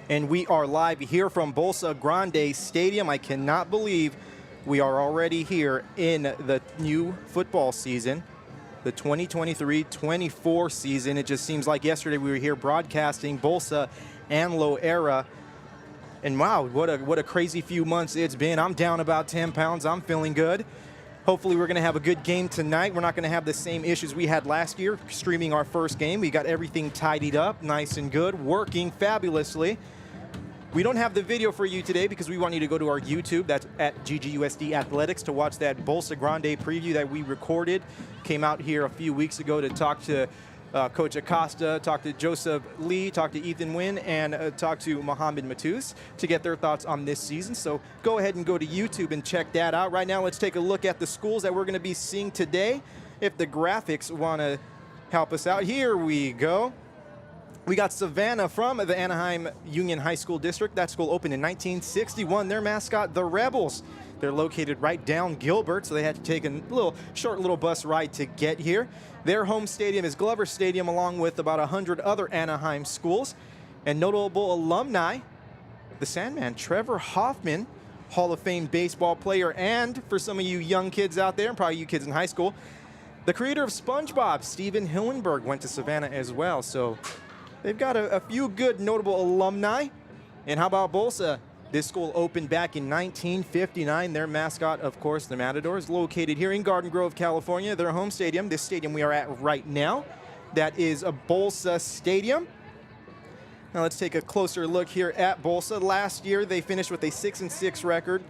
And we are live here from Bolsa Grande Stadium. I cannot believe we are already here in the new football season, the 2023-24 season. It just seems like yesterday we were here broadcasting Bolsa and Loera. And wow, what a crazy few months it's been. I'm down about 10 pounds. I'm feeling good. Hopefully we're going to have a good game tonight. We're not going to have the same issues we had last year streaming our first game. We got everything tidied up, nice and good, working fabulously. We don't have the video for you today because we want you to go to our YouTube. That's at GGUSD Athletics to watch that Bolsa Grande preview that we recorded. Came out here a few weeks ago to talk to Coach Acosta, talk to Joseph Lee, talk to Ethan Wynn, and talk to Mohamed Matus to get their thoughts on this season. So go ahead and go to YouTube and check that out. Right now, let's take a look at the schools that we're going to be seeing today. If the graphics want to help us out, here we go. We got Savanna from the Anaheim Union High School District. That school opened in 1961. Their mascot, the Rebels. They're located right down Gilbert, so they had to take a short little bus ride to get here. Their home stadium is Glover Stadium, along with about 100 other Anaheim schools. And notable alumni, the Sandman, Trevor Hoffman, Hall of Fame baseball player, and for some of you young kids out there, and probably you kids in high school, the creator of SpongeBob, Steven Hillenburg, went to Savannah as well. So they've got a few good notable alumni. And how about Bolsa? This school opened back in 1959. Their mascot, of course, the Matador, is located here in Garden Grove, California. Their home stadium, this stadium we are at right now, that is a Bolsa Stadium. Now let's take a closer look here at Bolsa. Last year, they finished with a 6-6 record.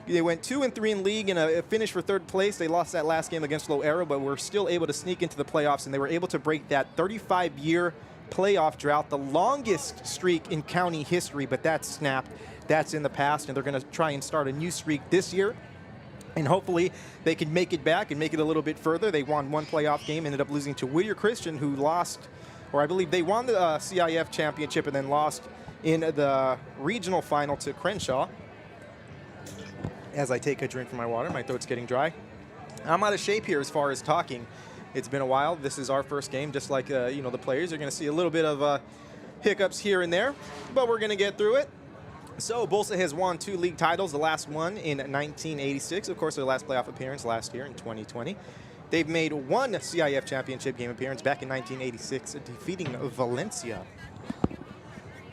They went 2-3 in league and a finish for third place. They lost that last game against Loera, but were still able to sneak into the playoffs, and they were able to break that 35-year playoff drought, the longest streak in county history, but that snapped. That's in the past, and they're going to try and start a new streak this year. And hopefully they can make it back and make it a little bit further. They won one playoff game, ended up losing to Whittier Christian, who lost, or I believe they won the CIF championship and then lost in the regional final to Crenshaw. As I take a drink from my water, my throat's getting dry. I'm out of shape here as far as talking. It's been a while. This is our first game, just like the players are going to see a little bit of hiccups here and there, but we're going to get through it. So Bolsa has won 2 league titles, the last one in 1986. Of course, their last playoff appearance last year in 2020. They've made 1 CIF championship game appearance back in 1986, defeating Valencia.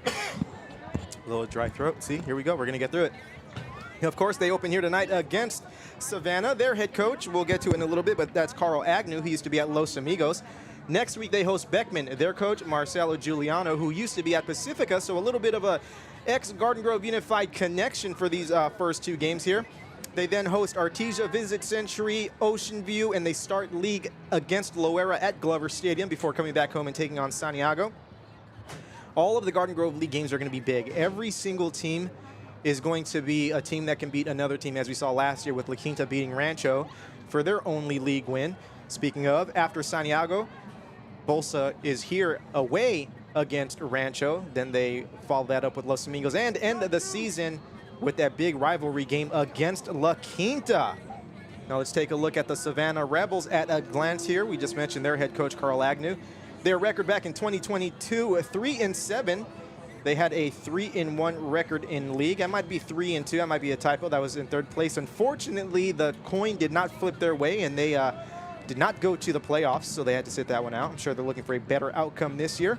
A little dry throat. See, here we go. We're going to get through it. Of course, they open here tonight against Savannah. Their head coach, we'll get to it in a little bit, but that's Carl Agnew. He used to be at Los Amigos. Next week, they host Beckman. Their coach, Marcelo Giuliano, who used to be at Pacifica, so a little bit of a ex-Garden Grove Unified connection for these first 2 games here. They then host Artesia, visit Century, Ocean View, and they start league against Loera at Glover Stadium before coming back home and taking on Santiago. All of the Garden Grove League games are going to be big. Every single team is going to be a team that can beat another team, as we saw last year with La Quinta beating Rancho for their only league win. Speaking of, after Santiago, Bolsa is here away against Rancho. Then they follow that up with Los Amigos and end the season with that big rivalry game against La Quinta. Now let's take a look at the Savannah Rebels at a glance here. We just mentioned their head coach, Carl Agnew. Their record back in 2022, 3-7. They had a 3-1 record in league. That might be 3-2. That might be a typo. That was in third place. Unfortunately, the coin did not flip their way, and they did not go to the playoffs, so they had to sit that one out. I'm sure they're looking for a better outcome this year.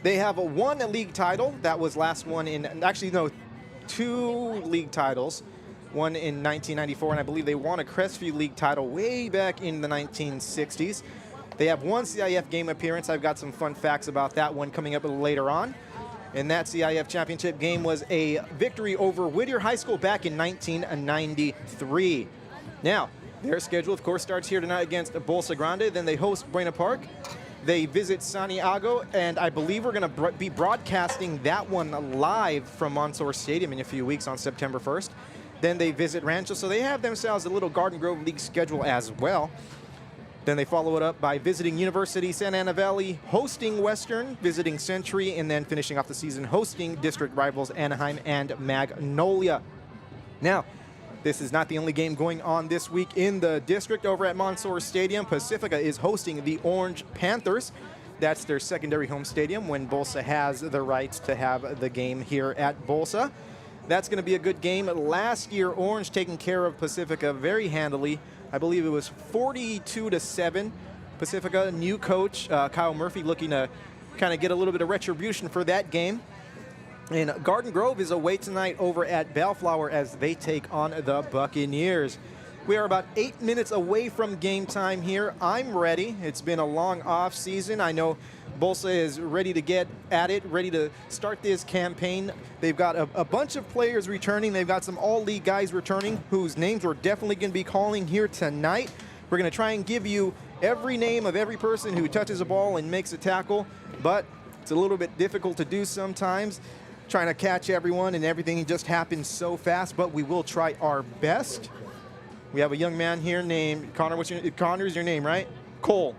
They have 1 league title. That was last one in, actually, no, 2 league titles. One in 1994, and I believe they won a Crestview League title way back in the 1960s. They have 1 CIF game appearance. I've got some fun facts about that one coming up later on. And that CIF championship game was a victory over Whittier High School back in 1993. Now, their schedule, of course, starts here tonight against Bolsa Grande. Then they host Buena Park. They visit Santiago, and I believe we're going to be broadcasting that one live from Monsour Stadium in a few weeks on September 1st. Then they visit Rancho, so they have themselves a little Garden Grove League schedule as well. Then they follow it up by visiting University Santa Ana Valley, hosting Western, visiting Century, and then finishing off the season hosting district rivals Anaheim and Magnolia. Now, this is not the only game going on this week in the district over at Monsour Stadium. Pacifica is hosting the Orange Panthers. That's their secondary home stadium when Bolsa has the rights to have the game here at Bolsa. That's going to be a good game. Last year, Orange taking care of Pacifica very handily. I believe it was 42-7. Pacifica, new coach, Kyle Murphy, looking to kind of get a little bit of retribution for that game. And Garden Grove is away tonight over at Bellflower as they take on the Buccaneers. We are about 8 minutes away from game time here. I'm ready. It's been a long off season. I know Bolsa is ready to get at it, ready to start this campaign. They've got a bunch of players returning. They've got some all-league guys returning whose names we're definitely going to be calling here tonight. We're going to try and give you every name of every person who touches a ball and makes a tackle, but it's a little bit difficult to do sometimes, trying to catch everyone, and everything just happens so fast, but we will try our best. We have a young man here named Connor. Connor's your name, right? Cole.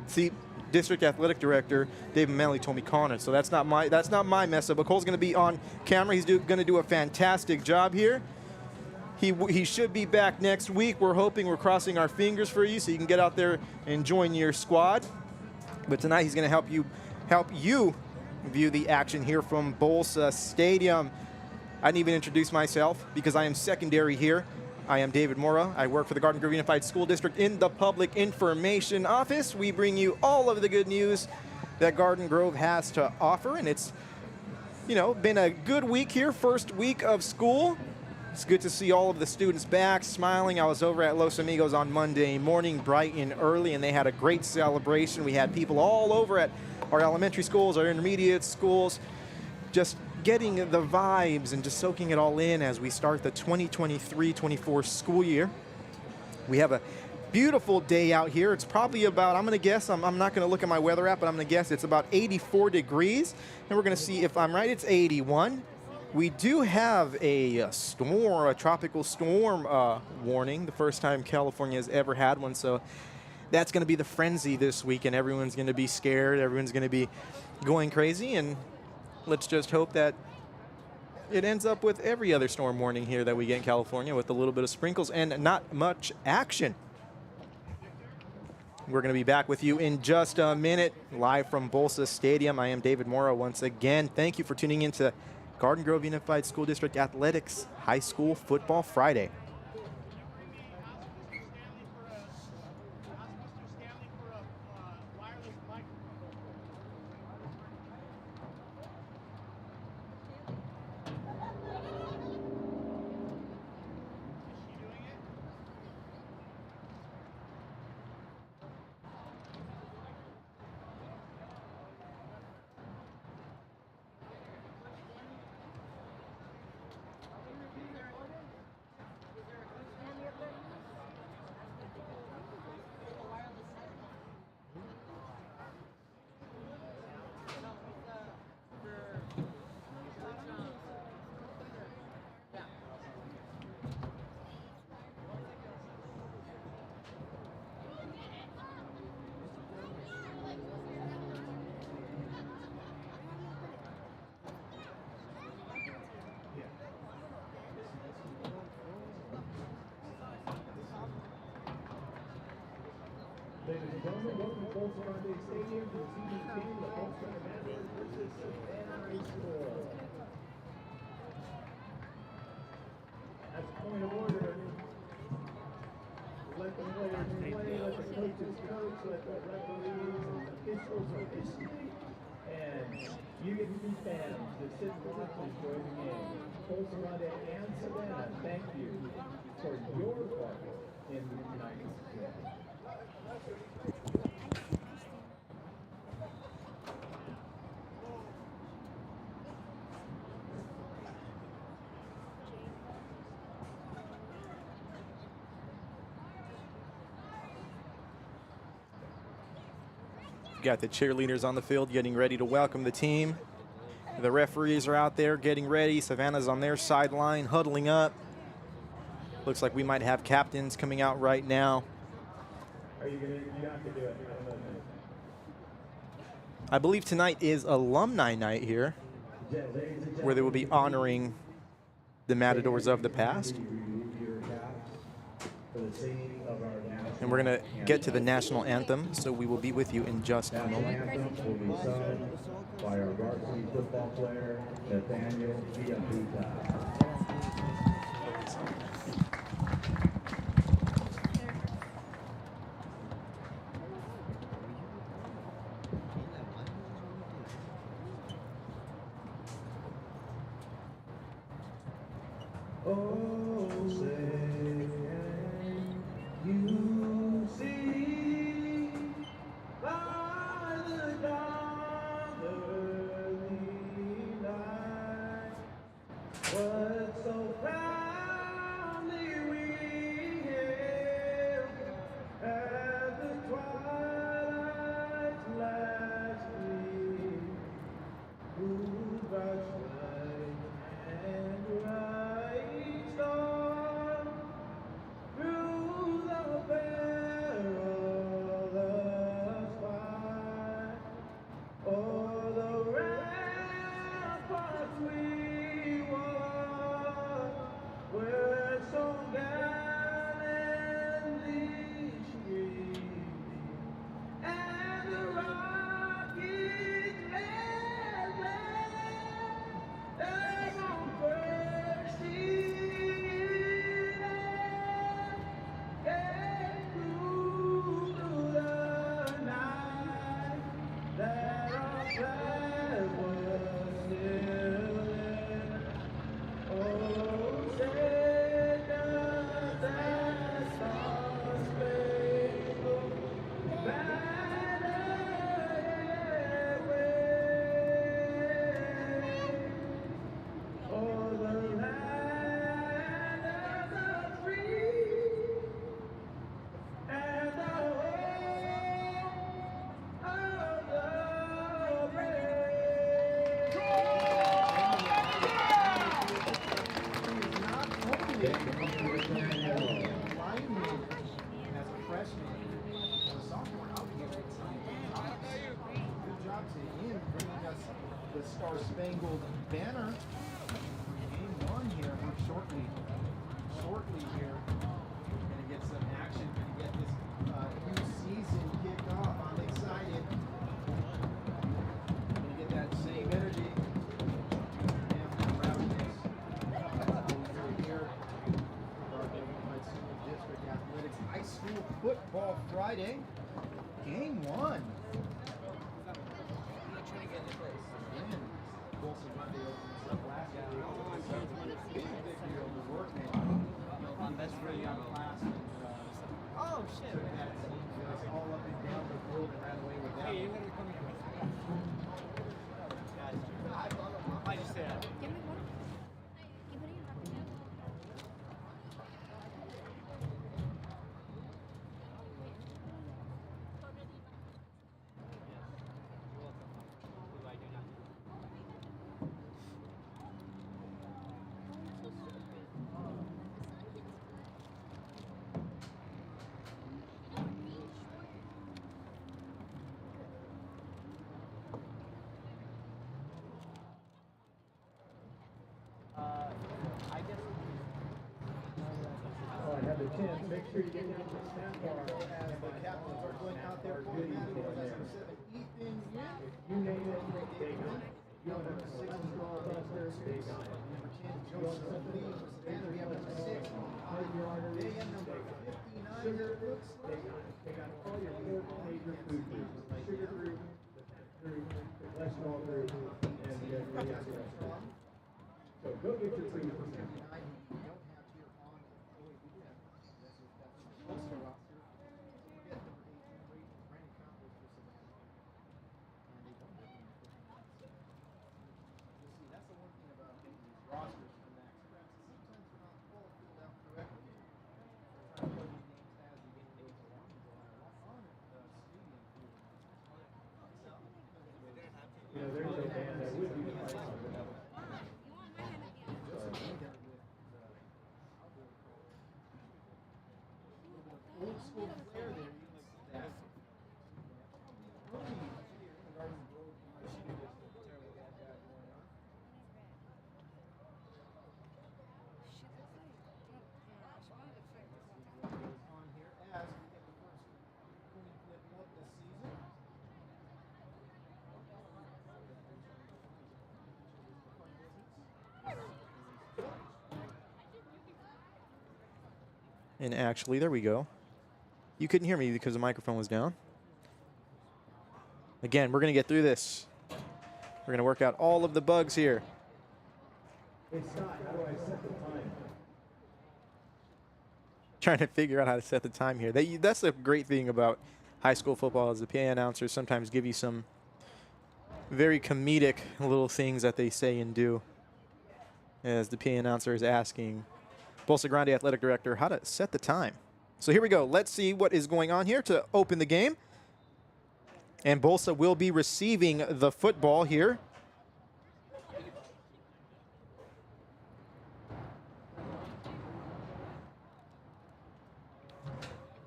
See, District Athletic Director David Manley told me Connor, so that's not my mess up. But Cole's going to be on camera. He's going to do a fantastic job here. He should be back next week. We're hoping, we're crossing our fingers for you, so you can get out there and join your squad. But tonight he's going to help you view the action here from Bolsa Stadium. I didn't even introduce myself because I am secondary here. I am David Mora. I work for the Garden Grove Unified School District in the Public Information Office. We bring you all of the good news that Garden Grove has to offer, and it's, been a good week here, first week of school. It's good to see all of the students back, smiling. I was over at Los Amigos on Monday morning, bright and early, and they had a great celebration. We had people all over at our elementary schools, our intermediate schools, just getting the vibes and just soaking it all in as we start the 2023-24 school year. We have a beautiful day out here. It's probably about, I'm going to guess, I'm not going to look at my weather app, but I'm going to guess it's about 84 degrees. And we're going to see if I'm right, it's 81. We do have a storm, a tropical storm warning, the first time California has ever had one. So that's going to be the frenzy this week, and everyone's going to be scared. Everyone's going to be going crazy, and let's just hope that it ends up with every other storm warning here that we get in California, with a little bit of sprinkles and not much action. We're going to be back with you in just a minute, live from Bolsa Stadium. I am David Mora once again. Thank you for tuning in to Garden Grove Unified School District Athletics High School Football Friday. Ladies and gentlemen, welcome to Bolsa Grande Stadium to the TV game, the Bolsa Grande versus Savanna High School. As a point of order, let the players play, let the coaches coach, let the referees and officials officiate, and you get to be fans that sit and watch and enjoy the game. Bolsa Grande and Savanna, thank you for your part in tonight's game. Got the cheerleaders on the field getting ready to welcome the team. The referees are out there getting ready. Savannah's on their sideline, huddling up. Looks like we might have captains coming out right now. Are you have to do it. I don't know. I believe tonight is alumni night here, where they will be honoring the Matadors of the past. For the sake of our national And we're going to get to the national anthem, so we will be with you in just a National moment. anthem will be sung by our varsity football player, Nathaniel Viapita. Oh, say you see by the dawn's early light what so proudly we hailed as the twilight's last gleam moved by night and bright star through the perilous fight. O'er the ramparts we walked, where so gallantly streaming, and the rockets led them on bursting in, came through the night that our flag was still in. Oh, say does that star-spangled banner yet wave o'er the land of the free and the home of the brave. As a freshman, as a sophomore, I'll be here for time. Good job to him bringing us the Star-Spangled Banner. Game one here. We're shortly here. We're gonna get some action. We're gonna get this new season kicked off. I'm excited. Gonna get that same energy. And rowdiness. We're here. District Athletics High School Football Friday, Game 1. Again, Bolsa Grande opens up last week. Victory over Workman. That's really young class. And, Oh shit. took that team just all up and down the field and ran away with that. Hey, you gotta come here. I just say that. I have the 10. Make sure you get down to the snap bar. As the captains are going out there, Paul Madden was at number 7, Ethan Young. You name it, they got it. You want Number 6 is Roll Buster. they got it. Number 10, Joseph Lee for Savannah. We have number 6, Day, and number 59. It looks They like got it. They got all your four major food groups. The sugar group, the cholesterol group, and the cholesterol. So go get your 3%. we don't have here on. Oh, wait, we do have. That's the Bolsa roster. We get number 8, Brandon Campbell for Savannah. And they don't have any 59. You'll see, that's the one thing about getting these rosters from Max Press. Sometimes they're not all filled out correctly. They're trying to put these names as you get names along and go on the stadium. You know, there's a band that would be the price of it. Joseph Lee got with And actually, there we go. You couldn't hear me because the microphone was down. Again, we're going to get through this. We're going to work out all of the bugs here. Hey, Scott, how do I set the time? Trying to figure out how to set the time here. That's the great thing about high school football is the PA announcers sometimes give you some very comedic little things that they say and do as the PA announcer is asking Bolsa Grande Athletic Director how to set the time. So here we go. Let's see what is going on here to open the game. And Bolsa will be receiving the football here.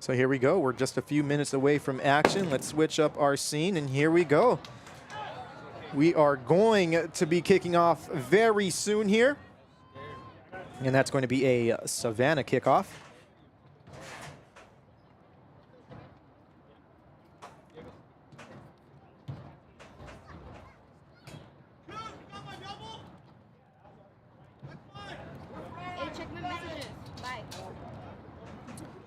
So here we go. We're just a few minutes away from action. Let's switch up our scene, and here we go. We are going to be kicking off very soon here. And that's going to be a Savanna kickoff.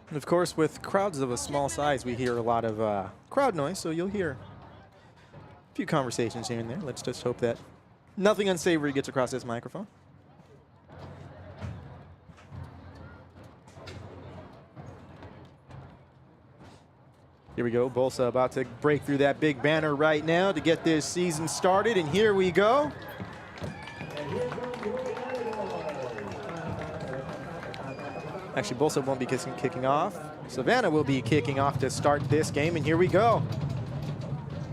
And of course, with crowds of a small size, we hear a lot of crowd noise, so you'll hear a few conversations here and there. Let's just hope that nothing unsavory gets across this microphone. Here we go. Bolsa about to break through that big banner right now to get this season started, and here we go. Actually, Bolsa won't be kicking off. Savanna will be kicking off to start this game, and here we go.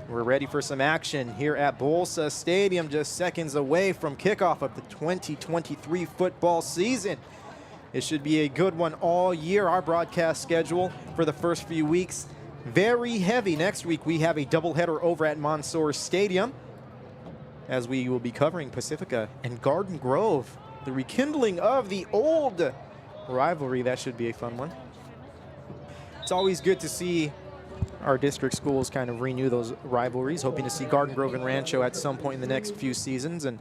We're ready for some action here at Bolsa Stadium, just seconds away from kickoff of the 2023 football season. It should be a good one all year. Our broadcast schedule for the first few weeks, very heavy. Next week, we have a doubleheader over at Mansour Stadium, as we will be covering Pacifica and Garden Grove, the rekindling of the old rivalry. That should be a fun one. It's always good to see our district schools kind of renew those rivalries, hoping to see Garden Grove and Rancho at some point in the next few seasons. And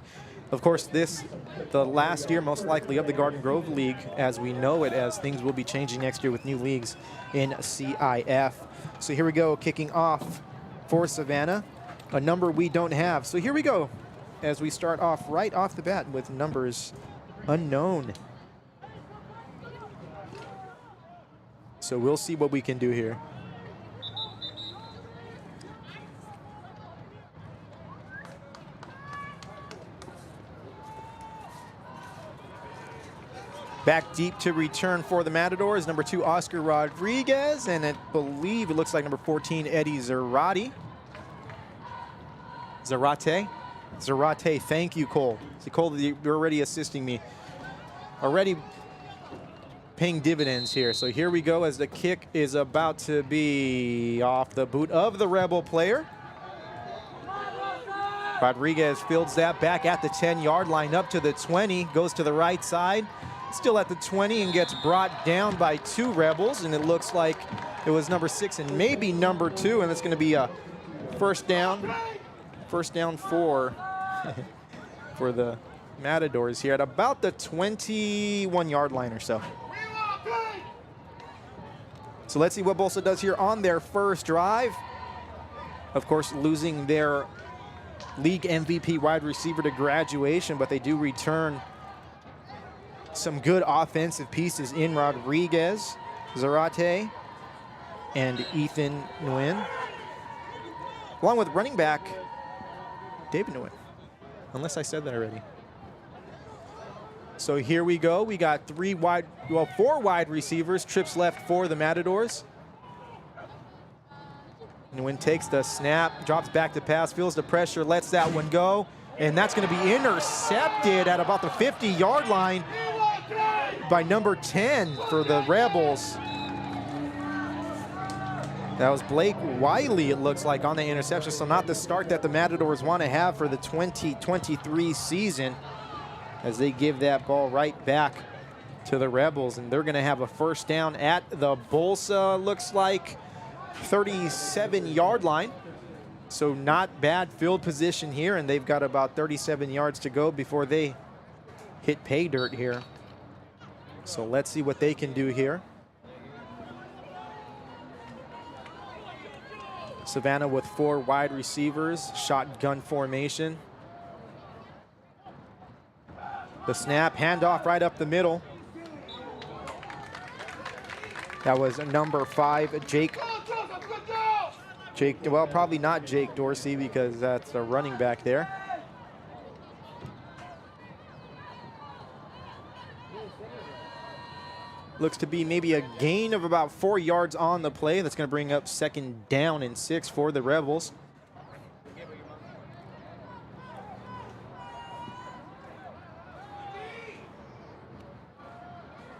of course, the last year most likely of the Garden Grove League as we know it, as things will be changing next year with new leagues in CIF. So here we go, kicking off for Savanna, a number we don't have. So here we go as we start off right off the bat with numbers unknown. So we'll see what we can do here. Back deep to return for the Matadors, number 2, Oscar Rodriguez, and I believe it looks like number 14, Eddie Zarate. Zarate, thank you, Cole. See, Cole, you're already assisting me. Already paying dividends here. So here we go as the kick is about to be off the boot of the Rebel player. Rodriguez fields that back at the 10-yard line up to the 20, goes to the right side, still at the 20 and gets brought down by 2 Rebels, and it looks like it was number 6 and maybe number 2, and it's going to be a first down for for the Matadors here at about the 21-yard line or so. So let's see what Bolsa does here on their first drive. Of course, losing their league MVP wide receiver to graduation, but they do return some good offensive pieces in Rodriguez, Zarate, and Ethan Nguyen, along with running back David Nguyen, unless I said that already. So here we go. We got 4 wide receivers, trips left for the Matadors. Nguyen takes the snap, drops back to pass, feels the pressure, lets that one go, and that's going to be intercepted at about the 50-yard line by number 10 for the Rebels. That was Blake Wiley, it looks like, on the interception, so not the start that the Matadors want to have for the 2023 season, as they give that ball right back to the Rebels, and they're going to have a first down at the Bolsa, looks like 37-yard line. So not bad field position here, and they've got about 37 yards to go before they hit pay dirt here. So let's see what they can do here. Savanna with 4 wide receivers, shotgun formation. The snap, handoff right up the middle. That was number 5, Jake, well, probably not Jake Dorsey because that's a running back there. Looks to be maybe a gain of about 4 yards on the play. That's going to bring up 2nd down and 6 for the Rebels.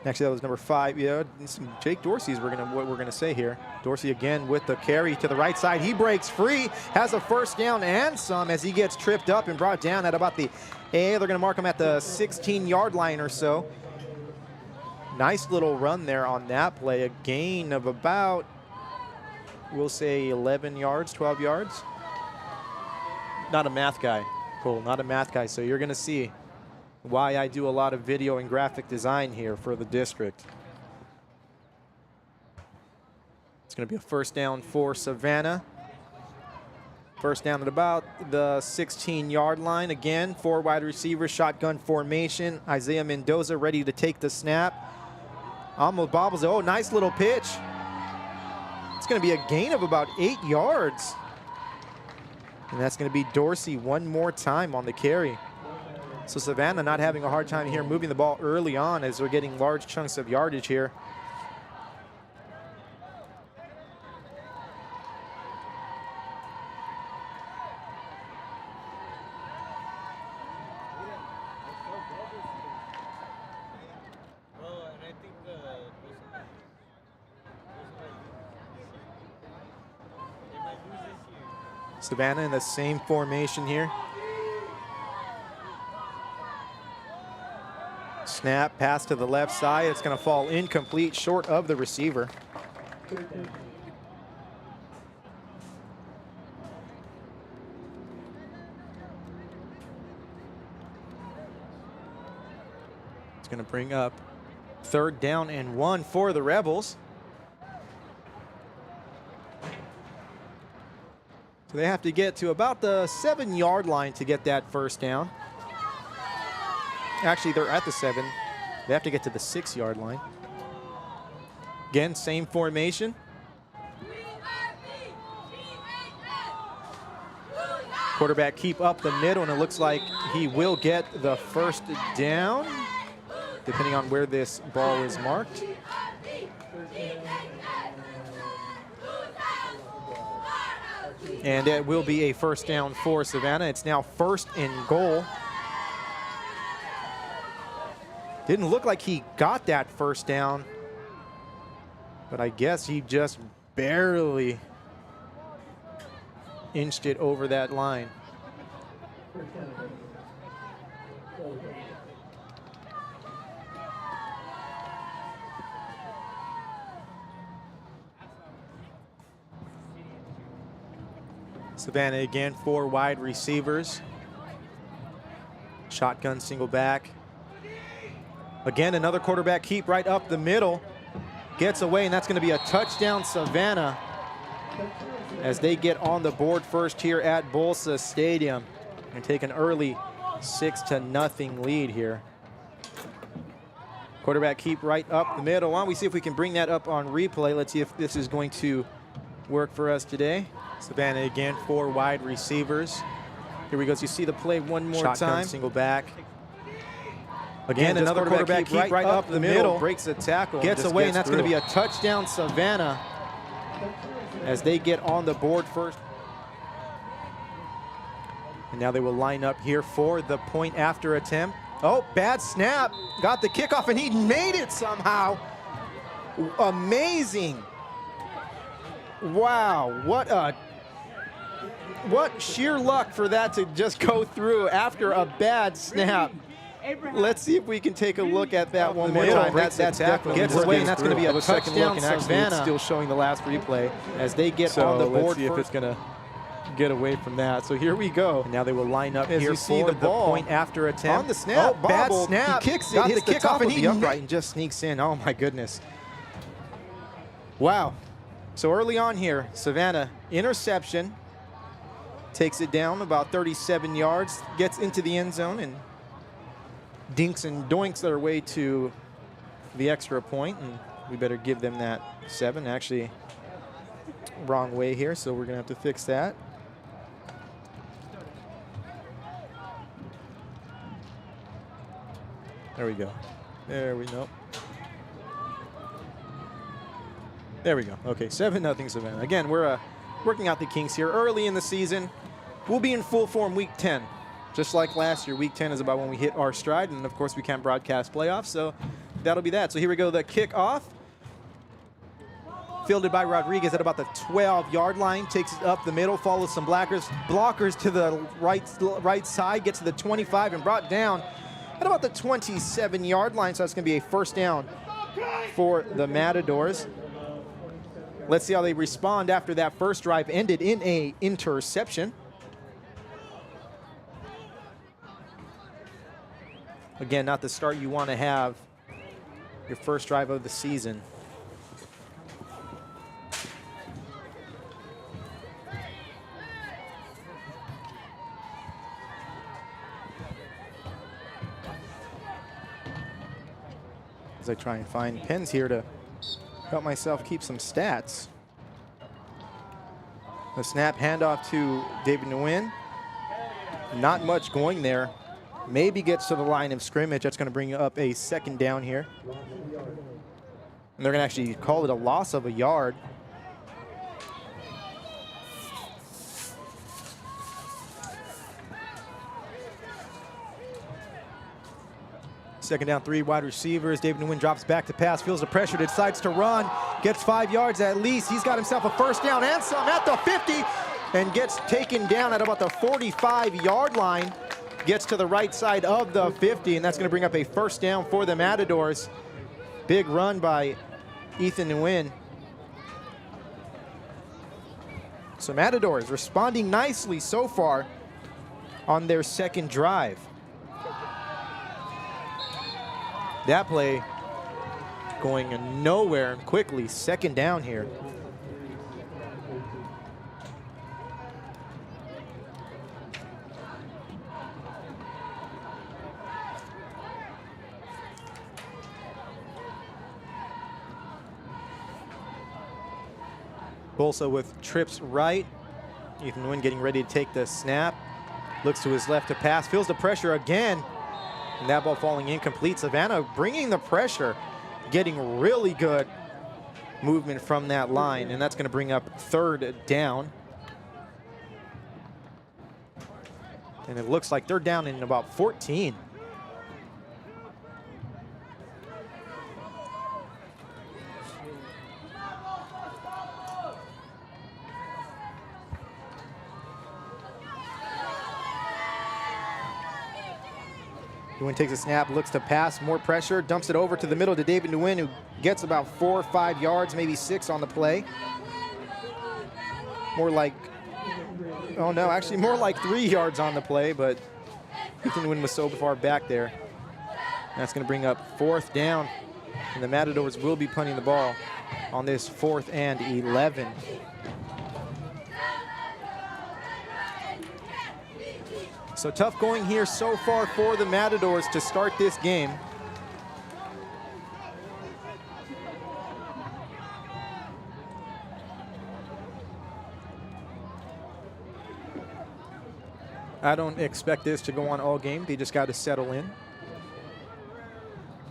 Actually, that was number 5. Yeah, some Jake Dorsey's what we're gonna say here. Dorsey again with the carry to the right side. He breaks free, has a 1st down and some as he gets tripped up and brought down at about the they're gonna mark him at the 16-yard line or so. Nice little run there on that play. A gain of about, we'll say 11 yards, 12 yards. Not a math guy, Cole, not a math guy. So you're gonna see why I do a lot of video and graphic design here for the district. It's going to be a 1st down for Savanna. 1st down at about the 16-yard line. Again, 4 wide receivers, shotgun formation. Isaiah Mendoza ready to take the snap. Almost bobbles it. Oh, nice little pitch. It's going to be a gain of about 8 yards. And that's going to be Dorsey one more time on the carry. So Savanna not having a hard time here moving the ball early on as we're getting large chunks of yardage here. Savanna in the same formation here. Snap, pass to the left side. It's going to fall incomplete, short of the receiver. It's going to bring up 3rd down and 1 for the Rebels. So they have to get to about the 7-yard line to get that 1st down. Actually, they're at the 7. They have to get to the 6-yard line. Again, same formation. Quarterback keep up the middle, and it looks like he will get the 1st down, depending on where this ball is marked. And it will be a 1st down for Savanna. It's now 1st and goal. Didn't look like he got that 1st down, but I guess he just barely inched it over that line. Savanna again, 4 wide receivers. Shotgun single back. Again, another quarterback keep right up the middle. Gets away, and that's going to be a touchdown, Savanna, as they get on the board first here at Bolsa Stadium and take an early 6-0 lead here. Quarterback keep right up the middle. Why don't we see if we can bring that up on replay? Let's see if this is going to work for us today. Savanna again, 4 wide receivers. Here we go. So you see the play one more time. Shotgun single back. Again, another quarterback keep right up the middle. Breaks a tackle. Gets away, and that's going to be a touchdown, Savanna, as they get on the board first. And now they will line up here for the point after attempt. Oh, bad snap. Got the kickoff, and he made it somehow. Amazing. Wow, what sheer luck for that to just go through after a bad snap. Let's see if we can take a look at that one more time. That's definitely gets away, and that's going to be a touchdown, Savanna. It's still showing the last replay as they get on the board. Let's see if it's going to get away from that. So here we go. And now they will line up as here for the point after attempt. On the snap, oh, bad snap. He kicks it, got hits the kickoff, and he upright and just sneaks in. Oh my goodness. Wow. So early on here, Savanna interception, takes it down about 37 yards, gets into the end zone, and dinks and doinks their way to the extra point, and we better give them that 7. Actually, wrong way here, so we're gonna have to fix that. There we go. There we go. There we go. Okay, 7-0 Savannah. Again, we're working out the kinks here early in the season. We'll be in full form week 10. Just like last year, week 10 is about when we hit our stride, and of course we can't broadcast playoffs, so that'll be that. So here we go, the kickoff. Fielded by Rodriguez at about the 12-yard line, takes it up the middle, follows some blockers to the right side, gets to the 25 and brought down at about the 27-yard line, so that's going to be a first down for the Matadors. Let's see how they respond after that first drive ended in an interception. Again, not the start you want to have your first drive of the season. As I try and find pens here to help myself keep some stats. The snap handoff to David Nguyen. Not much going there. Maybe gets to the line of scrimmage. That's going to bring up a second down here. And they're going to actually call it a loss of a yard. Second down, 3 wide receivers. David Nguyen drops back to pass, feels the pressure, decides to run, gets 5 yards at least. He's got himself a first down and some at the 50, and gets taken down at about the 45-yard line. Gets to the right side of the 50, and that's going to bring up a first down for the Matadors. Big run by Ethan Nguyen. So Matadors responding nicely so far on their second drive. That play going nowhere and quickly. Second down here. Bolsa with trips right. Ethan Nguyen getting ready to take the snap. Looks to his left to pass. Feels the pressure again. And that ball falling incomplete. Savanna bringing the pressure. Getting really good movement from that line. And that's going to bring up third down. And it looks like they're down in about 14. Nguyen takes a snap, looks to pass, more pressure, dumps it over to the middle to David Nguyen, who gets about 4 or 5 yards, maybe 6 on the play. More like, oh no, actually more like 3 yards on the play, but Ethan Nguyen was so far back there. That's going to bring up fourth down, and the Matadors will be punting the ball on this 4th and 11. So tough going here so far for the Matadors to start this game. I don't expect this to go on all game. They just got to settle in.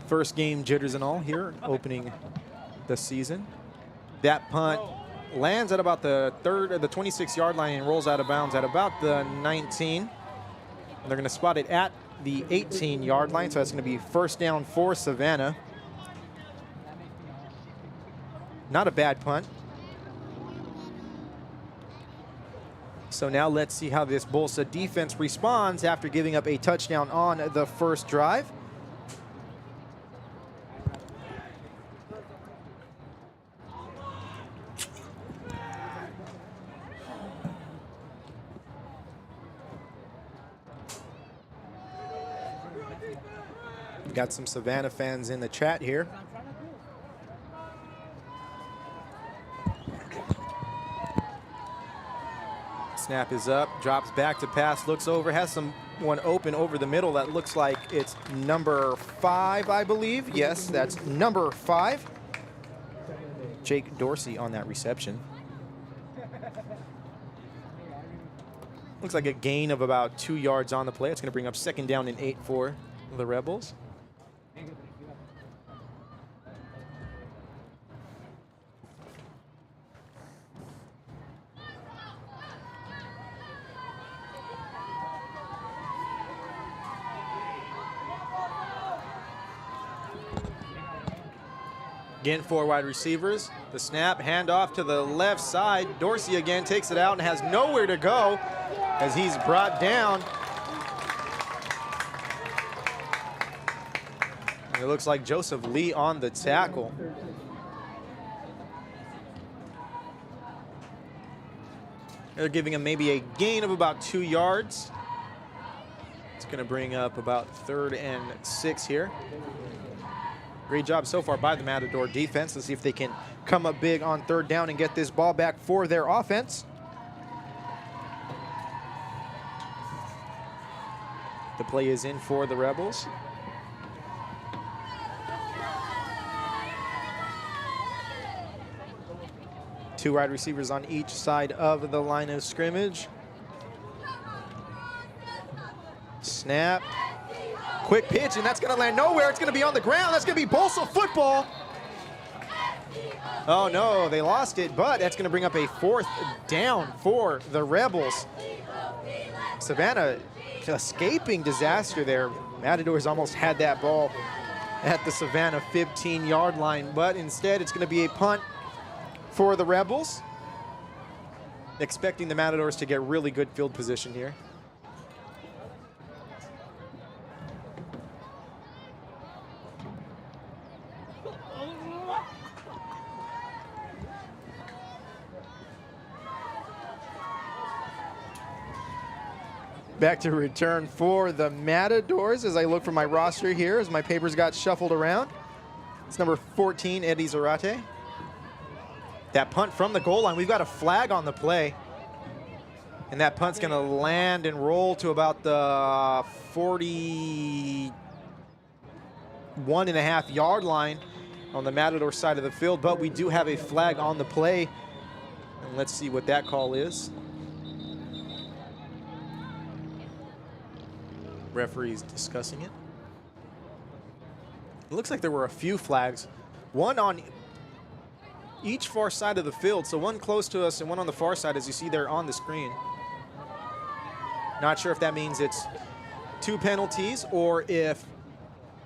First game jitters and all here, opening the season. That punt lands at about the 26-yard line and rolls out of bounds at about the 19. They're going to spot it at the 18-yard line, so that's going to be first down for Savanna. Not a bad punt. So now let's see how this Bolsa defense responds after giving up a touchdown on the first drive. Got some Savanna fans in the chat here. Snap is up, drops back to pass, looks over, has someone open over the middle. That looks like it's number 5, I believe. Yes, that's number 5. Jake Dorsey on that reception. Looks like a gain of about 2 yards on the play. It's going to bring up 2nd down and 8 for the Rebels. Again, 4 wide receivers. The snap, handoff to the left side. Dorsey again takes it out and has nowhere to go as he's brought down. And it looks like Joseph Lee on the tackle. They're giving him maybe a gain of about 2 yards. It's going to bring up about 3rd and 6 here. Great job so far by the Matador defense. Let's see if they can come up big on 3rd down and get this ball back for their offense. The play is in for the Rebels. Two wide receivers on each side of the line of scrimmage. Snap. Quick pitch, and that's going to land nowhere. It's going to be on the ground. That's going to be Bolsa football. Oh, no, they lost it, but that's going to bring up a 4th down for the Rebels. Savanna escaping disaster there. Matadors almost had that ball at the Savanna 15-yard line, but instead it's going to be a punt for the Rebels. Expecting the Matadors to get really good field position here. Back to return for the Matadors as I look for my roster here as my papers got shuffled around. It's number 14, Eddie Zarate. That punt from the goal line. We've got a flag on the play. And that punt's going to land and roll to about the 41.5-yard line on the Matador side of the field. But we do have a flag on the play. And let's see what that call is. Referees discussing it. It looks like there were a few flags, one on each far side of the field, so one close to us and one on the far side, as you see there on the screen. Not sure if that means it's 2 penalties or if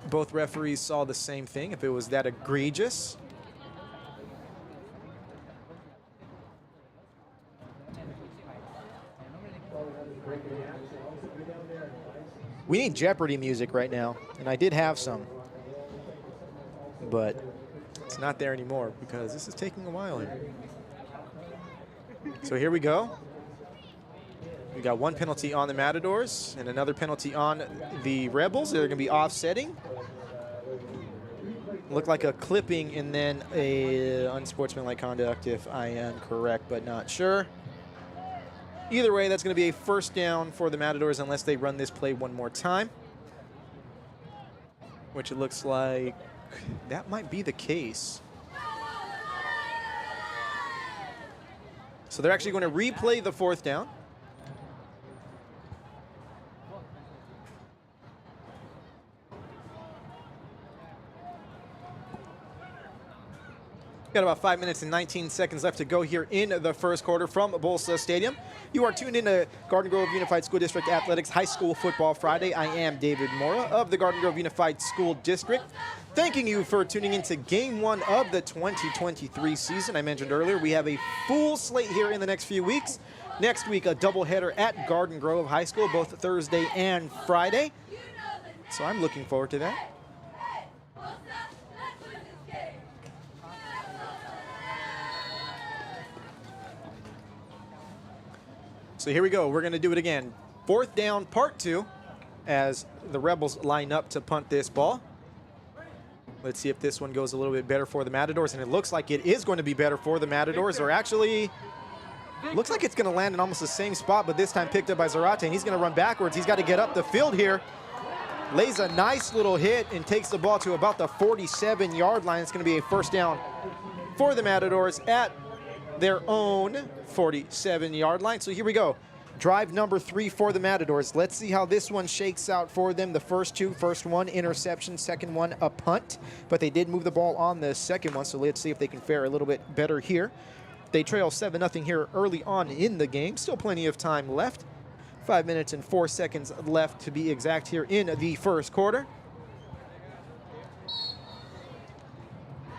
both referees saw the same thing, if it was that egregious. We need Jeopardy music right now, and I did have some, but it's not there anymore because this is taking a while here. So here we go. We got 1 penalty on the Matadors and another penalty on the Rebels. They're going to be offsetting. Looked like a clipping and then a unsportsmanlike conduct, if I am correct, but not sure. Either way, that's going to be a 1st down for the Matadors unless they run this play one more time, which it looks like that might be the case. So they're actually going to replay the 4th down. Got about 5 minutes and 19 seconds left to go here in the 1st quarter from Bolsa Stadium. You are tuned into Garden Grove Unified School District Athletics High School Football Friday. I am David Mora of the Garden Grove Unified School District. Thanking you for tuning into Game 1 of the 2023 season. I mentioned earlier we have a full slate here in the next few weeks. Next week, a doubleheader at Garden Grove High School, both Thursday and Friday. So I'm looking forward to that. So here we go. We're going to do it again. 4th down, part 2, as the Rebels line up to punt this ball. Let's see if this one goes a little bit better for the Matadors, and it looks like it is going to be better for the Matadors. They're actually Looks like it's going to land in almost the same spot, but this time picked up by Zarate, and he's going to run backwards. He's got to get up the field here. Lays a nice little hit and takes the ball to about the 47-yard line. It's going to be a first down for the Matadors at their own 47-yard line. So here we go. Drive number 3 for the Matadors. Let's see how this one shakes out for them. The first one, interception. Second one, a punt. But they did move the ball on the second one, so let's see if they can fare a little bit better here. They trail 7-0 here early on in the game. Still plenty of time left. 5 minutes and 4 seconds left to be exact here in the first quarter.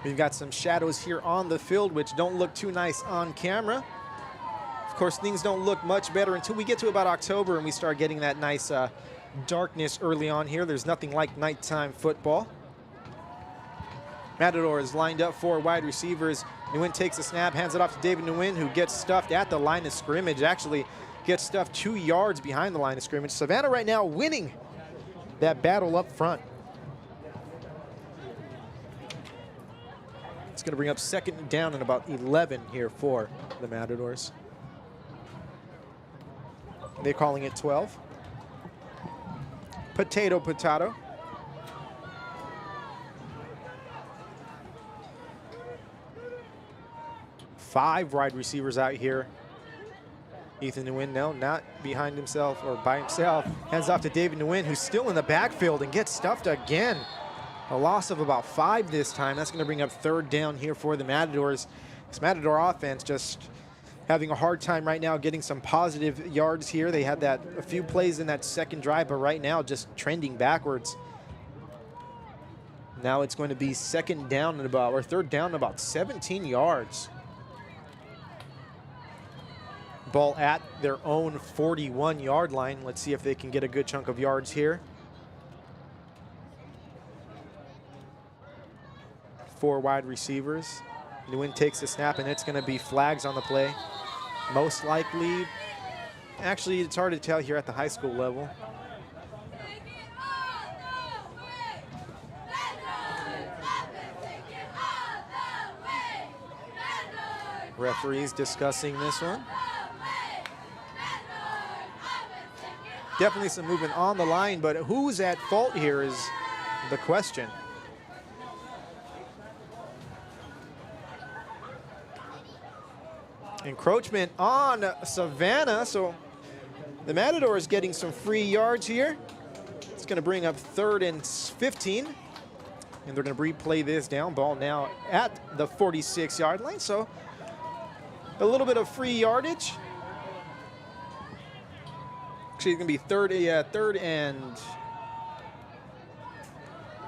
We've got some shadows here on the field, which don't look too nice on camera. Of course, things don't look much better until we get to about October and we start getting that nice darkness early on here. There's nothing like nighttime football. Matador is lined up for wide receivers. Nguyen takes a snap, hands it off to David Nguyen, who gets stuffed at the line of scrimmage. Actually gets stuffed 2 yards behind the line of scrimmage. Savanna right now winning that battle up front. It's going to bring up second down and about 11 here for the Matadors. They're calling it 12. Potato, potato. Five wide receivers out here. Ethan Nguyen now not behind himself or by himself. Hands off to David Nguyen, who's still in the backfield and gets stuffed again. A loss of about 5 this time. That's going to bring up third down here for the Matadors. This Matador offense just having a hard time right now getting some positive yards here. They had a few plays in that second drive, but right now just trending backwards. Now it's going to be third down and about 17 yards. Ball at their own 41-yard line. Let's see if they can get a good chunk of yards here. 4 wide receivers. Nguyen takes the snap, and it's going to be flags on the play. Most likely, actually, it's hard to tell here at the high school level. Referees discussing this one. Definitely some movement on the line, but who's at fault here is the question. Encroachment on Savanna, so the Matador is getting some free yards here. It's going to bring up 3rd and 15, and they're going to replay this down. Ball now at the 46-yard line, so a little bit of free yardage. Actually, it's going to be third and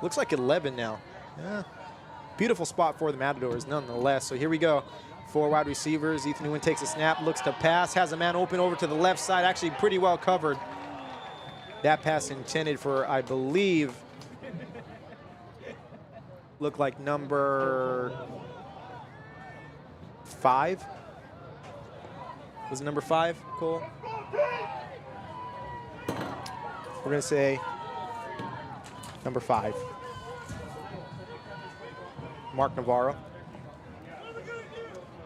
looks like 11 now. Yeah. Beautiful spot for the Matadors nonetheless. So here we go. 4 wide receivers. Ethan Nguyen takes a snap, looks to pass, has a man open over to the left side, actually pretty well covered. That pass intended for, I believe, looked like number 5. Was it number 5, Cole? We're going to say number 5. Mark Navarro.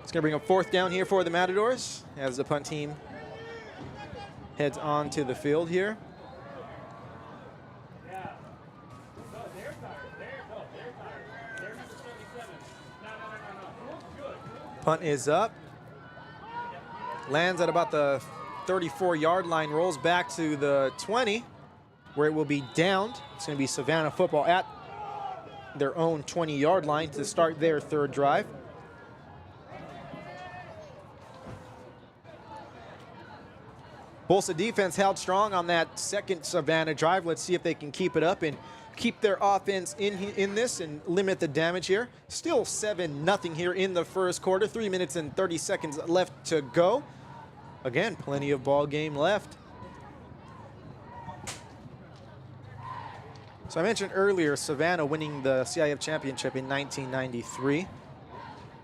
It's going to bring up 4th down here for the Matadors as the punt team heads onto the field here. Punt is up. Lands at about the 34-yard line, rolls back to the 20, where it will be downed. It's going to be Savanna football at their own 20-yard line to start their 3rd drive. Bolsa defense held strong on that second Savanna drive. Let's see if they can keep it up and keep their offense in this and limit the damage here. Still 7-0 here in the first quarter. 3 minutes and 30 seconds left to go. Again, plenty of ball game left. So I mentioned earlier Savanna winning the CIF championship in 1993.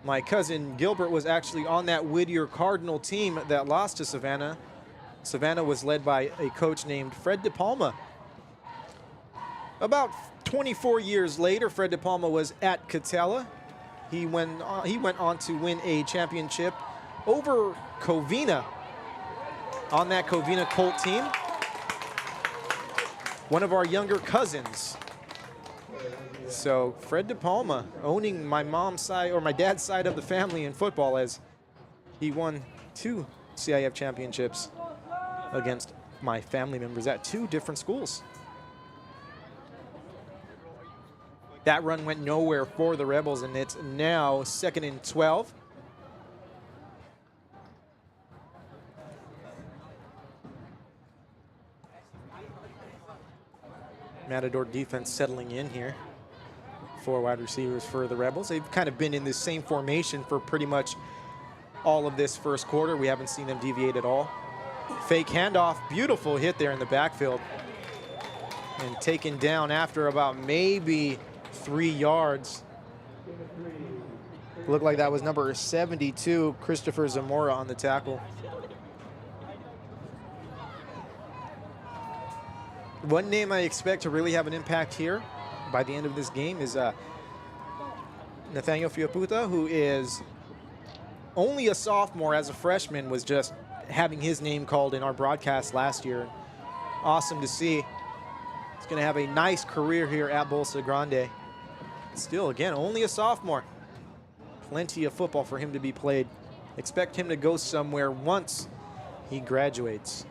My cousin Gilbert was actually on that Whittier Cardinal team that lost to Savanna. Savanna was led by a coach named Fred De Palma. About 24 years later, Fred De Palma was at Catella. He went on to win a championship over Covina on that Covina Colt team. One of our younger cousins. So Fred DePalma owning my mom's side or my dad's side of the family in football, as he won 2 CIF championships against my family members at 2 different schools. That run went nowhere for the Rebels, and it's now 2nd and 12. Matador defense settling in here. 4 wide receivers for the Rebels. They've kind of been in this same formation for pretty much all of this first quarter. We haven't seen them deviate at all. Fake handoff, beautiful hit there in the backfield. And taken down after about maybe 3 yards. Looked like that was number 72, Christopher Zamora, on the tackle. One name I expect to really have an impact here by the end of this game is Nathaniel Fiaputa, who is only a sophomore. As a freshman, was just having his name called in our broadcast last year. Awesome to see. He's going to have a nice career here at Bolsa Grande. Still, again, only a sophomore. Plenty of football for him to be played. Expect him to go somewhere once he graduates.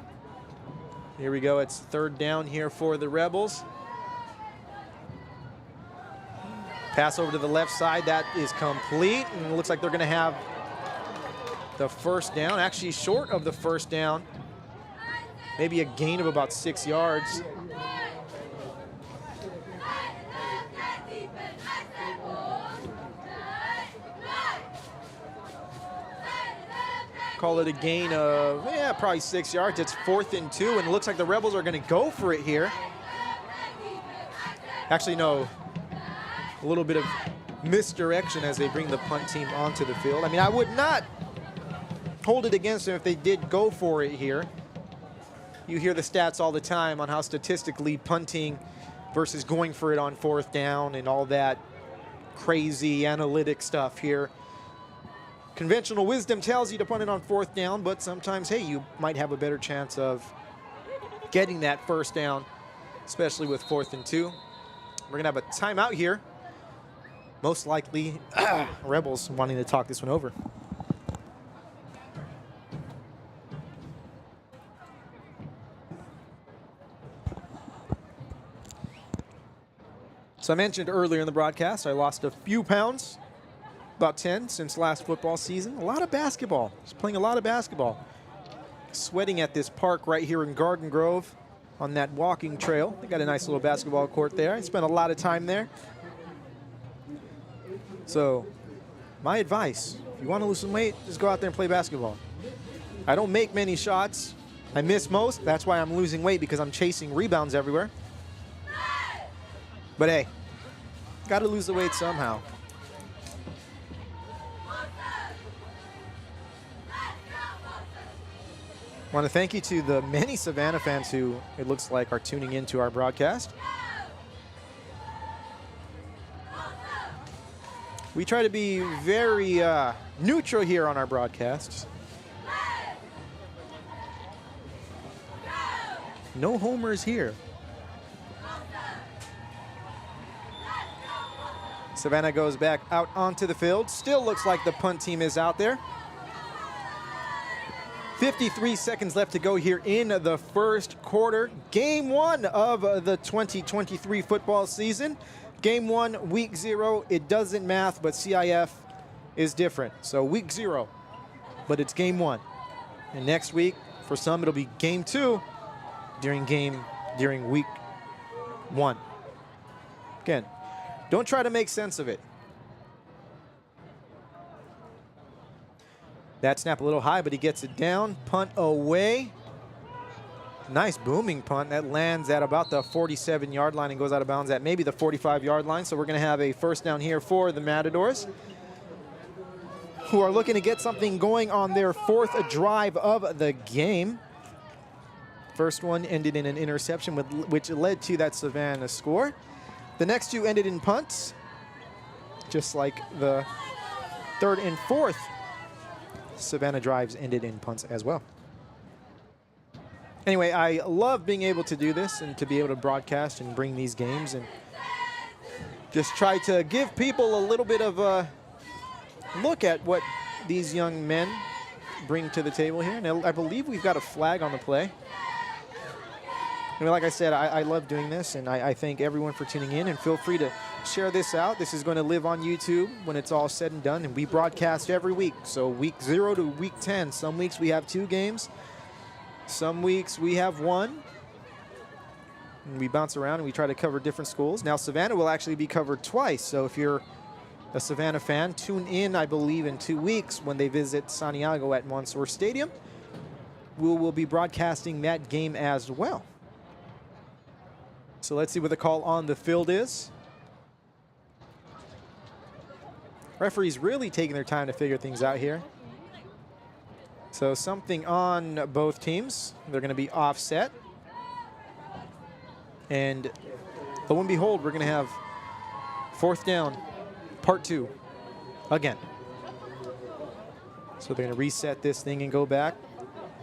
Here we go. It's 3rd down here for the Rebels. Pass over to the left side. That is complete. And it looks like they're going to have the first down. Actually short of the first down. Maybe a gain of about 6 yards. Call it a gain of, probably 6 yards. It's 4th and 2, and it looks like the Rebels are going to go for it here. Actually, no. A little bit of misdirection as they bring the punt team onto the field. I mean, I would not hold it against them if they did go for it here. You hear the stats all the time on how statistically punting versus going for it on 4th down and all that crazy analytic stuff here. Conventional wisdom tells you to punt it on 4th down, but sometimes, hey, you might have a better chance of getting that first down, especially with 4th and 2. We're gonna have a timeout here. Most likely, Rebels wanting to talk this one over. So I mentioned earlier in the broadcast, I lost a few pounds, about 10 since last football season. A lot of basketball, just playing a lot of basketball. Sweating at this park right here in Garden Grove on that walking trail. They got a nice little basketball court there. I spent a lot of time there. So my advice, if you want to lose some weight, just go out there and play basketball. I don't make many shots. I miss most. That's why I'm losing weight, because I'm chasing rebounds everywhere. But hey, got to lose the weight somehow. I want to thank you to the many Savanna fans who, it looks like, are tuning into our broadcast. We try to be very neutral here on our broadcasts. No homers here. Savanna goes back out onto the field. Still looks like the punt team is out there. 53 seconds left to go here in the first quarter. Game 1 of the 2023 football season. Game 1, week 0. It doesn't math, but CIF is different. So week 0, but it's game 1. And next week, for some, it'll be game 2 during week 1. Again, don't try to make sense of it. That snap a little high, but he gets it down. Punt away. Nice booming punt that lands at about the 47-yard line and goes out of bounds at maybe the 45-yard line. So we're going to have a first down here for the Matadors, who are looking to get something going on their 4th drive of the game. First one ended in an interception, which led to that Savanna score. The next 2 ended in punts, just like the 3rd and 4th Savanna drives ended in punts as well. Anyway, I love being able to do this and to be able to broadcast and bring these games and just try to give people a little bit of a look at what these young men bring to the table here. And I believe we've got a flag on the play. I mean, like I said, I love doing this, and I thank everyone for tuning in, and feel free to share this out. This is going to live on YouTube when it's all said and done, and we broadcast every week. So week 0 to week 10. Some weeks we have 2 games. Some weeks we have 1. And we bounce around and we try to cover different schools. Now Savanna will actually be covered twice. So if you're a Savanna fan, tune in, I believe, in 2 weeks when they visit Santiago at Monsoor Stadium. We will be broadcasting that game as well. So let's see what the call on the field is. Referees really taking their time to figure things out here. So something on both teams. They're going to be offset. And lo and behold, we're going to have 4th down, part 2, again. So they're going to reset this thing and go back.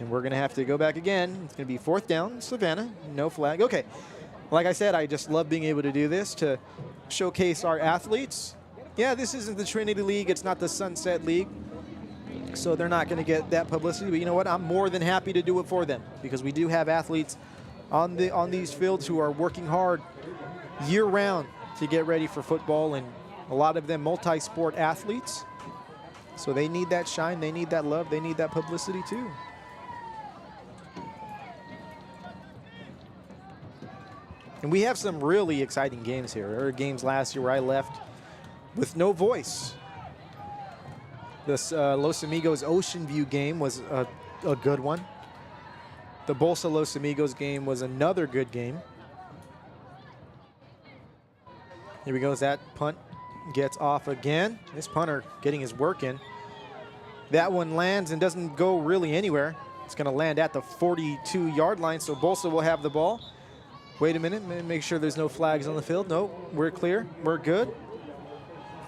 And we're going to have to go back again. It's going to be 4th down, Savanna, no flag. Okay. Like I said, I just love being able to do this to showcase our athletes. Yeah, this isn't the Trinity League. It's not the Sunset League. So they're not going to get that publicity. But you know what? I'm more than happy to do it for them, because we do have athletes on these fields who are working hard year-round to get ready for football, and a lot of them multi-sport athletes. So they need that shine. They need that love. They need that publicity too. And we have some really exciting games here. There were games last year where I left with no voice. This Los Amigos Ocean View game was a good one. The Bolsa Los Amigos game was another good game. Here we go as that punt gets off again. This punter getting his work in. That one lands and doesn't go really anywhere. It's going to land at the 42-yard line, so Bolsa will have the ball. Wait a minute, make sure there's no flags on the field. No, we're clear, we're good.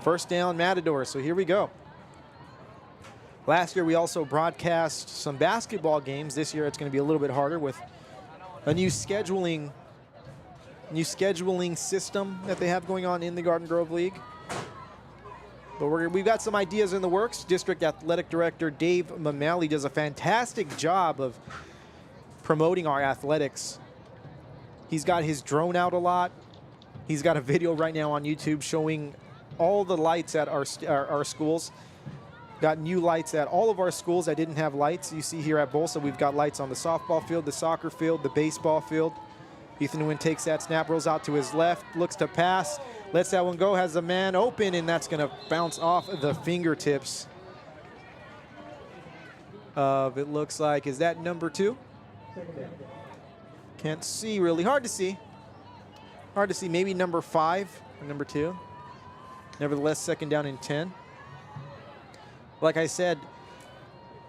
1st down, Matador, so here we go. Last year we also broadcast some basketball games. This year it's going to be a little bit harder with a new scheduling system that they have going on in the Garden Grove League. But we've got some ideas in the works. District Athletic Director Dave Mamali does a fantastic job of promoting our athletics. He's got his drone out a lot. He's got a video right now on YouTube showing all the lights at our schools. Got new lights at all of our schools that didn't have lights. You see here at Bolsa, we've got lights on the softball field, the soccer field, the baseball field. Ethan Nguyen takes that snap, rolls out to his left, looks to pass, lets that one go, has a man open, and that's going to bounce off the fingertips of, it looks like, is that number 2? Can't see really. Hard to see. Hard to see. Maybe number 5 or number 2. Nevertheless, 2nd down and 10. Like I said,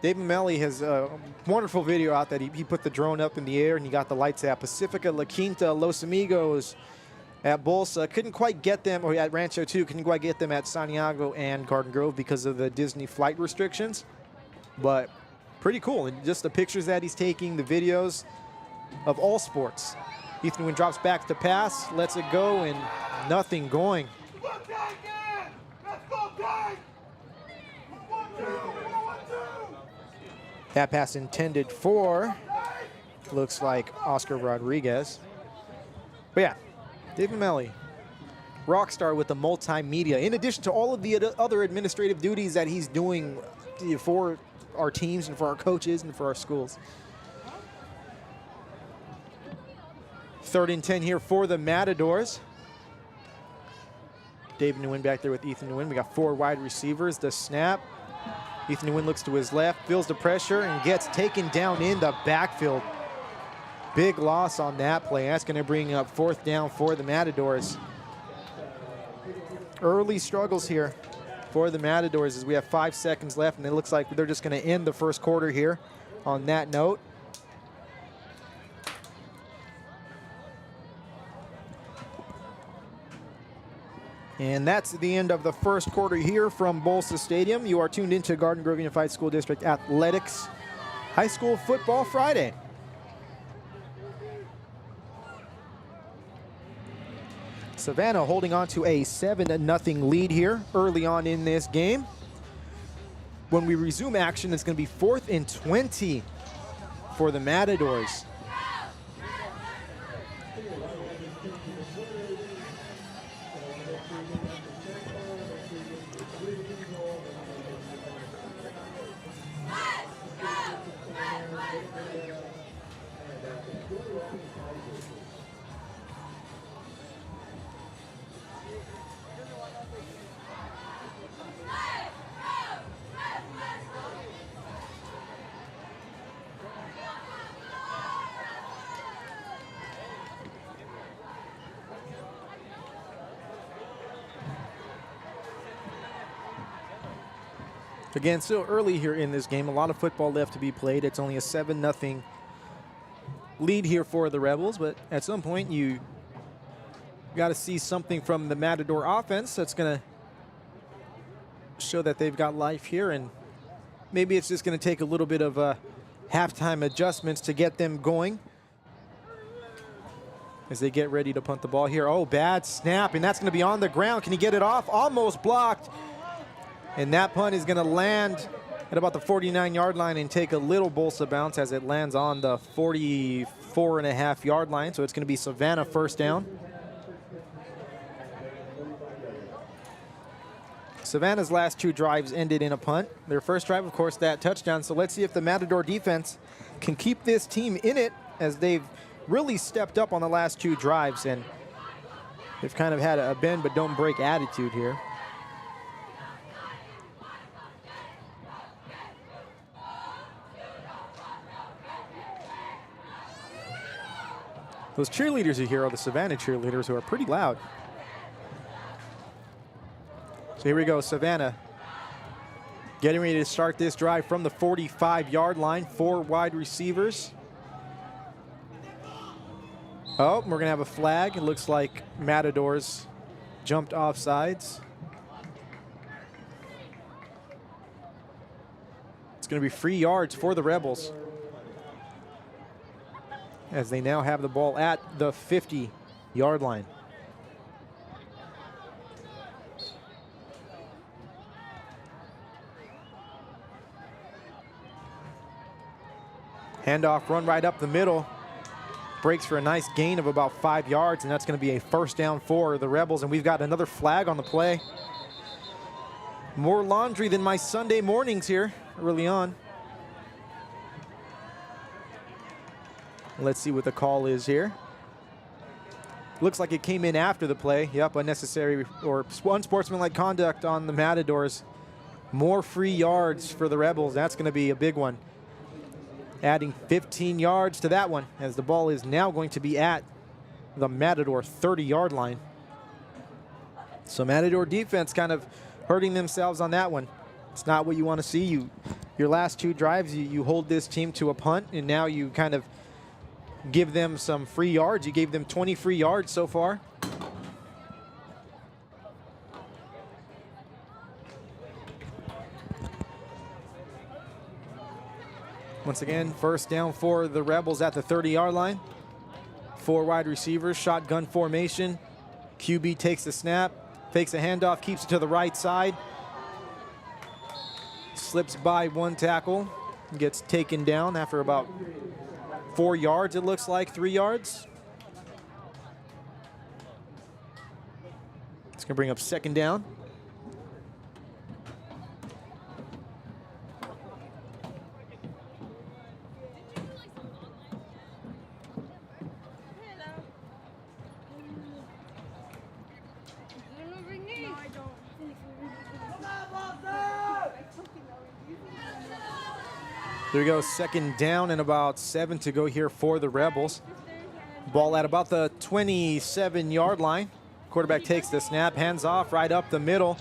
Dave Mameli has a wonderful video out that he put the drone up in the air and he got the lights at Pacifica, La Quinta, Los Amigos, at Bolsa. Couldn't quite get them, or at Rancho 2, couldn't quite get them at Santiago and Garden Grove because of the Disney flight restrictions. But pretty cool. And just the pictures that he's taking, the videos of all sports. Ethan Nguyen drops back to pass, lets it go, and nothing going. That pass intended for, looks like, Oscar Rodriguez. But yeah, Dave Mameli, rock star with the multimedia, in addition to all of the other administrative duties that he's doing for our teams and for our coaches and for our schools. 3rd and 10 here for the Matadors. Dave Nguyen back there with Ethan Nguyen. We got 4 wide receivers. The snap. Ethan Nguyen looks to his left, feels the pressure, and gets taken down in the backfield. Big loss on that play. That's going to bring up 4th down for the Matadors. Early struggles here for the Matadors as we have 5 seconds left, and it looks like they're just going to end the 1st quarter here on that note. And that's the end of the first quarter here from Bolsa Stadium. You are tuned into Garden Grove Unified School District Athletics High School Football Friday. Savanna holding on to a 7-0 lead here early on in this game. When we resume action, it's going to be 4th and 20 for the Matadors. Again, still early here in this game. A lot of football left to be played. It's only a 7-0 lead here for the Rebels, but at some point you got to see something from the Matador offense that's going to show that they've got life here, and maybe it's just going to take a little bit of halftime adjustments to get them going as they get ready to punt the ball here. Oh, bad snap, and that's going to be on the ground. Can he get it off? Almost blocked. And that punt is going to land at about the 49-yard line and take a little Bolsa bounce as it lands on the 44.5-yard line. So it's going to be Savanna first down. Savannah's last 2 drives ended in a punt. Their first drive, of course, that touchdown. So let's see if the Matador defense can keep this team in it, as they've really stepped up on the last 2 drives. And they've kind of had a bend but don't break attitude here. Those cheerleaders are here are the Savanna cheerleaders, who are pretty loud. So here we go, Savanna getting ready to start this drive from the 45-yard line. 4 wide receivers. Oh, we're gonna have a flag. It looks like Matadors jumped off sides. It's gonna be free yards for the Rebels, as they now have the ball at the 50-yard line. Handoff run right up the middle. Breaks for a nice gain of about 5 yards, and that's going to be a first down for the Rebels. And we've got another flag on the play. More laundry than my Sunday mornings here early on. Let's see what the call is here. Looks like it came in after the play. Yep, unnecessary or unsportsmanlike conduct on the Matadors. More free yards for the Rebels. That's going to be a big one. Adding 15 yards to that one, as the ball is now going to be at the Matador 30-yard line. So Matador defense kind of hurting themselves on that one. It's not what you want to see. Your last 2 drives, you hold this team to a punt, and now you kind of give them some free yards. You gave them 20 free yards so far. Once again, first down for the Rebels at the 30-yard line. 4 wide receivers, shotgun formation. QB takes the snap, fakes a handoff, keeps it to the right side. Slips by 1 tackle, gets taken down after about 4 yards, it looks like, 3 yards. It's going to bring up second down. There we go, second down and about 7 to go here for the Rebels. Ball at about the 27-yard line. Quarterback takes the snap, hands off right up the middle.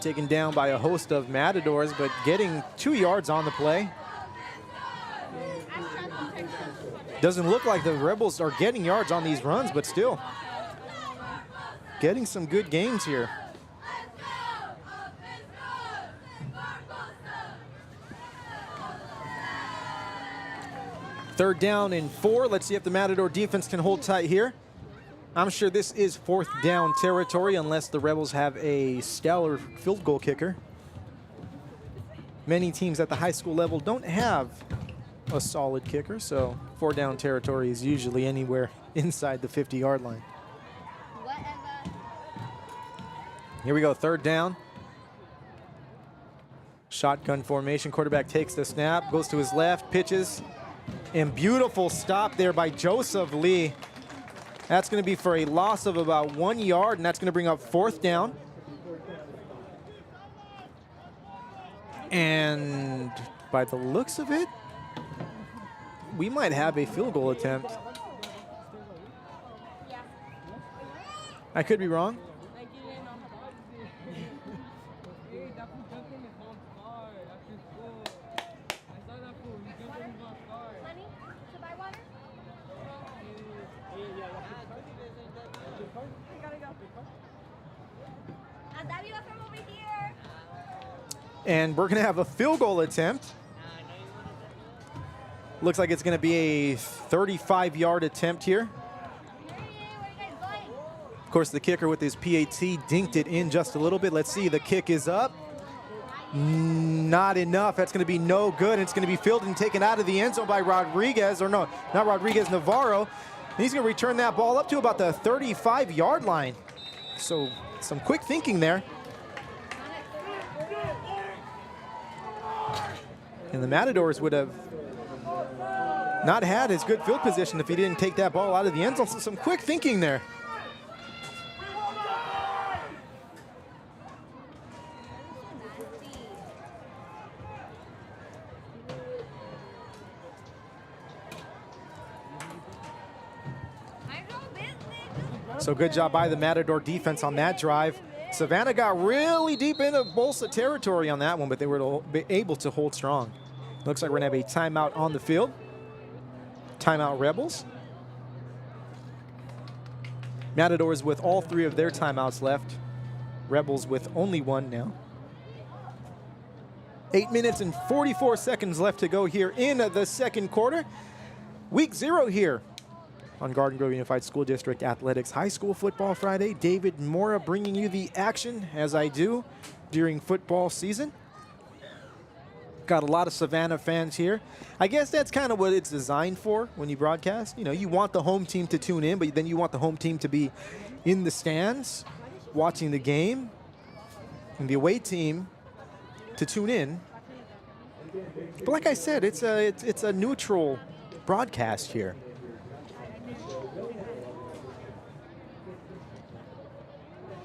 Taken down by a host of Matadors, but getting 2 yards on the play. Doesn't look like the Rebels are getting yards on these runs, but still. getting some good games here. Third down and 4. Let's see if the Matador defense can hold tight here. I'm sure this is 4th down territory unless the Rebels have a stellar field goal kicker. Many teams at the high school level don't have a solid kicker, so 4 down territory is usually anywhere inside the 50-yard line. Here we go, 3rd down. Shotgun formation, quarterback takes the snap, goes to his left, pitches, and beautiful stop there by Joseph Lee. That's going to be for a loss of about 1 yard, and that's going to bring up 4th down. And by the looks of it, we might have a field goal attempt. I could be wrong. And we're going to have a field goal attempt. Looks like it's going to be a 35-yard attempt here. Of course, the kicker with his PAT dinked it in just a little bit. Let's see, the kick is up. Not enough. That's going to be no good. And it's going to be fielded and taken out of the end zone by Rodriguez, or no, not Rodriguez, Navarro. And he's going to return that ball up to about the 35-yard line. So some quick thinking there. And the Matadors would have not had as good field position if he didn't take that ball out of the end zone. So some quick thinking there. So good job by the Matador defense on that drive. Savanna got really deep into Bolsa territory on that one, but they were able to hold strong. Looks like we're going to have a timeout on the field. Timeout Rebels. Matadors with all 3 of their timeouts left. Rebels with only 1 now. 8 minutes and 44 seconds left to go here in the 2nd quarter. Week 0 here on Garden Grove Unified School District Athletics High School Football Friday. David Mora bringing you the action, as I do during football season. Got a lot of Savanna fans here. I guess that's kind of what it's designed for when you broadcast. You know, you want the home team to tune in, but then you want the home team to be in the stands watching the game, and the away team to tune in. But like I said, it's a neutral broadcast here.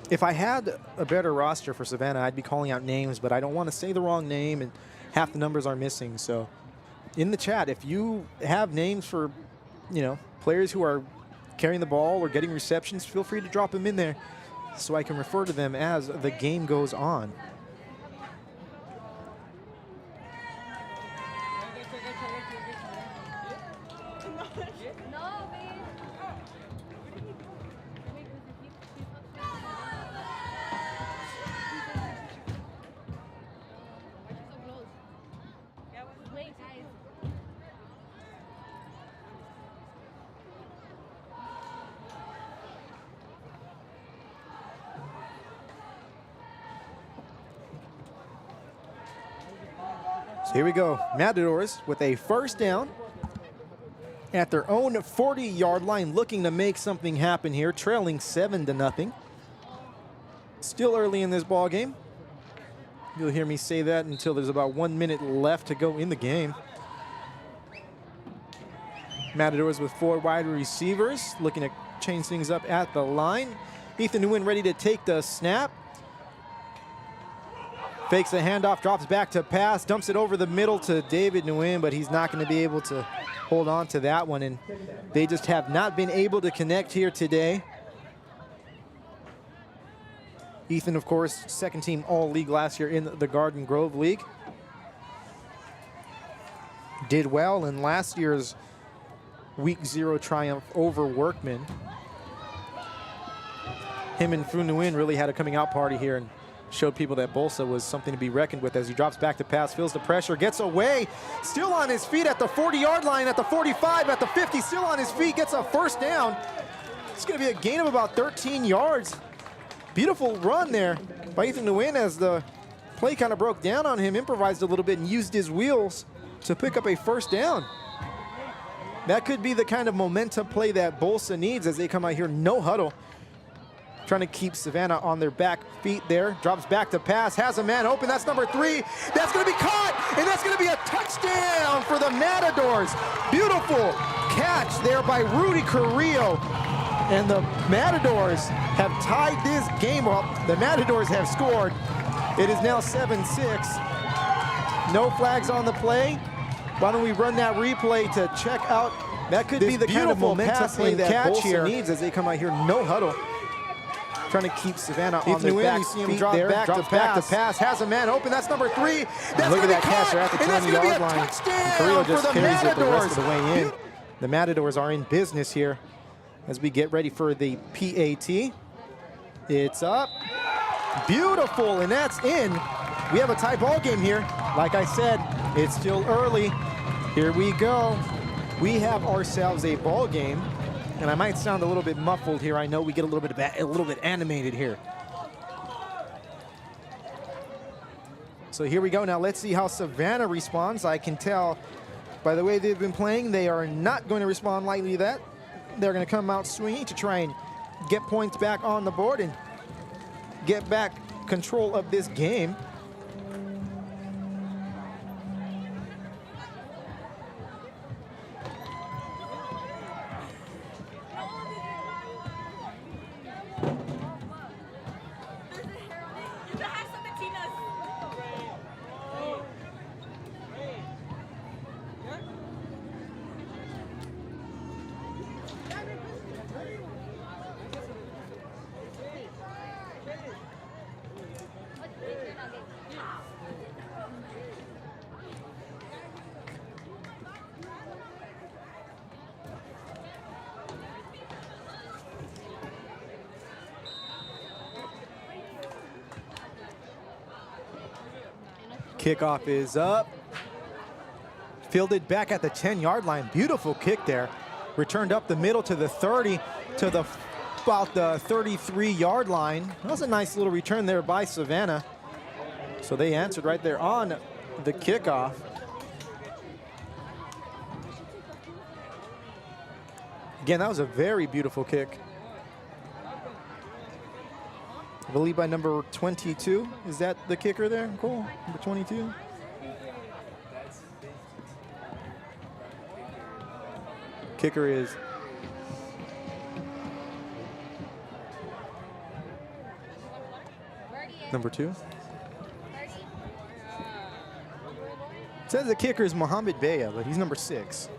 If I had a better roster for Savanna, I'd be calling out names, but I don't want to say the wrong name, and half the numbers are missing. So in the chat, if you have names for, you know, players who are carrying the ball or getting receptions, feel free to drop them in there so I can refer to them as the game goes on. So here we go. Matadors with a 1st down at their own 40-yard line, looking to make something happen here, trailing 7-0. Still early in this ball game. You'll hear me say that until there's about 1 minute left to go in the game. Matadors with 4 wide receivers, looking to change things up at the line. Ethan Nguyen ready to take the snap. Fakes the handoff, drops back to pass, dumps it over the middle to David Nguyen, but he's not going to be able to hold on to that one, and they just have not been able to connect here today. Ethan, of course, 2nd team All-League last year in the Garden Grove League. Did well in last year's Week 0 triumph over Workman. him and Fu Nguyen really had a coming out party here and showed people that Bolsa was something to be reckoned with as he drops back to pass, feels the pressure, gets away, still on his feet at the 40-yard line, at the 45, at the 50, still on his feet, gets a first down. It's going to be a gain of about 13 yards. Beautiful run there by Ethan Nguyen as the play kind of broke down on him, improvised a little bit and used his wheels to pick up a first down. That could be the kind of momentum play that Bolsa needs as they come out here, no huddle. Trying to keep Savanna on their back feet there. Drops back to pass, has a man open, that's number 3. That's gonna be caught, and that's gonna be a touchdown for the Matadors. Beautiful catch there by Rudy Carrillo. And the Matadors have tied this game up. The Matadors have scored. It is now 7-6. No flags on the play. Why don't we run that replay to check out? That could be the kind of momentum play that Bolsa needs as they come out here, no huddle. Trying to keep Savanna on their back feet there. Back to pass, has a man open. That's number 3. That's look at that catch there at the 20-yard line. Carrillo just carries it the rest of the way in. The Matadors are in business here as we get ready for the PAT. It's up. Beautiful, and that's in. We have a tie ball game here. Like I said, it's still early. Here we go. We have ourselves a ball game. And I might sound a little bit muffled here. I know we get a little bit animated here. So here we go. Now let's see how Savanna responds. I can tell by the way they've been playing, they are not going to respond lightly to that. They're going to come out swinging to try and get points back on the board and get back control of this game. Kickoff is up. Fielded back at the 10-yard line. Beautiful kick there. Returned up the middle to the 30, to the about the 33-yard line. That was a nice little return there by Savanna. So they answered right there on the kickoff. Again, that was a very beautiful kick. I believe by number 22. Is that the kicker there? Cool. Number 22. Kicker is number 2. Says the kicker is Mohamed Baya, but he's number 6.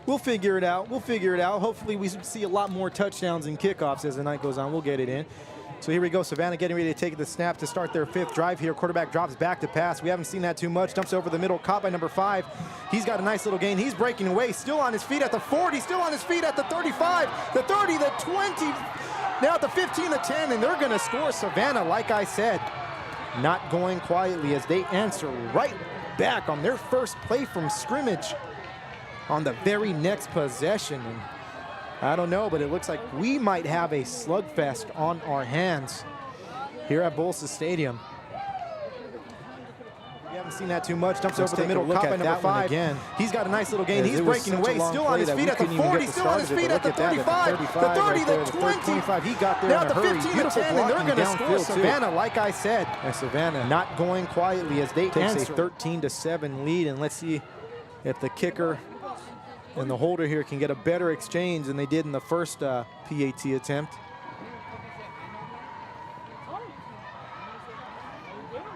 We'll figure it out. We'll figure it out. Hopefully we see a lot more touchdowns and kickoffs as the night goes on. We'll get it in. So here we go. Savanna getting ready to take the snap to start their 5th drive here. Quarterback drops back to pass. We haven't seen that too much. Dumps over the middle. Caught by number 5. He's got a nice little gain. He's breaking away. Still on his feet at the 40. Still on his feet at the 35. The 30. The 20. Now at the 15. The 10. And they're going to score. Savanna, like I said, not going quietly as they answer right back on their first play from scrimmage on the very next possession. And I don't know, but it looks like we might have a slugfest on our hands here at Bolsa Stadium. We haven't seen that too much. Dumps over the middle. Caught by number 5. Again. He's got a nice little gain. He's breaking away. Still on his feet at the 40. Still on his feet at the 35. The 30, the 20. 25. He got there now in a hurry. 15, the 10, and they're going to score. Savanna, like I said. And Savanna not going quietly as they takes a 13-7 lead. And let's see if the kicker and the holder here can get a better exchange than they did in the first PAT attempt.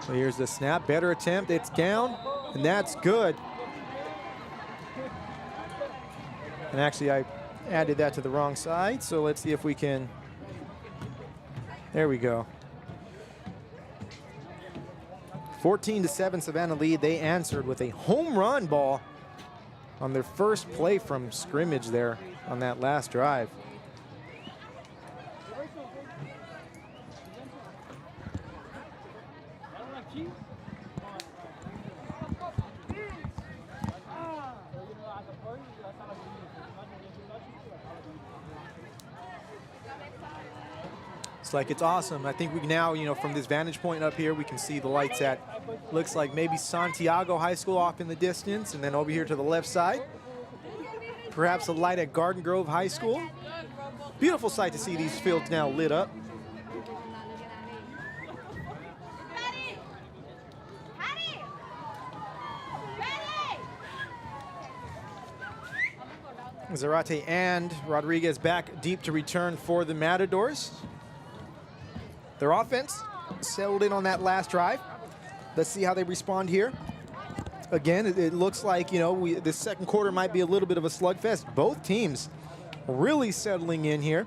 So here's the snap, better attempt, it's down, and that's good. And actually I added that to the wrong side, so let's see if we can, there we go. 14-7 Savanna lead. They answered with a home run ball on their first play from scrimmage there on that last drive. Looks like it's awesome. I think we now, from this vantage point up here, we can see the lights at, looks like maybe Santiago High School off in the distance, and then over here to the left side, perhaps a light at Garden Grove High School. Beautiful sight to see these fields now lit up. Zarate and Rodriguez back deep to return for the Matadors. Their offense settled in on that last drive. Let's see how they respond here. Again, it looks like, this second quarter might be a little bit of a slugfest. Both teams really settling in here.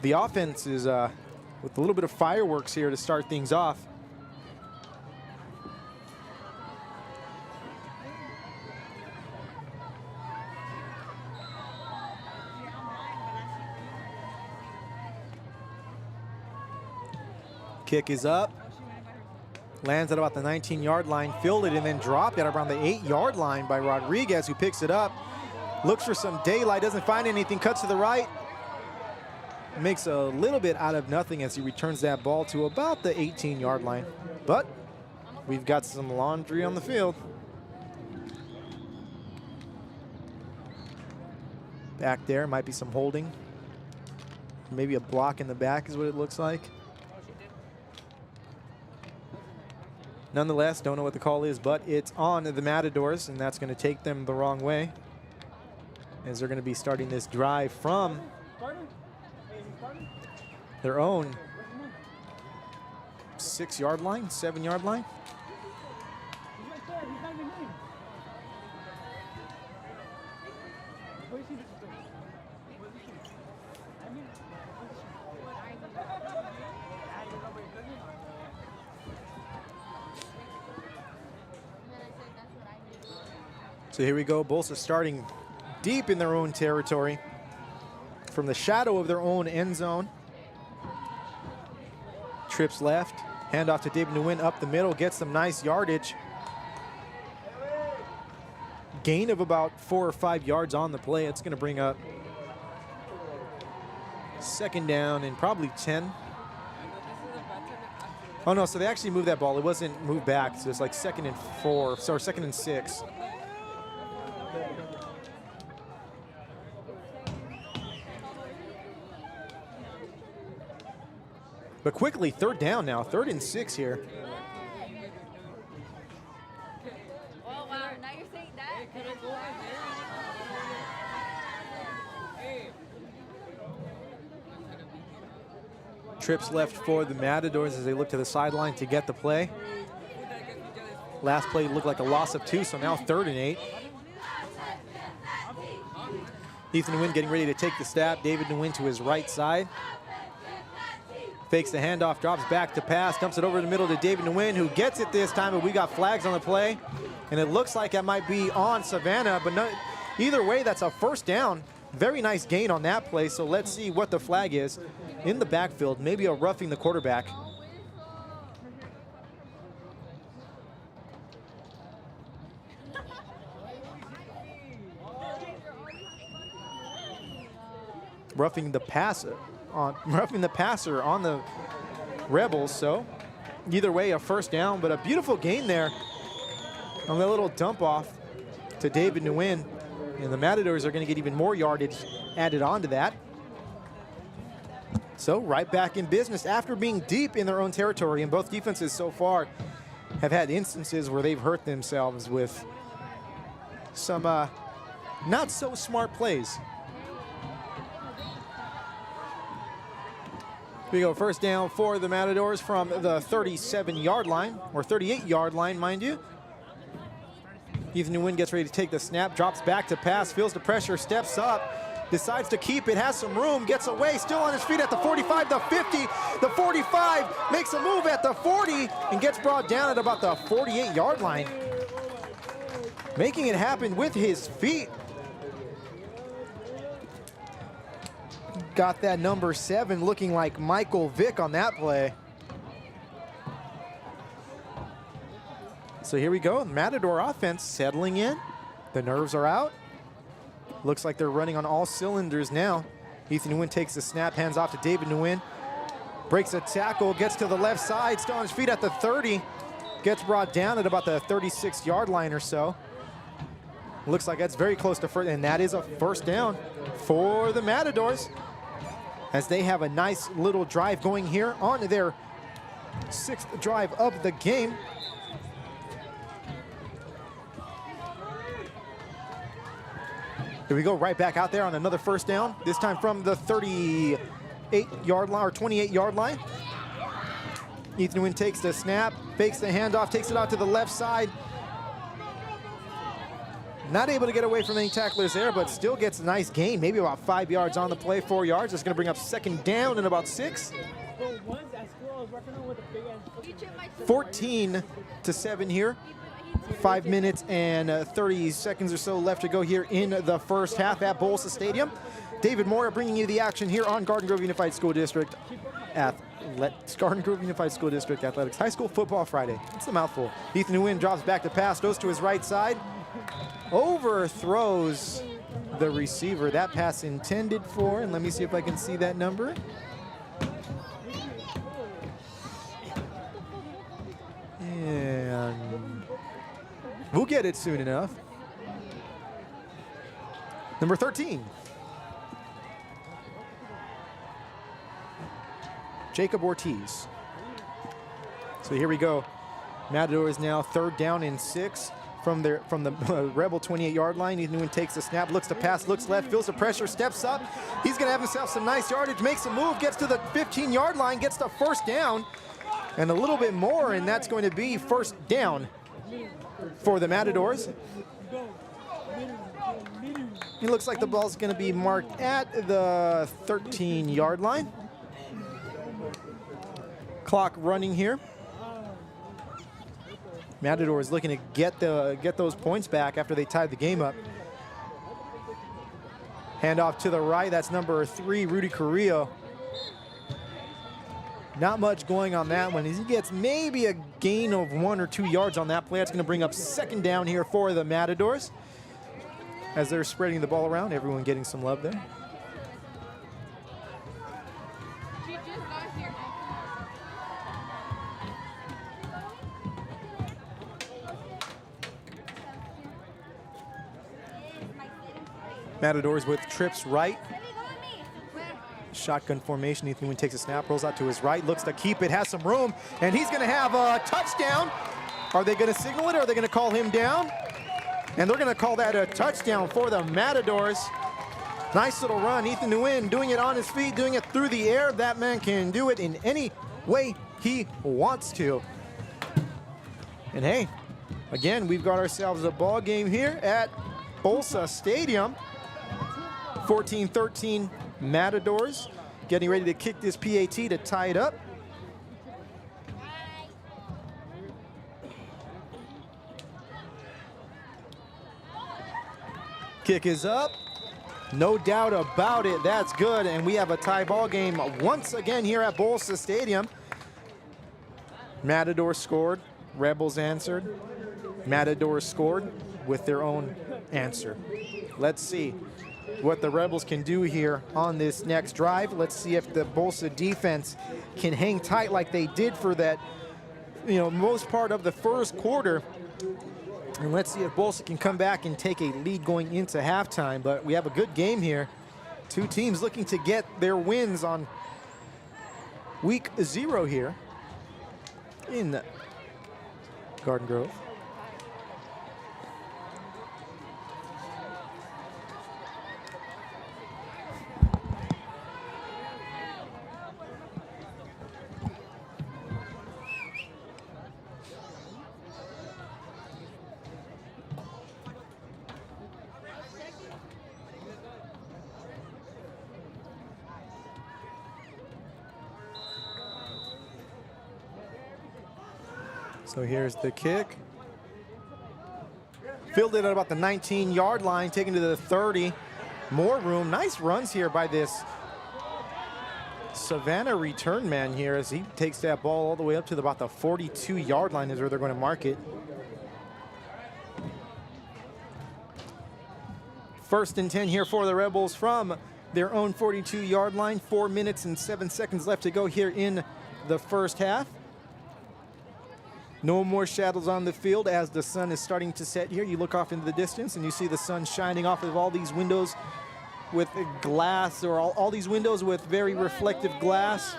The offense is with a little bit of fireworks here to start things off. Kick is up, lands at about the 19-yard line, fielded and then dropped at around the 8-yard line by Rodriguez, who picks it up, looks for some daylight, doesn't find anything, cuts to the right, makes a little bit out of nothing as he returns that ball to about the 18-yard line. But we've got some laundry on the field. Back there might be some holding. Maybe a block in the back is what it looks like. Nonetheless, don't know what the call is, but it's on the Matadors, and that's going to take them the wrong way, as they're going to be starting this drive from their own 6-yard line, 7-yard line. So here we go, Bolsa starting deep in their own territory from the shadow of their own end zone. Trips left, handoff to David Nguyen up the middle, gets some nice yardage. Gain of about 4 or 5 yards on the play. It's gonna bring up second down and probably 10. Oh no, so they actually moved that ball. It wasn't moved back, so it's like 2nd and 4, sorry, 2nd and 6. But quickly, 3rd down now, 3rd and 6 here. Oh, wow, now you're saying that? Trips left for the Matadors as they look to the sideline to get the play. Last play looked like a loss of 2, so now 3rd and 8. Ethan Nguyen getting ready to take the snap. David Nguyen to his right side. Fakes the handoff, drops back to pass, dumps it over the middle to David Nguyen, who gets it this time, but we got flags on the play. And it looks like it might be on Savanna, but no, either way, that's a 1st down. Very nice gain on that play, so let's see what the flag is in the backfield. Maybe a roughing the quarterback. Roughing the passer on the Rebels. So either way, a 1st down, but a beautiful gain there on the little dump off to David Nguyen. And the Matadors are going to get even more yardage added onto that. So right back in business after being deep in their own territory, and both defenses so far have had instances where they've hurt themselves with some not so smart plays. We go 1st down for the Matadors from the 37-yard line, or 38-yard line, mind you. Ethan Nguyen gets ready to take the snap, drops back to pass, feels the pressure, steps up, decides to keep it, has some room, gets away, still on his feet at the 45, the 50, the 45, makes a move at the 40, and gets brought down at about the 48-yard line. Making it happen with his feet. Got that number 7 looking like Michael Vick on that play. So here we go, Matador offense settling in. The nerves are out. Looks like they're running on all cylinders now. Ethan Nguyen takes the snap, hands off to David Nguyen. Breaks a tackle, gets to the left side, still on his feet at the 30. Gets brought down at about the 36-yard line or so. Looks like that's very close to first, and that is a first down for the Matadors, as they have a nice little drive going here on their 6th drive of the game. Here we go, right back out there on another first down, this time from the 38-yard line or 28-yard line. Ethan Nguyen takes the snap, fakes the handoff, takes it out to the left side. Not able to get away from any tacklers there, but still gets a nice gain, maybe about 5 yards on the play, 4 yards. That's going to bring up second down and about 6. 14-7 here. 5 minutes and 30 seconds or so left to go here in the first half at Bolsa Stadium. David Moore bringing you the action here on Garden Grove Unified School District Garden Grove Unified School District Athletics High School Football Friday. It's a mouthful. Ethan Nguyen drops back to pass, goes to his right side, overthrows the receiver. That pass intended for, and let me see if I can see that number. And we'll get it soon enough. Number 13. Jacob Ortiz. So here we go. Matadors now 3rd down and 6 from the Rebel 28-yard line. Ethan Nguyen takes the snap, looks to pass, looks left, feels the pressure, steps up. He's going to have himself some nice yardage, makes a move, gets to the 15-yard line, gets the first down, and a little bit more, and that's going to be first down for the Matadors. It looks like the ball's going to be marked at the 13-yard line. Clock running here. Matadors looking to get those points back after they tied the game up. Handoff to the right, that's number 3, Rudy Carrillo. Not much going on that one. He gets maybe a gain of 1 or 2 yards on that play. That's going to bring up second down here for the Matadors, as they're spreading the ball around. Everyone getting some love there. Matadors with trips right. Shotgun formation. Ethan Nguyen takes a snap, rolls out to his right, looks to keep it, has some room, and he's going to have a touchdown. Are they going to signal it, or are they going to call him down? And they're going to call that a touchdown for the Matadors. Nice little run. Ethan Nguyen doing it on his feet, doing it through the air. That man can do it in any way he wants to. And hey, again, we've got ourselves a ball game here at Bolsa Stadium. 14-13 Matadors getting ready to kick this PAT to tie it up. Kick is up. No doubt about it. That's good. And we have a tie ball game once again here at Bolsa Stadium. Matadors scored. Rebels answered. Matadors scored with their own answer. Let's see what the Rebels can do here on this next drive. Let's see if the Bolsa defense can hang tight like they did for that, most part of the first quarter. And let's see if Bolsa can come back and take a lead going into halftime. But we have a good game here. Two teams looking to get their wins on week 0 here in Garden Grove. So here's the kick. Fielded at about the 19-yard line, taken to the 30. More room. Nice runs here by this Savanna return man here, as he takes that ball all the way up to about the 42-yard line is where they're going to mark it. First and 10 here for the Rebels from their own 42-yard line. 4 minutes and 7 seconds left to go here in the first half. No more shadows on the field as the sun is starting to set here. You look off into the distance and you see the sun shining off of all these windows with glass, or all these windows with very reflective glass.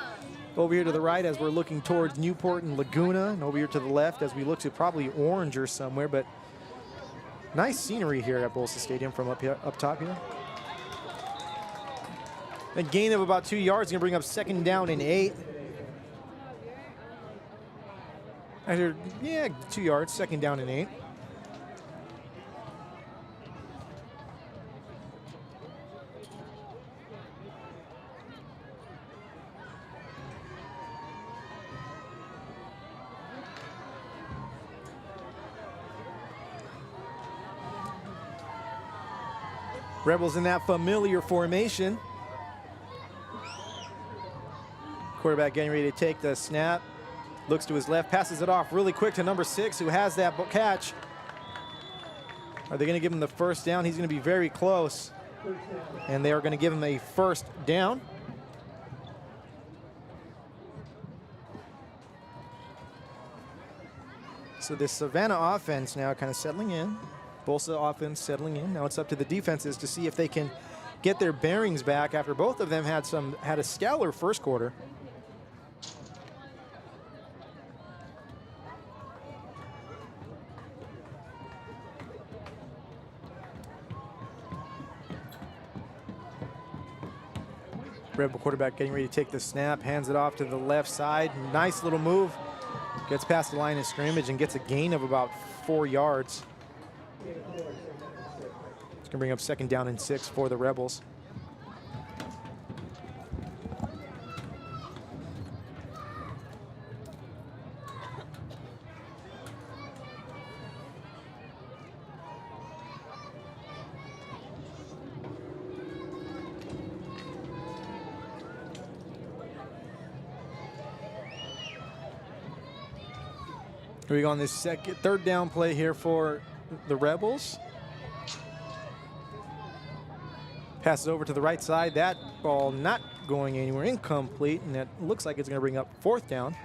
Over here to the right as we're looking towards Newport and Laguna, and over here to the left as we look to probably Orange or somewhere, but nice scenery here at Bolsa Stadium from up top here. A gain of about 2 yards, gonna bring up 2nd down and 8. Yeah, 2 yards, 2nd down and 8. Rebels in that familiar formation. Quarterback getting ready to take the snap. Looks to his left, passes it off really quick to number 6, who has that catch. Are they going to give him the 1st down? He's going to be very close. And they are going to give him a 1st down. So this Savanna offense now kind of settling in. Bolsa offense settling in. Now it's up to the defenses to see if they can get their bearings back after both of them had a stellar first quarter. Rebel quarterback getting ready to take the snap, hands it off to the left side. Nice little move. Gets past the line of scrimmage and gets a gain of about 4 yards. It's gonna bring up 2nd down and 6 for the Rebels. Here we go on this 3rd down play here for the Rebels. Passes over to the right side. That ball not going anywhere, incomplete, and it looks like it's going to bring up 4th down.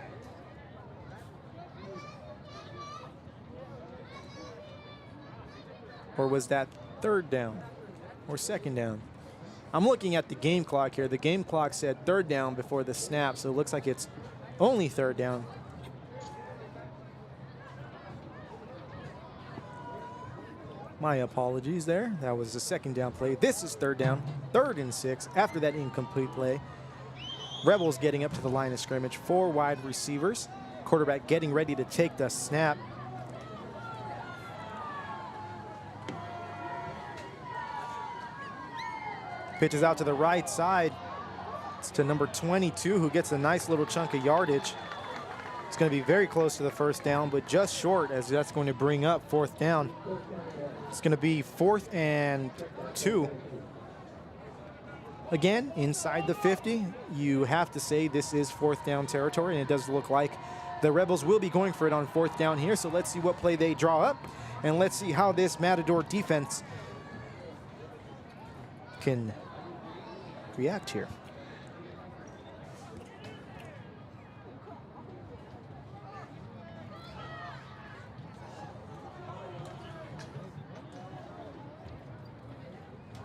Or was that 3rd down or 2nd down? I'm looking at the game clock here. The game clock said 3rd down before the snap, so it looks like it's only 3rd down. My apologies there. That was the 2nd down play. This is 3rd down, 3rd and 6 after that incomplete play. Rebels getting up to the line of scrimmage. 4 wide receivers. Quarterback getting ready to take the snap. Pitches out to the right side. It's to number 22, who gets a nice little chunk of yardage. It's going to be very close to the 1st down, but just short, as that's going to bring up 4th down. It's going to be 4th and 2. Again, inside the 50, you have to say this is 4th down territory, and it does look like the Rebels will be going for it on 4th down here. So let's see what play they draw up, and let's see how this Matador defense can react here.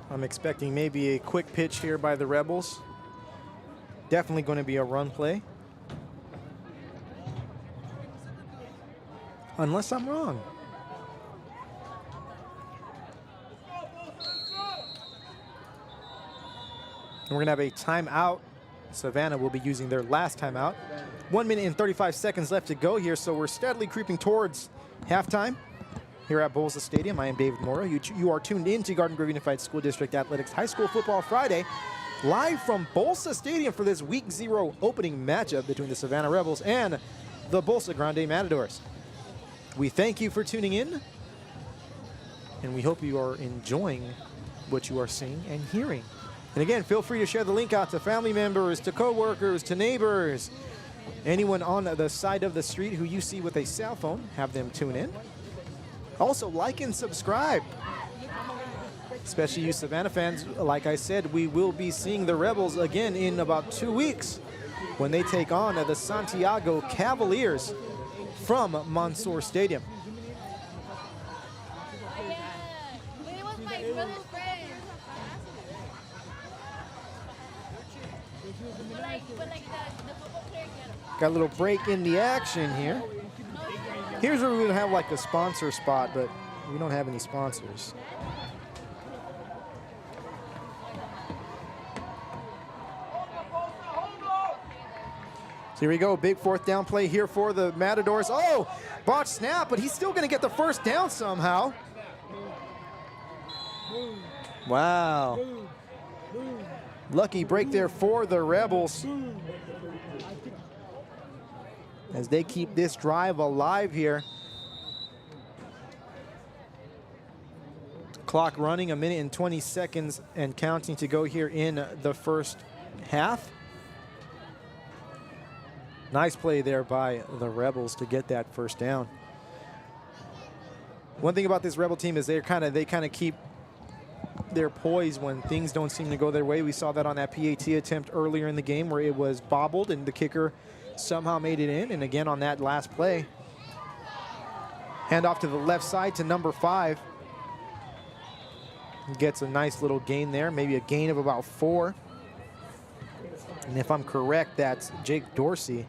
I'm expecting maybe a quick pitch here by the Rebels. Definitely going to be a run play. Unless I'm wrong. And we're going to have a timeout. Savanna will be using their last timeout. 1 minute and 35 seconds left to go here, so we're steadily creeping towards halftime. Here at Bolsa Stadium, I am David Mora. You are tuned in to Garden Grove Unified School District Athletics High School Football Friday, live from Bolsa Stadium for this Week 0 opening matchup between the Savanna Rebels and the Bolsa Grande Matadors. We thank you for tuning in, and we hope you are enjoying what you are seeing and hearing. And again, feel free to share the link out to family members, to coworkers, to neighbors, anyone on the side of the street who you see with a cell phone, have them tune in. Also, like and subscribe especially you Savanna fans. Like I said, we will be seeing the Rebels again in about 2 weeks when they take on the Santiago Cavaliers from Mansour Stadium. Yeah. But it was my brother's friend. But like the football player get him. Got a little break in the action here. Here's where we would have like a sponsor spot, but we don't have any sponsors. So here we go, big fourth down play here for the Matadors. Oh, botched snap, but he's still gonna get the first down somehow. Wow. Lucky break there for the Rebels as they keep this drive alive here. Clock running, 1 minute and 20 seconds and counting to go here in the first half. Nice play there by the Rebels to get that first down. One thing about this Rebel team is they kind of keep their poise when things don't seem to go their way. We saw that on that PAT attempt earlier in the game where it was bobbled and the kicker somehow made it in. And again on that last play, hand off to the left side to number 5. Gets a nice little gain there, maybe a gain of about 4. And if I'm correct, that's Jake Dorsey.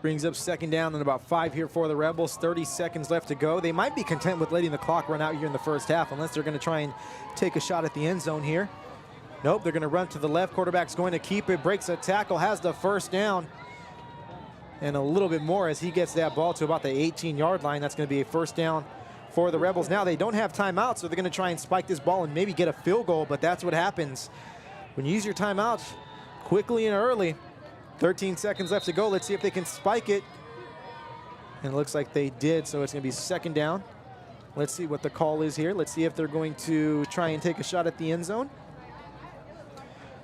Brings up second down and about 5 here for the Rebels. 30 seconds left to go. They might be content with letting the clock run out here in the first half unless they're going to try and take a shot at the end zone here. Nope, they're going to run to the left. Quarterback's going to keep it, breaks a tackle, has the first down. And a little bit more as he gets that ball to about the 18-yard line. That's going to be a first down for the Rebels. Now they don't have timeouts, so they're going to try and spike this ball and maybe get a field goal, but that's what happens when you use your timeouts quickly and early. 13 seconds left to go. Let's see if they can spike it. And it looks like they did, so it's going to be second down. Let's see what the call is here. Let's see if they're going to try and take a shot at the end zone.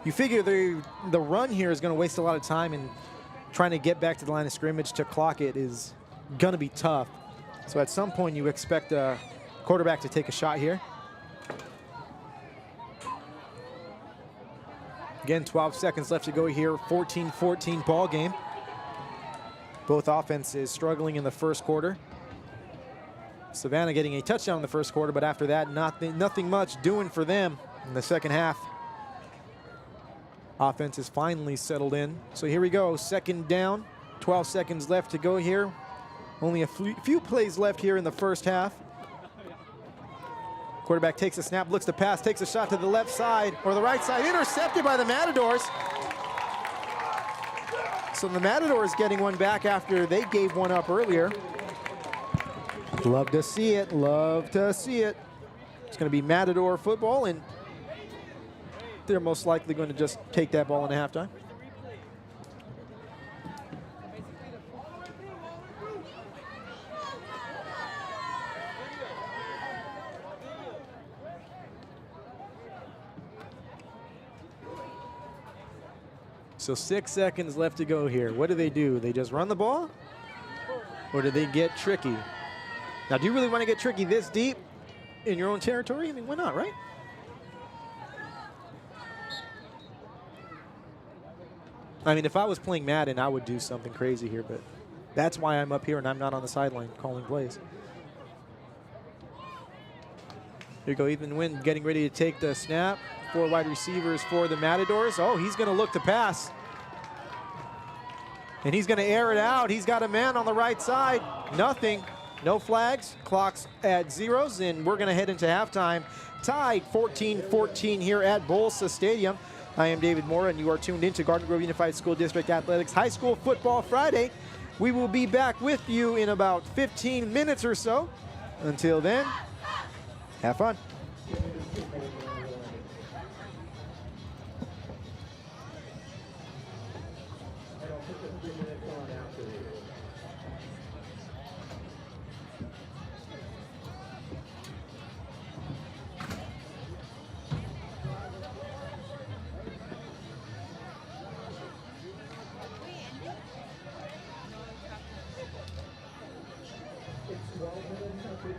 You figure the run here is going to waste a lot of time, and trying to get back to the line of scrimmage to clock it is going to be tough. So at some point, you expect a quarterback to take a shot here. Again, 12 seconds left to go here. 14-14 ball game. Both offenses struggling in the first quarter. Savanna getting a touchdown in the first quarter, but after that, nothing much doing for them in the second half. Offense is finally settled in. So here we go, second down. 12 seconds left to go here. Only a few plays left here in the first half. Quarterback takes a snap, looks to pass, takes a shot to the left side or the right side. Intercepted by the Matadors. So the Matadors getting one back after they gave one up earlier. Love to see it, love to see it. It's going to be Matador football, and they're most likely going to just take that ball in halftime. So 6 seconds left to go here. What do? They just run the ball? Or do they get tricky? Now, do you really want to get tricky this deep in your own territory? I mean, why not, right? I mean, if I was playing Madden, I would do something crazy here, but that's why I'm up here and I'm not on the sideline calling plays. Here you go, Ethan Wynn getting ready to take the snap. 4 wide receivers for the Matadors. Oh, he's going to look to pass. And he's going to air it out. He's got a man on the right side. Nothing. No flags. Clock's at zeros, and we're going to head into halftime. Tied 14-14 here at Bolsa Stadium. I am David Moore, and you are tuned into Garden Grove Unified School District Athletics High School Football Friday. We will be back with you in about 15 minutes or so. Until then, have fun. You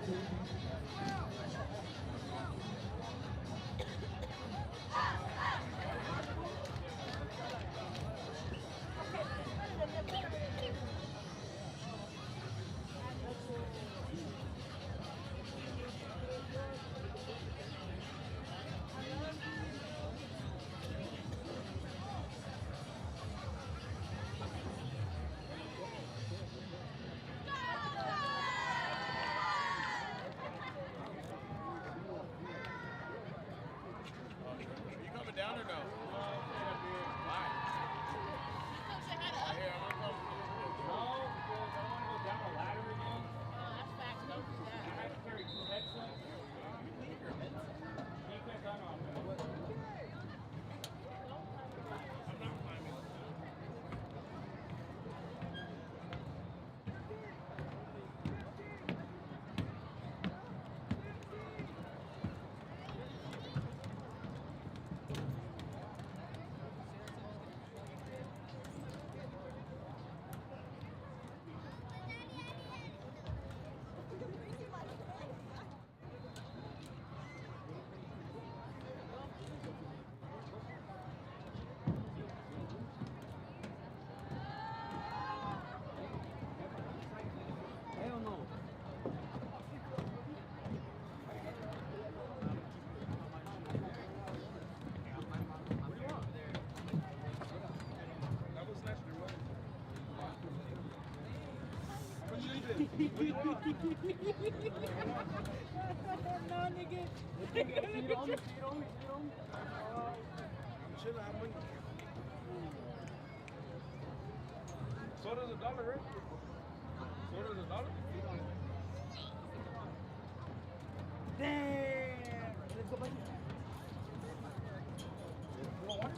coming down or no? Soda's $1, right? Soda's $1? Damn! Let's go back. You want water?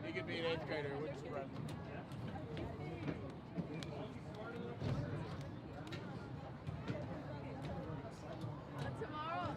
He could be an 8th grader, it wouldn't surprise me. Tomorrow.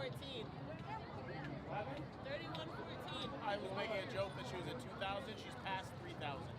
31-14. 31-14. I was making a joke that she was at 2,000. She's past 3,000.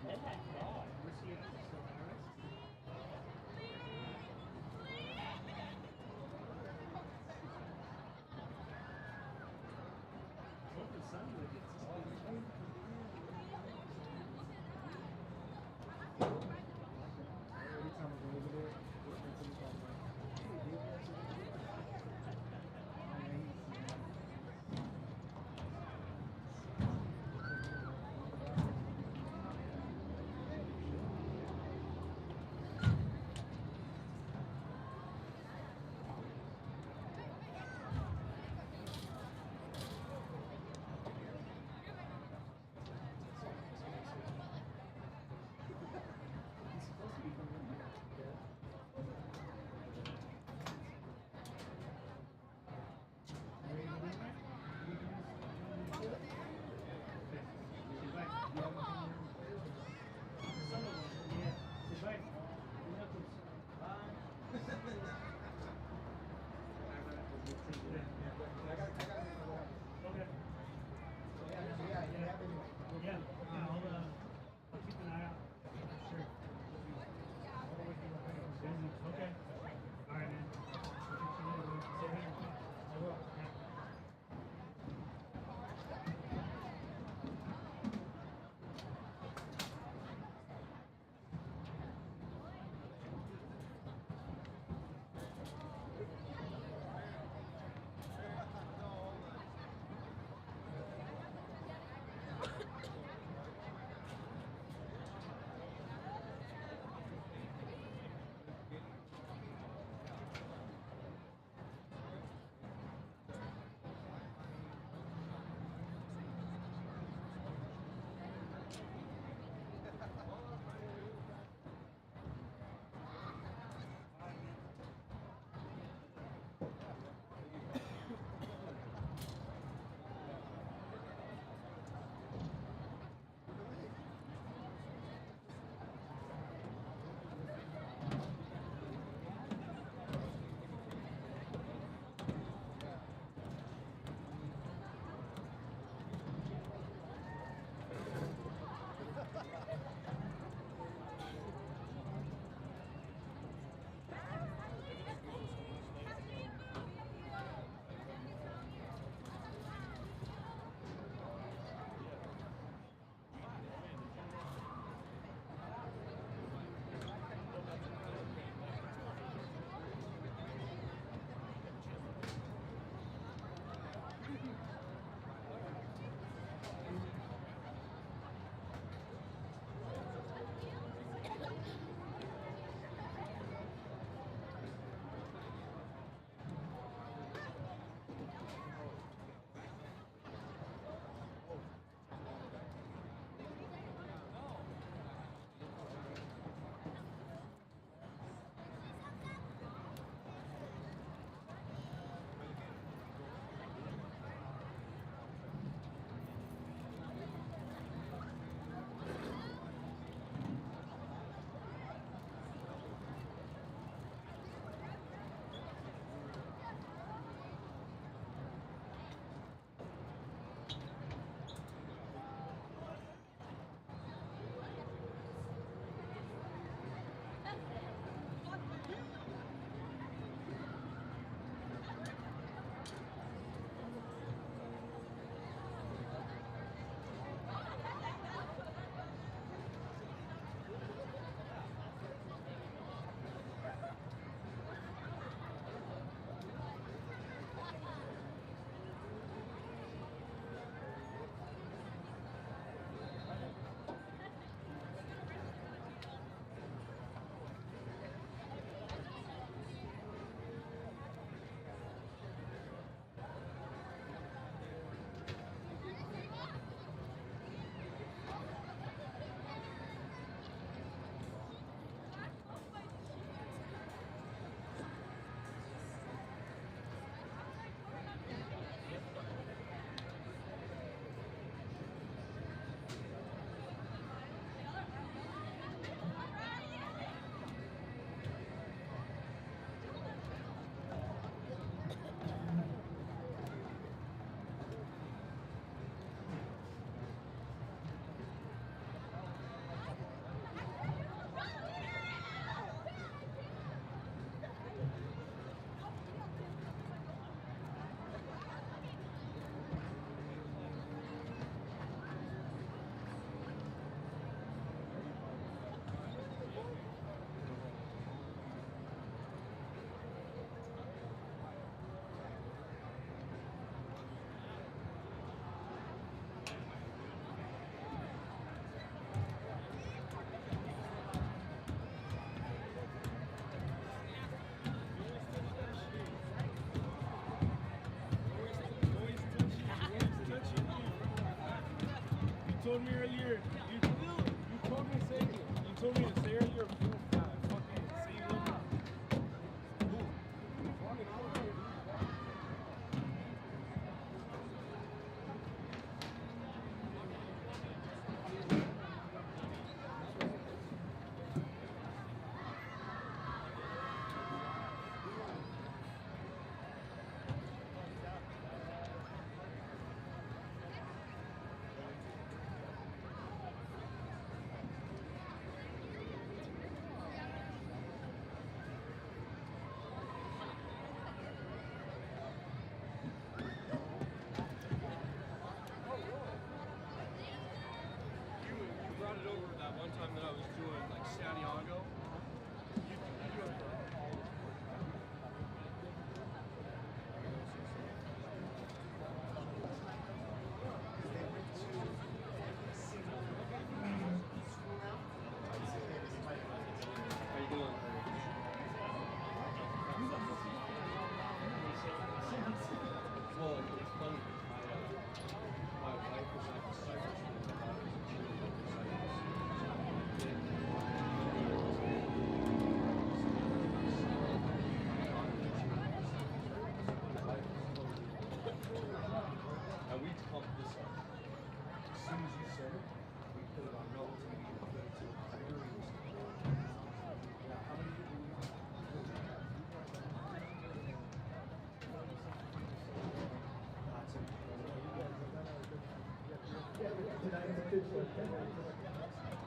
tonight's official attendance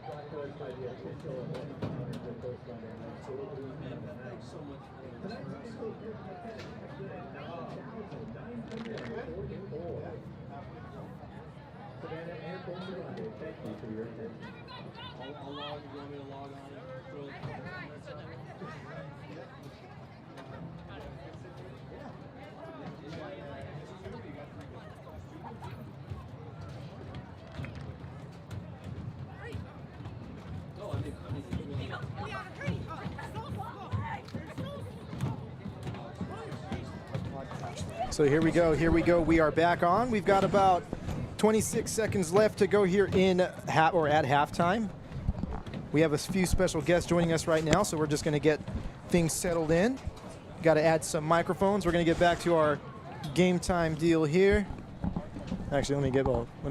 brought to us by the official announcers of Bolsa Grande High School. Tonight's official attendance stood at 9,944. Savanna and Bolsa Grande, thank you for your attention. How long do you want me to log on? So here we go. Here we go. We are back on. We've got about 26 seconds left to go here in at halftime. We have a few special guests joining us right now, so we're just going to get things settled in. Got to add some microphones. We're going to get back to our game time deal here. Actually, let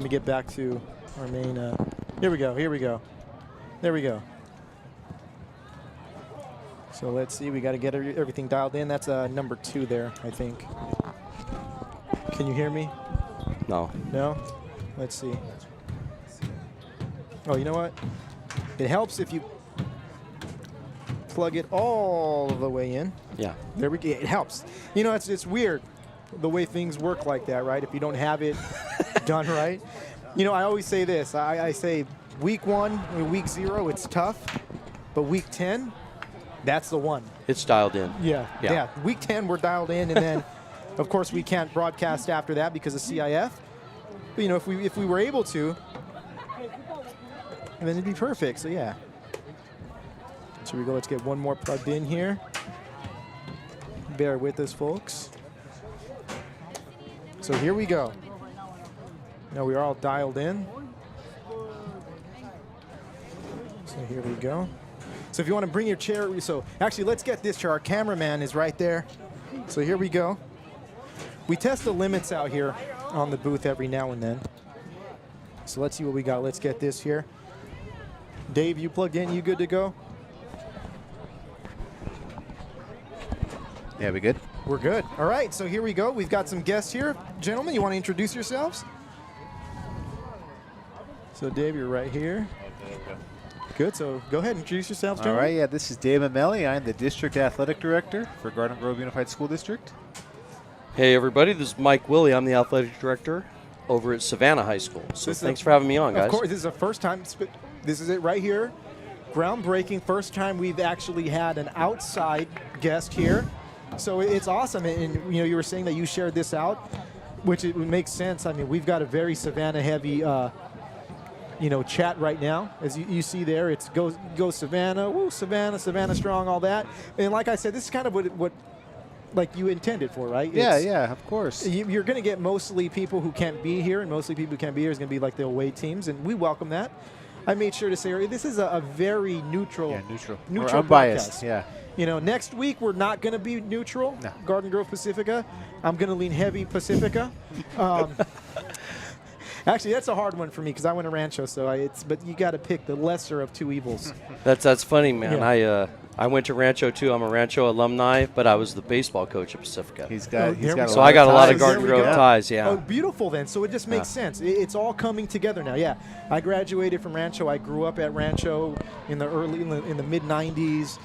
me get back to our main. Here we go. Here we go. There we go. So let's see. We got to get everything dialed in. That's number 2 there, I think. Can you hear me? No. No? Let's see. Oh, you know what? It helps if you plug it all the way in. Yeah. There we go. It helps. You know, it's weird the way things work like that, right? If you don't have it done right. You know, I always say this. I say week 1 or week 0, it's tough. But week 10, that's the one. It's dialed in. Yeah. Week 10, we're dialed in, and then, of course, we can't broadcast after that because of CIF. But, you know, if we were able to, then it'd be perfect. So, yeah. So we go. Let's get one more plugged in here. Bear with us, folks. So here we go. Now we are all dialed in. So here we go. So if you want to bring your chair, so actually let's get this chair. Our cameraman is right there. So here we go. We test the limits out here on the booth every now and then. So let's see what we got. Let's get this here. Dave, you plugged in? You good to go? Yeah, we good? We're good. All right, so here we go. We've got some guests here. Gentlemen, you want to introduce yourselves? So Dave, you're right here. Good, so go ahead and introduce yourselves, All gentlemen. right, yeah, this is Dave Amelli. I'm the District Athletic Director for Garden Grove Unified School District. Hey, everybody. This is Mike Willie. I'm the athletic director over at Savanna High School. So thanks for having me on, guys. Of course, this is the first time. This is it right here. Groundbreaking. First time we've actually had an outside guest here. So it's awesome. And you know, you were saying that you shared this out, which it makes sense. I mean, we've got a very Savannah-heavy chat right now. As you see there, it's go Savannah, woo, Savannah, Savannah strong, all that. And like I said, this is kind of what like you intended for, right? Yeah, of course. You're going to get mostly people who can't be here, and mostly people who can't be here is going to be like the away teams, and we welcome that. I made sure to say this is a very neutral We're unbiased, broadcast. yeah. You know, next week we're not going to be neutral. No. Garden Grove Pacifica. I'm going to lean heavy Pacifica. Actually, that's a hard one for me because I went to Rancho, but you got to pick the lesser of two evils. That's funny, man. Yeah. I went to Rancho too. I'm a Rancho alumni, but I was the baseball coach at Pacifica. He's got So I got a lot of ties. Garden There we Grove go. ties. Yeah. Oh, beautiful then. So it just makes sense. It's all coming together now. Yeah, I graduated from Rancho. I grew up at Rancho in the mid '90s.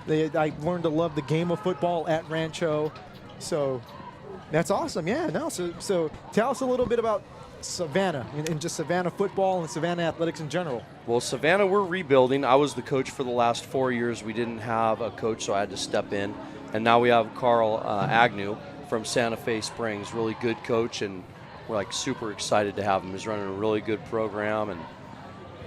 I learned to love the game of football at Rancho. So that's awesome. Yeah. No. So tell us a little bit about Savanna and just Savanna football and Savanna athletics in general. Well, Savanna, we're rebuilding. I was the coach for the last 4 years. We didn't have a coach, so I had to step in. And now we have Carl Agnew from Santa Fe Springs, really good coach, and we're like super excited to have him. He's running a really good program, and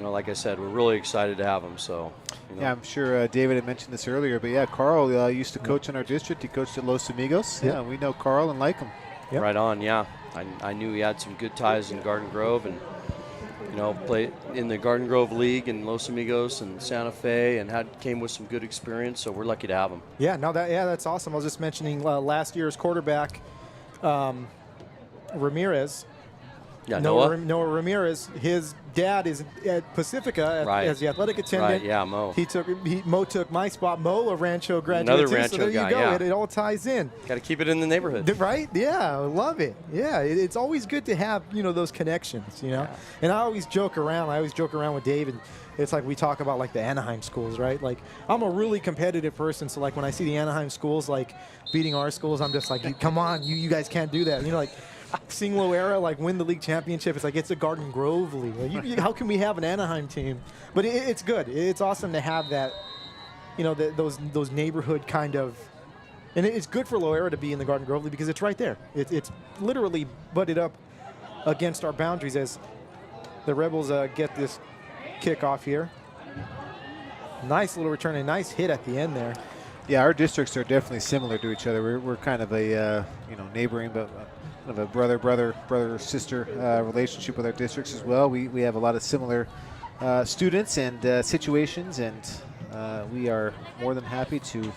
like I said, we're really excited to have him. So, Yeah, I'm sure David had mentioned this earlier, but yeah, Carl used to coach in our district. He coached at Los Amigos. Yep. Yeah, we know Carl and like him. Yep. Right on, yeah. I knew he had some good ties in Garden Grove, and played in the Garden Grove League in Los Amigos and Santa Fe, and came with some good experience. So we're lucky to have him. Yeah, that's awesome. I was just mentioning last year's quarterback, Ramirez. Yeah, Noah Ramirez. His dad is at Pacifica as the athletic attendant. Right, yeah, Mo. Mo took my spot. Mo, a Rancho graduate. Another too, Rancho so there guy, you go. yeah. It all ties in. Got to keep it in the neighborhood. Right? Yeah, I love it. Yeah, it's always good to have, those connections, Yeah. And I always joke around. With Dave, and it's like we talk about like the Anaheim schools, right? Like I'm a really competitive person, so like when I see the Anaheim schools like beating our schools, I'm just like, come on, you guys can't do that. Like seeing Loera like win the league championship, it's like it's a Garden Grove league. Like, how can we have an Anaheim team? But it's good. It's awesome to have that, those neighborhood kind of. And it's good for Loera to be in the Garden Grove League because it's right there. It's literally butted up against our boundaries as the Rebels get this kickoff here. Nice little return, a nice hit at the end there. Yeah, our districts are definitely similar to each other. We're kind of a neighboring, but kind of a brother sister relationship with our districts as well. We have a lot of similar students and situations, and we are more than happy to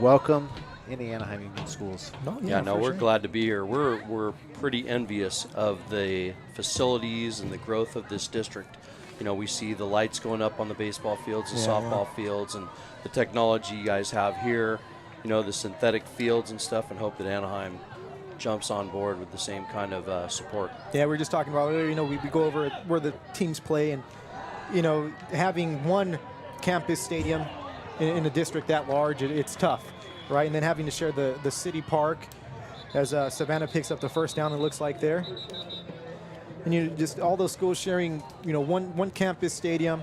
welcome any Anaheim Union schools. We're glad to be here. We're pretty envious of the facilities and the growth of this district. We see the lights going up on the baseball fields, the softball fields, and the technology you guys have here, the synthetic fields and stuff, and hope that Anaheim jumps on board with the same kind of support. Yeah, we were just talking about earlier, we go over where the teams play, and, having one campus stadium in a district that large, it's tough, right? And then having to share the city park as Savanna picks up the first down, it looks like there. And just all those schools sharing, one campus stadium.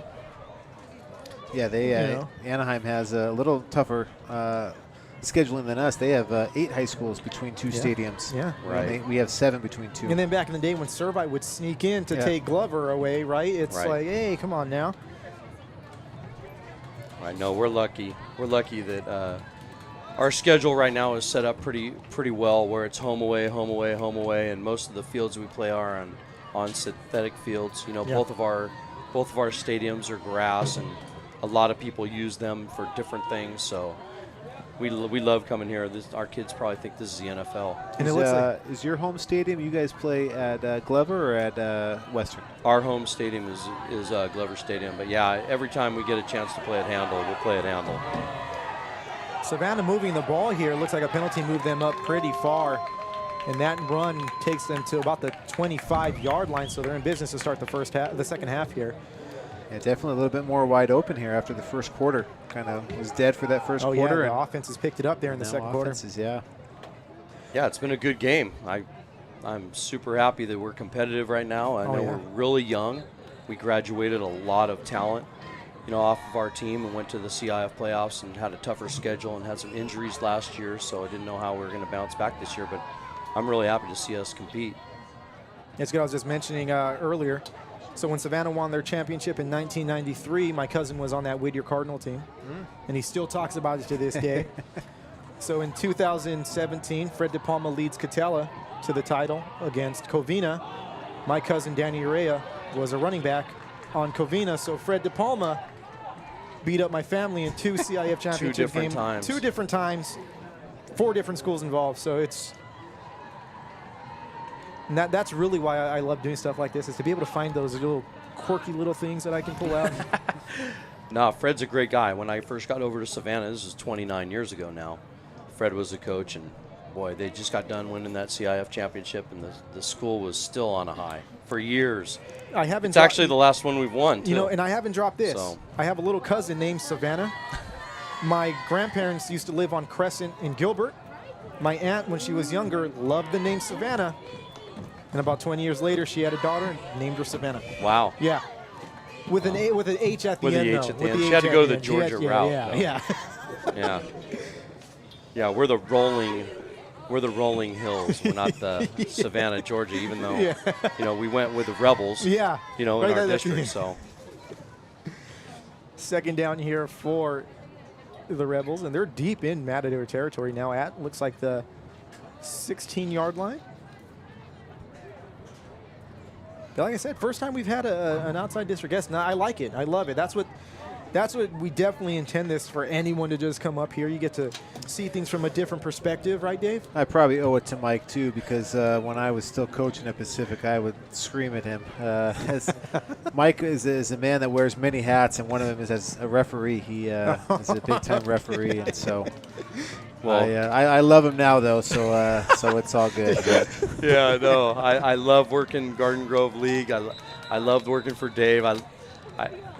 Yeah, Anaheim has a little tougher scheduling than us. They have 8 high schools between 2 stadiums. Yeah, right. We have 7 between 2. And then back in the day when Servite would sneak in to take Glover away, right? It's like, hey, come on now. Right. No, we're lucky. We're lucky that our schedule right now is set up pretty well, where it's home away, and most of the fields we play are on synthetic fields. Both of our stadiums are grass, and a lot of people use them for different things. So we love coming here. Our kids probably think this is the NFL. And is your home stadium? You guys play at Glover or at Western? Our home stadium is Glover Stadium. But yeah, every time we get a chance to play at Handle, we'll play at Handle. Savannah moving the ball here. Looks like a penalty moved them up pretty far. And that run takes them to about the 25-yard line, so they're in business to start the second half here. Yeah, definitely a little bit more wide open here after the first quarter. Kind of was dead for that first quarter. Yeah, the offense has picked it up there in the second quarter. Yeah, it's been a good game. I'm super happy that we're competitive right now. I know we're really young. We graduated a lot of talent, off of our team and went to the CIF playoffs and had a tougher schedule and had some injuries last year, so I didn't know how we were going to bounce back this year, but I'm really happy to see us compete. It's good. I was just mentioning earlier. So when Savannah won their championship in 1993, my cousin was on that Whittier Cardinal team, and he still talks about it to this day. So in 2017, Fred De Palma leads Catella to the title against Covina. My cousin Danny Urea was a running back on Covina, so Fred De Palma beat up my family in 2 CIF championship games. 2 different times, 4 different schools involved. So it's. And that's really why I love doing stuff like this, is to be able to find those little quirky little things that I can pull out. No, Fred's a great guy. When I first got over to Savannah, this is 29 years ago now, Fred was the coach, and boy, they just got done winning that CIF championship, and the school was still on a high for years. It's actually the last one we've won, too. And I haven't dropped this. So. I have a little cousin named Savannah. My grandparents used to live on Crescent in Gilbert. My aunt, when she was younger, loved the name Savannah. And about 20 years later, she had a daughter and named her Savannah. Wow. Yeah. With an H at the end. With the H at the end. She had to go the Georgia route. Yeah. Yeah, we're the rolling hills. We're not the Savannah, Georgia, even though we went with the Rebels. Yeah. In our district. So. Second down here for the Rebels, and they're deep in Matador territory now at looks like the 16-yard line. But like I said, first time we've had an outside district guest. Now I like it. I love it. That's what that's what we definitely intend this for anyone to just come up here. You get to see things from a different perspective, right, Dave? I probably owe it to Mike, too, because when I was still coaching at Pacific, I would scream at him. Mike is a man that wears many hats, and one of them is as a referee. He is a big-time referee, and so I love him now, though, so it's all good. Yeah, no, I love working Garden Grove League. I loved working for Dave.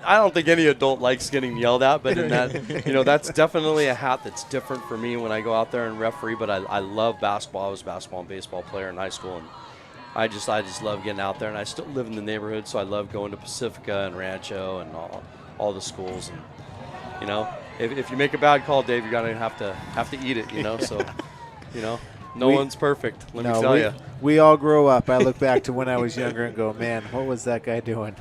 I don't think any adult likes getting yelled at, but in that, that's definitely a hat that's different for me when I go out there and referee. But I love basketball. I was a basketball and baseball player in high school, and I just love getting out there. And I still live in the neighborhood, so I love going to Pacifica and Rancho and all the schools. And if you make a bad call, Dave, you're gonna have to eat it. So no one's perfect. Let me tell you. We all grow up. I look back to when I was younger and go, man, what was that guy doing?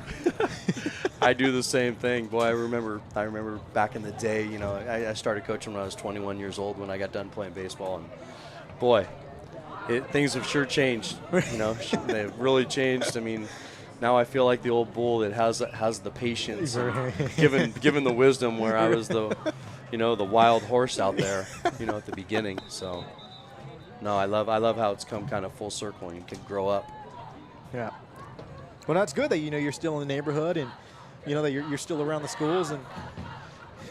I do the same thing. Boy, I remember back in the day, I started coaching when I was 21 years old when I got done playing baseball. And, boy, things have sure changed. They've really changed. I mean, now I feel like the old bull that has the patience, given the wisdom where I was the wild horse out there, at the beginning. So, no, I love how it's come kind of full circle and you can grow up. Yeah. Well, that's good that, you're still in the neighborhood and, that you're still around the schools, and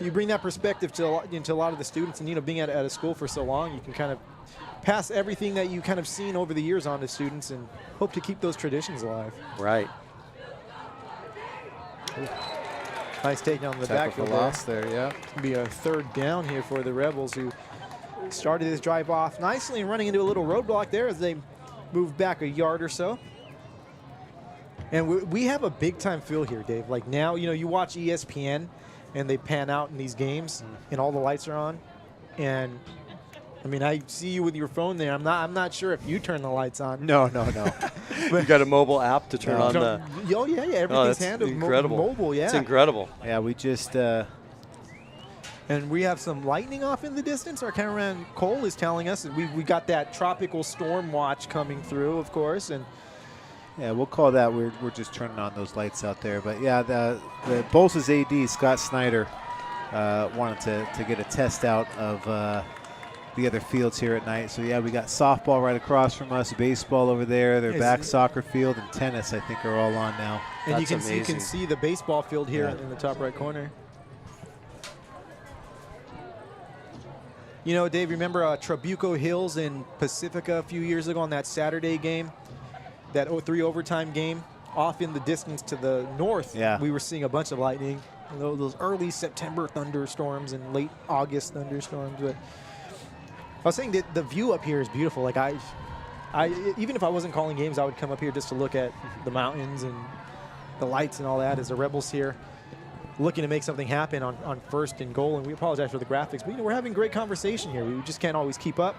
you bring that perspective into a lot of the students. And being at a school for so long, you can kind of pass everything that you kind of seen over the years on to students, and hope to keep those traditions alive. Right. Ooh. Nice take on the backfield loss there. Yeah. It's gonna be a third down here for the Rebels, who started this drive off nicely and running into a little roadblock there as they move back a yard or so. And we have a big-time feel here, Dave. Like now, you watch ESPN, and they pan out in these games, and all the lights are on. And, I mean, I see you with your phone there. I'm not sure if you turn the lights on. No. You got a mobile app to turn on the. Oh yeah, everything's handled incredible. Mobile. Yeah, it's incredible. Yeah, we just. And we have some lightning off in the distance. Our cameraman Cole is telling us that we got that tropical storm watch coming through, of course, and. Yeah, we'll call that. We're just turning on those lights out there. But yeah, the Bolsa's AD Scott Snyder wanted to get a test out of the other fields here at night. So yeah, we got softball right across from us, baseball over there. Their back soccer field and tennis, I think, are all on now. And you can see the baseball field here in the top right corner. Dave, remember Trabuco Hills in Pacifica a few years ago on that Saturday game? That 0-3 overtime game, off in the distance to the north, we were seeing a bunch of lightning. Those early September thunderstorms and late August thunderstorms. But I was saying that the view up here is beautiful. Like I even if I wasn't calling games, I would come up here just to look at the mountains and the lights and all that. As the Rebels here looking to make something happen on first and goal. And we apologize for the graphics, but we're having great conversation here. We just can't always keep up.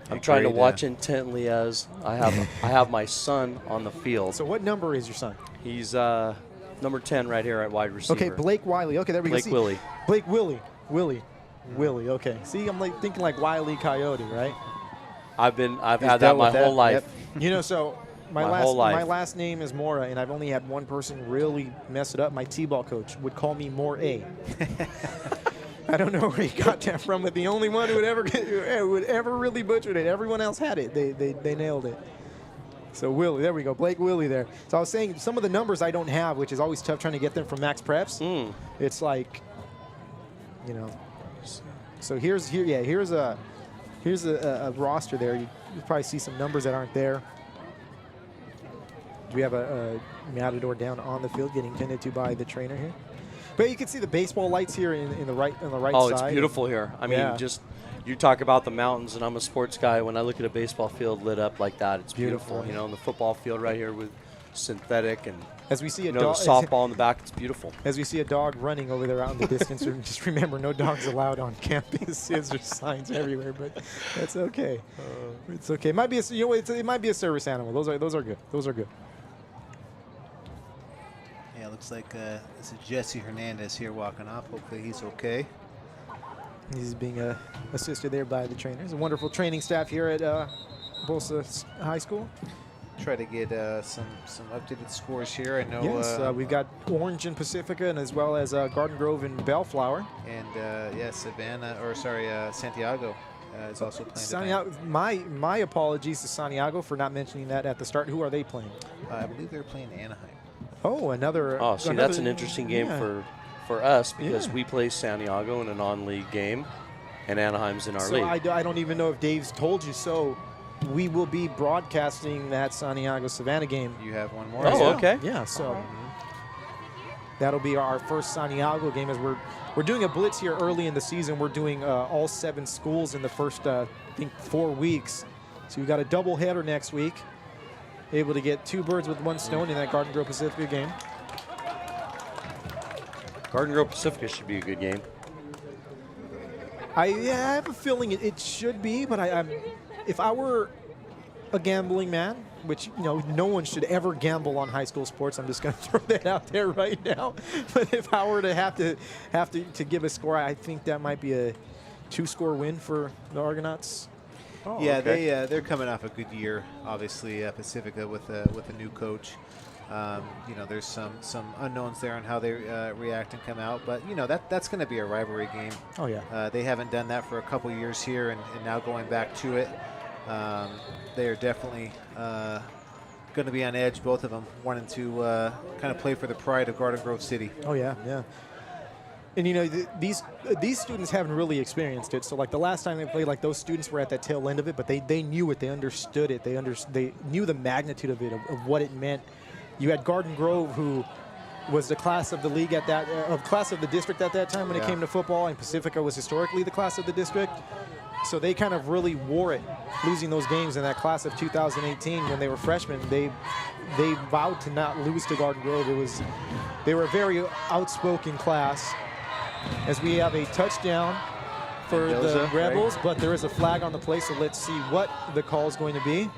I'm trying to watch intently as I have my son on the field. So what number is your son? He's number 10 right here at wide receiver. Okay, Blake Wiley. Okay, there we go. Blake Willie. Blake Willie. Okay. See, I'm thinking like Wiley Coyote, right? I've had that my whole life. Yep. So my last name is Mora, and I've only had one person really mess it up. My T-ball coach would call me More A. I don't know where he got that from, but the only one who would ever really butcher it. Everyone else had it. They nailed it. So Willie, there we go, Blake Willie there. So I was saying some of the numbers I don't have, which is always tough trying to get them from Max Preps. It's like, So here's a roster there. You probably see some numbers that aren't there. We have a Matador down on the field getting tended to by the trainer here. But you can see the baseball lights here in the right side. Oh, it's beautiful here. I mean, just you talk about the mountains, and I'm a sports guy. When I look at a baseball field lit up like that, it's beautiful. And the football field right here with synthetic and as we see the softball in the back, it's beautiful. As we see a dog running over there out in the distance, just remember, no dogs allowed on campus. There's signs everywhere, but that's okay. It's okay. It might be it might be a service animal. Those are good. Those are good. Yeah, looks like this is Jesse Hernandez here walking off. Hopefully he's okay. He's being assisted there by the trainers. A wonderful training staff here at Bolsa High School. try to get some updated scores here. I know. Yes, we've got Orange and Pacifica, and as well as Garden Grove and Bellflower. And Savanna, or sorry, Santiago is also playing. Santiago, my apologies to Santiago for not mentioning that at the start. Who are they playing? I believe they're playing Anaheim. Oh, another. Oh, see, that's an interesting game for us because Yeah. we play Santiago in a non-league game, and Anaheim's in our league. I don't even know if Dave's told you so. We will be broadcasting that Santiago Savannah game. You have one more. Oh, as well. okay. Yeah, so that'll be our first Santiago game as we're doing a blitz here early in the season. We're doing all 7 schools in the first, I think, 4 weeks. So we've got a double header next week. Able to get 2 birds with 1 stone in that Garden Grove Pacifica game. Garden Grove Pacifica should be a good game. I have a feeling it should be, but I'm if I were a gambling man, which no one should ever gamble on high school sports. I'm just going to throw that out there right now. But if I were to have to give a score, I think that might be a 2-score win for the Argonauts. Oh, Yeah, okay. they're coming off a good year. Obviously, Pacifica with a new coach. There's some unknowns there on how they react and come out, but that's going to be a rivalry game. Oh yeah. They haven't done that for a couple years here, and now going back to it, they are definitely going to be on edge. Both of them wanting to kind of play for the pride of Garden Grove City. Oh yeah, yeah. And these students haven't really experienced it. So like the last time they played, like those students were at that tail end of it, but they knew it, they understood it, they knew the magnitude of it, of what it meant. You had Garden Grove, who was the class of the league at that, class of the district at that time when it came to football, and Pacifica was historically the class of the district. So they kind of really wore it, losing those games in that class of 2018 when they were freshmen. They vowed to not lose to Garden Grove. They were a very outspoken class. As we have a touchdown for the Rebels, right? But there is a flag on the play, so let's see what the call is going to be.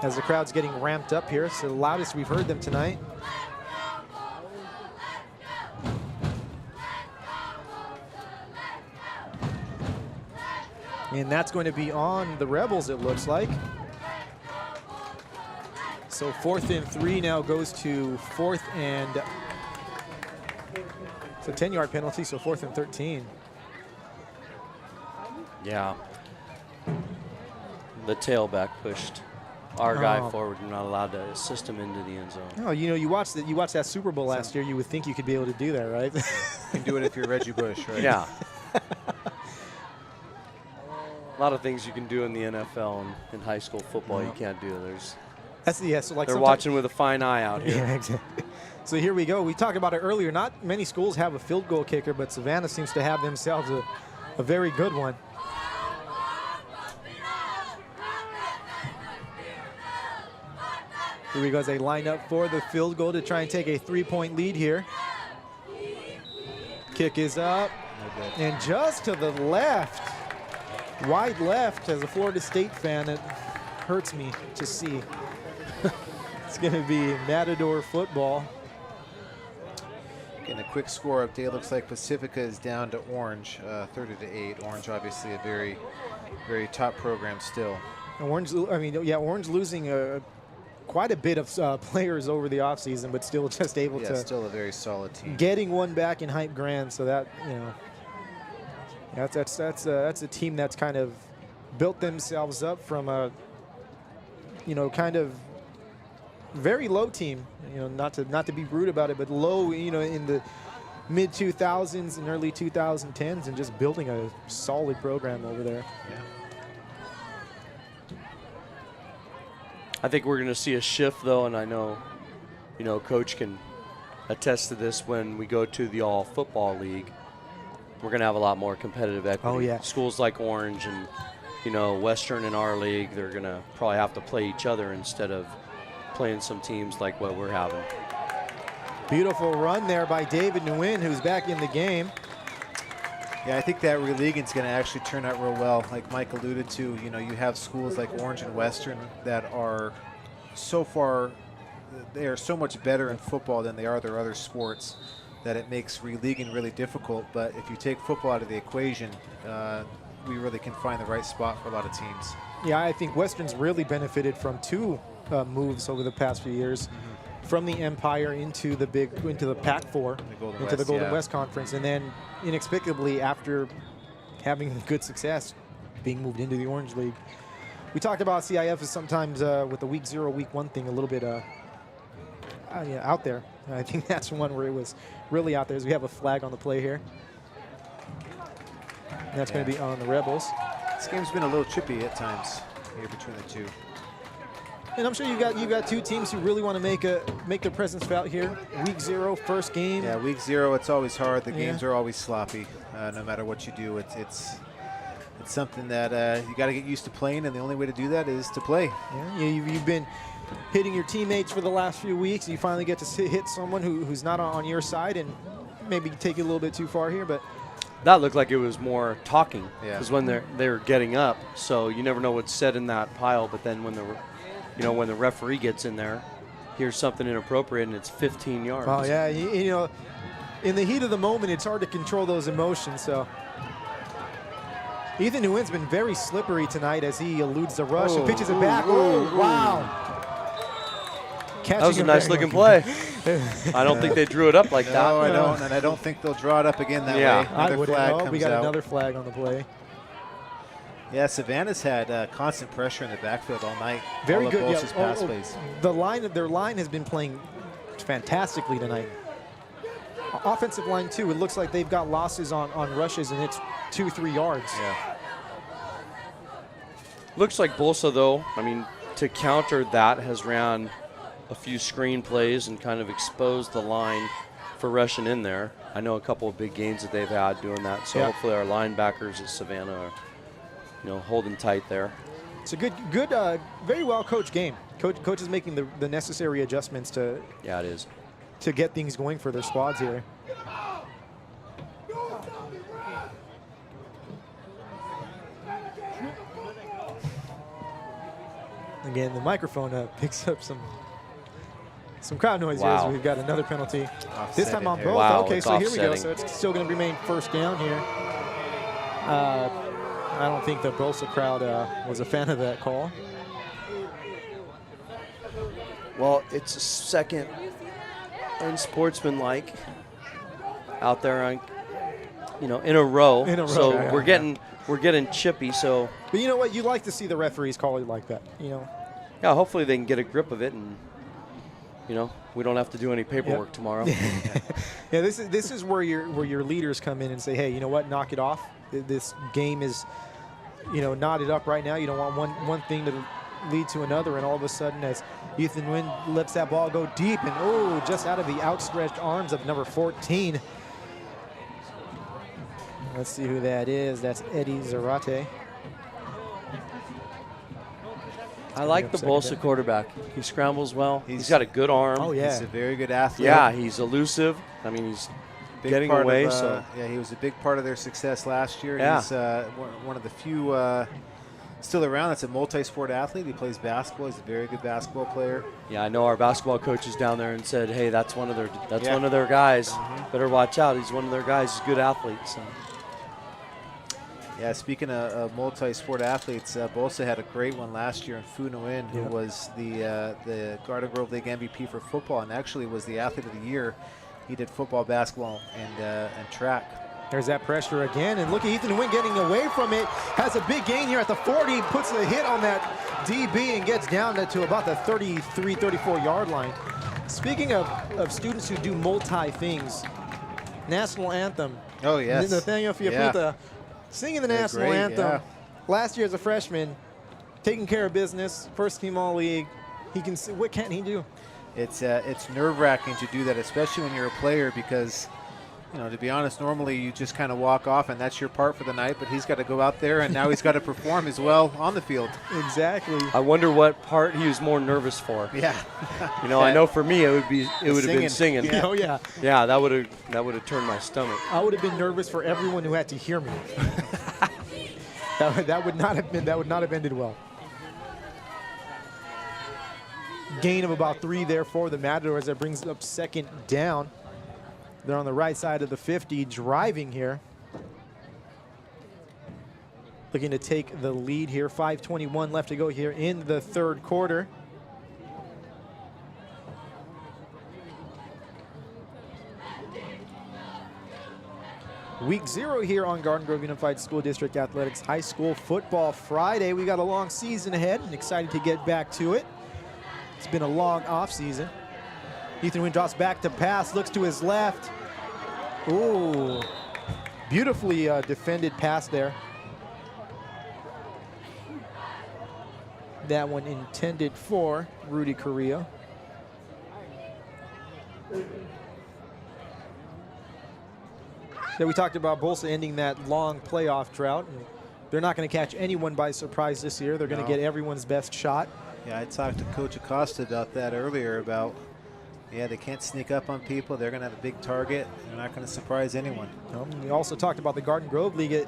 As the crowd's getting ramped up here, it's the loudest we've heard them tonight. And that's going to be on the Rebels, it looks like. So 4th and 3 now goes to 4th and it's a 10-yard penalty, so 4th and 13. Yeah. The tailback pushed our guy forward. We're not allowed to assist him into the end zone. Oh, you watched that Super Bowl last year. You would think you could be able to do that, right? You can do it if you're Reggie Bush, right? Yeah. A lot of things you can do in the NFL and in high school football you can't do. So like they're watching with a fine eye out here. Yeah, exactly. So here we go. We talked about it earlier. Not many schools have a field goal kicker, but Savanna seems to have themselves a very good one. Here we go as they line up for the field goal to try and take a 3-point lead here. Kick is up, and just to the left, wide left. As a Florida State fan, it hurts me to see. It's going to be Matador football. Getting a quick score update. Looks like Pacifica is down to Orange, 30-8. Orange, obviously, a very, very top program still. And Orange losing quite a bit of players over the offseason, but still just able to. Still a very solid team. Getting one back in Hype Grand, so that that's a team that's kind of built themselves up from a kind of very low team. Not to be rude about it, but low. In the mid 2000s and early 2010s, and just building a solid program over there. Yeah. I think we're going to see a shift, though, and I know, Coach can attest to this when we go to the All Football League. We're going to have a lot more competitive equity. Oh, yeah. Schools like Orange and, Western in our league, they're going to probably have to play each other instead of playing some teams like what we're having. Beautiful run there by David Nguyen, who's back in the game. Yeah, I think that releaguing is going to actually turn out real well. Like Mike alluded to, you have schools like Orange and Western that are they are so much better in football than they are their other sports that it makes releaguing really difficult. But if you take football out of the equation, we really can find the right spot for a lot of teams. Yeah, I think Western's really benefited from two moves over the past few years, from the Empire into the Pac-4, into the Golden West Conference, and then inexplicably, after having good success, being moved into the Orange League. We talked about CIF as sometimes with the week 0, week 1 thing a little bit out there. I think that's one where it was really out there. As we have a flag on the play here. And that's going to be on the Rebels. This game's been a little chippy at times here between the two. And I'm sure you got two teams who really want to make their presence felt here. Week 0, first game. Yeah, week 0, it's always hard. The games are always sloppy. No matter what you do, it's something that you got to get used to playing, and the only way to do that is to play. Yeah, you've been hitting your teammates for the last few weeks. You finally get to hit someone who's not on your side, and maybe take it a little bit too far here, but. That looked like it was more talking, because Yeah. when they're getting up, so you never know what's said in that pile. But then when the referee gets in there, hears something inappropriate, and it's 15 yards. Oh yeah, you know, in the heat of the moment, it's hard to control those emotions. So Ethan Nguyen's been very slippery tonight as he eludes the rush and pitches it back. Oh wow! That was a nice looking play. I don't think they drew it up like that. No, I don't, and I don't think they'll draw it up again that way. Another flag comes we got out. another flag on the play. Yeah, Savanna's had constant pressure in the backfield all night. Very all of good. Bolsa's pass plays. Their line has been playing fantastically tonight. Offensive line too. It looks like they've got losses on rushes, and it's 2-3 yards. Yeah. Looks like Bolsa, though, I mean, to counter that, has ran a few screen plays and kind of exposed the line for rushing in there. I know a couple of big gains that they've had doing that, so hopefully our linebackers at Savanna are, holding tight there. It's a good, very well coached game. Coach is making the necessary adjustments to Yeah, it is. to get things going for their squads here. Again, the microphone picks up some crowd noise here Wow. as we've got another penalty. This time on here. both. Wow, Okay, it's so here we go. offsetting. So it's still going to remain first down here. I don't think the Bolsa crowd was a fan of that call. Well, it's second unsportsmanlike out there on, in a row. In a row, So yeah, we're getting chippy. So But you know what? You like to see the referees call it like that. yeah, hopefully they can get a grip of it, and we don't have to do any paperwork tomorrow. Yeah, this is where your leaders come in and say, hey, you know what? Knock it off. This game is, knotted up right now. You don't want one thing to lead to another, and all of a sudden, as Ethan Nguyen lets that ball go deep, and just out of the outstretched arms of number 14. Let's see who that is. That's Eddie Zarate. I like the Bolsa quarterback. He scrambles well. He's got a good arm. Oh, yeah. He's a very good athlete. Yeah, he's elusive. I mean, he's Big getting part away. of, yeah, he was a big part of their success last year. Yeah. He's one of the few still around that's a multi-sport athlete. He plays basketball. He's a very good basketball player. Yeah, I know our basketball coach is down there and said, hey, that's one of their guys. Better watch out. He's one of their guys. He's a good athlete. So. Yeah, speaking of multi-sport athletes, Bolsa had a great one last year in Fu Nguyen, who was the Garden Grove League MVP for football, and actually was the athlete of the year. He did football, basketball, and track. There's that pressure again, and look at Ethan Nguyen getting away from it. Has a big gain here at the 40, puts a hit on that DB and gets down to about the 33, 34-yard line. Speaking of students who do multi-things, national anthem. Oh, yes. Nathaniel Fiaputa singing the national great, anthem. yeah. Last year as a freshman, taking care of business, first team all-league. What can't he do? It's nerve-wracking to do that, especially when you're a player, because to be honest, normally you just kind of walk off and that's your part for the night, but he's got to go out there and now he's got to perform as well on the field. Exactly. I wonder what part he was more nervous for. Yeah. I know for me it would have been singing. Yeah. Oh yeah. Yeah, that would have turned my stomach. I would have been nervous for everyone who had to hear me. that would not have ended well. Gain of about 3 there for the Matadors. That brings up second down. They're on the right side of the 50, driving here. looking to take the lead here. 5:21 left to go here in the third quarter. Week 0 here on Garden Grove Unified School District Athletics High School Football Friday. We got a long season ahead and excited to get back to it. It's been a long off season. Ethan Wynn drops back to pass, looks to his left. Ooh, beautifully defended pass there. That one intended for Rudy Correa. So we talked about Bolsa ending that long playoff drought, and they're not going to catch anyone by surprise this year. They're going to get everyone's best shot. Yeah, I talked to Coach Acosta about that earlier about, yeah, they can't sneak up on people. They're going to have a big target. They're not going to surprise anyone. We also talked about the Garden Grove League.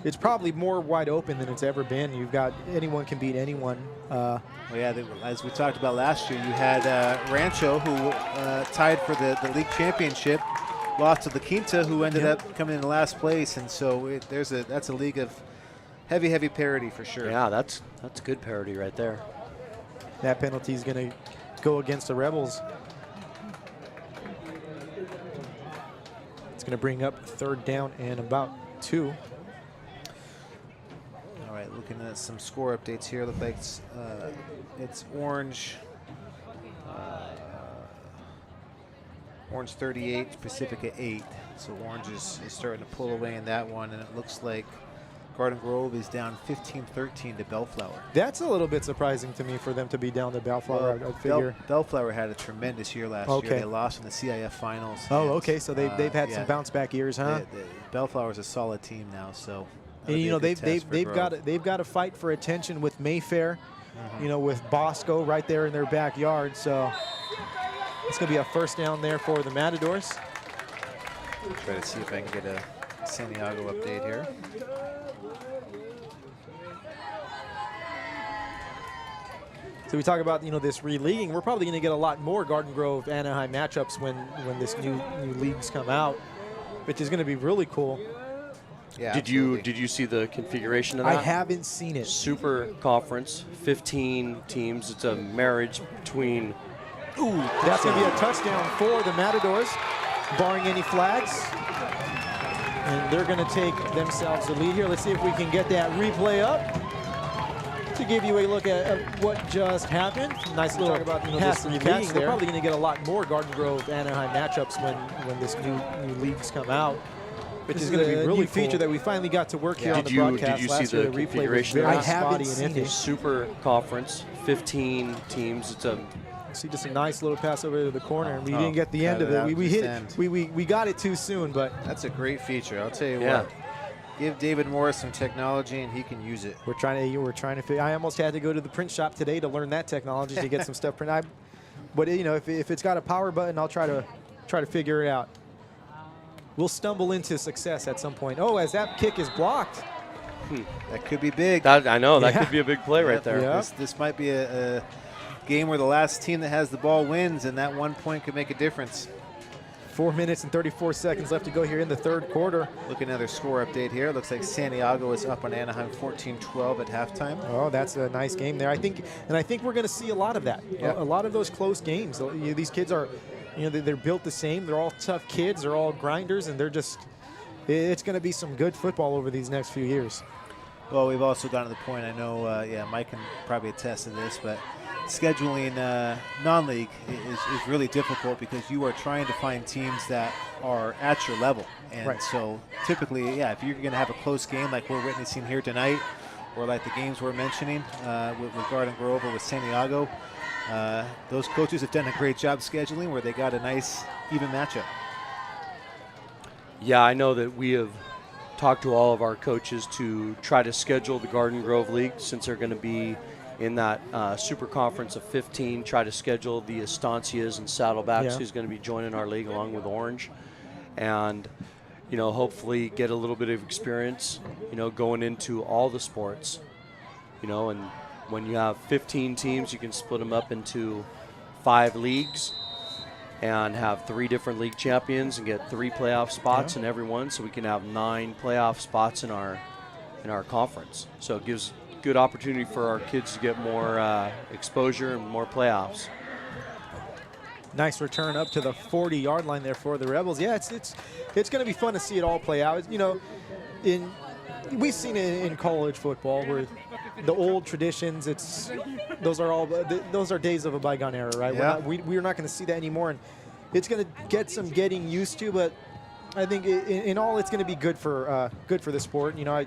It's probably more wide open than it's ever been. You've got anyone can beat anyone. Well, yeah, as we talked about last year, you had Rancho, who tied for the league championship, lost to La Quinta, who ended up coming in last place, and so that's a league of heavy parity for sure. Yeah, that's good parity right there. That penalty is going to go against the Rebels. It's going to bring up third down and about 2. All right, looking at some score updates here. Look like it's Orange. Orange 38, Pacifica 8. So Orange is starting to pull away in that one, and it looks like Garden Grove is down 15-13 to Bellflower. That's a little bit surprising to me for them to be down to Bellflower. Well, I figure. Bellflower had a tremendous year last year. They lost in the CIF finals. Oh, okay. So they've had some bounce back years, huh? Bellflower's a solid team now. So, and you know they've got to fight for attention with Mayfair, you know, with Bosco right there in their backyard. So it's going to be a first down there for the Matadors. Try to see if I can get a Santiago update here. So we talk about, you know, this releaguing. We're probably going to get a lot more Garden Grove Anaheim matchups when this new leagues come out, which is going to be really cool. Yeah. Did you see the configuration of that? I haven't seen it. Super conference, 15 teams. It's a marriage between. Ooh, that's going to be a touchdown for the Matadors, barring any flags. And they're going to take themselves the lead here. Let's see if we can get that replay up to give you a look at what just happened. Nice little pass and catch there. We're probably going to get a lot more Garden Grove Anaheim matchups when this new leagues come out, which is going to be a really feature that we finally got to work here on the broadcast. Did you see the configuration? I haven't seen it. Super conference, 15 teams. It's a see just a nice little pass over to the corner, and we didn't get the end of it. We got it too soon, but that's a great feature. I'll tell you what. Give David Morris some technology, and he can use it. We're trying to figure. I almost had to go to the print shop today to learn that technology to get some stuff printed. But you know, if it's got a power button, I'll try to figure it out. We'll stumble into success at some point. Oh, as that kick is blocked. That could be big. I know that could be a big play right there. Yeah. This might be a game where the last team that has the ball wins, and that 1 point could make a difference. 4 minutes and 34 seconds left to go here in the third quarter. Looking at their score update here. Looks like Santiago is up on Anaheim 14-12 at halftime. Oh, that's a nice game there. I think we're going to see a lot of that. Yep. A lot of those close games. These kids are, you know, they're built the same. They're all tough kids. They're all grinders, and it's going to be some good football over these next few years. Well, we've also gotten to the point, I know, Mike can probably attest to this, but scheduling non-league is really difficult because you are trying to find teams that are at your level. And so typically, if you're going to have a close game like we're witnessing here tonight, or like the games we're mentioning with Garden Grove or with Santiago, those coaches have done a great job scheduling where they got a nice, even matchup. Yeah, I know that we have talked to all of our coaches to try to schedule the Garden Grove League since they're going to be in that super conference of 15, try to schedule the Estancias and Saddlebacks, who's going to be joining our league along with Orange. And, you know, hopefully get a little bit of experience, you know, going into all the sports. You know, and when you have 15 teams, you can split them up into 5 leagues and have 3 different league champions and get 3 playoff spots in every one. So we can have 9 playoff spots in our in our conference. So it gives good opportunity for our kids to get more exposure and more playoffs. Nice return up to the 40-yard line there for the Rebels. Yeah, it's going to be fun to see it all play out. You know, we've seen it in college football where the old traditions, those are days of a bygone era, right? Yeah. We're not going to see that anymore, and it's going to get some getting used to. But I think in all, it's going to be good for the sport. You know,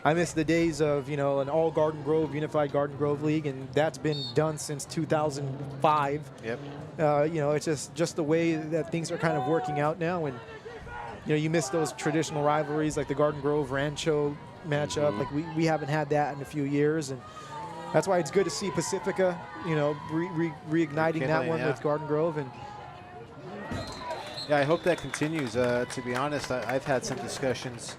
I miss the days of, you know, an all Garden Grove, unified Garden Grove League, and that's been done since 2005. Yep. You know, it's just the way that things are kind of working out now, and you know, you miss those traditional rivalries like the Garden Grove Rancho matchup. Like we haven't had that in a few years, and that's why it's good to see Pacifica, you know, reigniting that one with Garden Grove. And yeah, I hope that continues. To be honest, I've had some discussions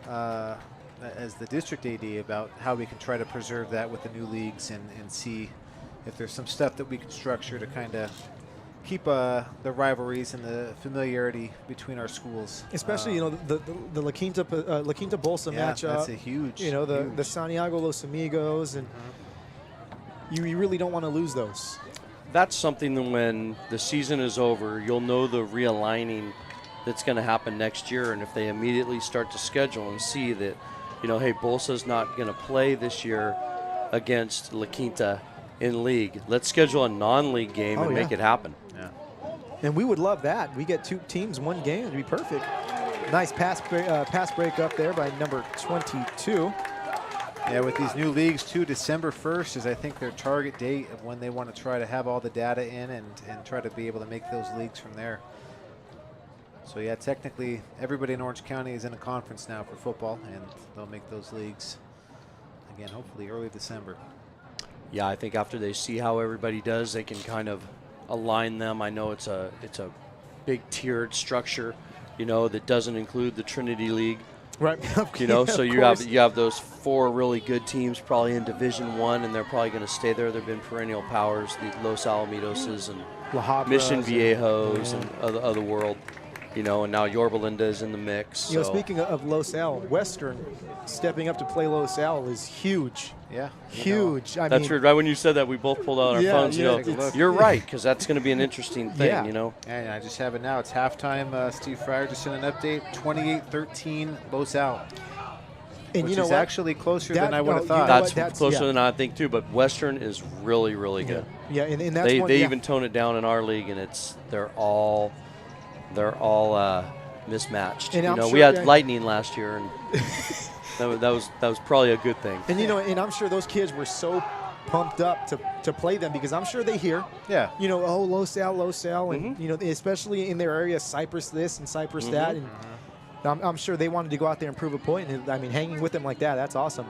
as the district AD about how we can try to preserve that with the new leagues and see if there's some stuff that we can structure to kind of keep the rivalries and the familiarity between our schools. Especially, you know, the La Quinta Bolsa matchup. That's a huge. You know, the Santiago Los Amigos, and you really don't want to lose those. That's something that when the season is over, you'll know the realigning that's going to happen next year. And if they immediately start to schedule and see that, you know, hey, Bolsa's not going to play this year against La Quinta in league, let's schedule a non-league game and make it happen. Yeah. And we would love that. We get two teams, one game. It'd be perfect. Nice pass break up there by number 22. Yeah, with these new leagues too, December 1st is I think their target date of when they want to try to have all the data in and try to be able to make those leagues from there. So yeah, technically everybody in Orange County is in a conference now for football, and they'll make those leagues again hopefully early December. Yeah, I think after they see how everybody does, they can kind of align them. I know it's a big tiered structure, you know, that doesn't include the Trinity League. Right. You know, so you have those 4 really good teams probably in Division I, and they're probably going to stay there. They've been perennial powers, the Los Alamidoses and La Habras Mission Viejos and other world. You know, and now Yorba Linda is in the mix. You know, speaking of Los Al, Western stepping up to play Los Al is huge. Yeah. Huge. I that's mean, weird. Right when you said that, we both pulled out our phones. Yeah, you know, you're right, because that's going to be an interesting thing, you know. And I just have it now. It's halftime. Steve Fryer just sent an update. 28-13, Los Al. And which you know is what? actually closer than I would have you thought. know That's closer than I think, too, but Western is really, really good. Yeah, and that's they even tone it down in our league, and they're all mismatched. And you I'm know, sure, we had Lightning last year, and that was probably a good thing. And you know, and I'm sure those kids were so pumped up to play them, because I'm sure they hear, you know, oh, Los Al, and you know, especially in their area, Cypress this and Cypress that, and I'm sure they wanted to go out there and prove a point. And I mean, hanging with them like that, that's awesome.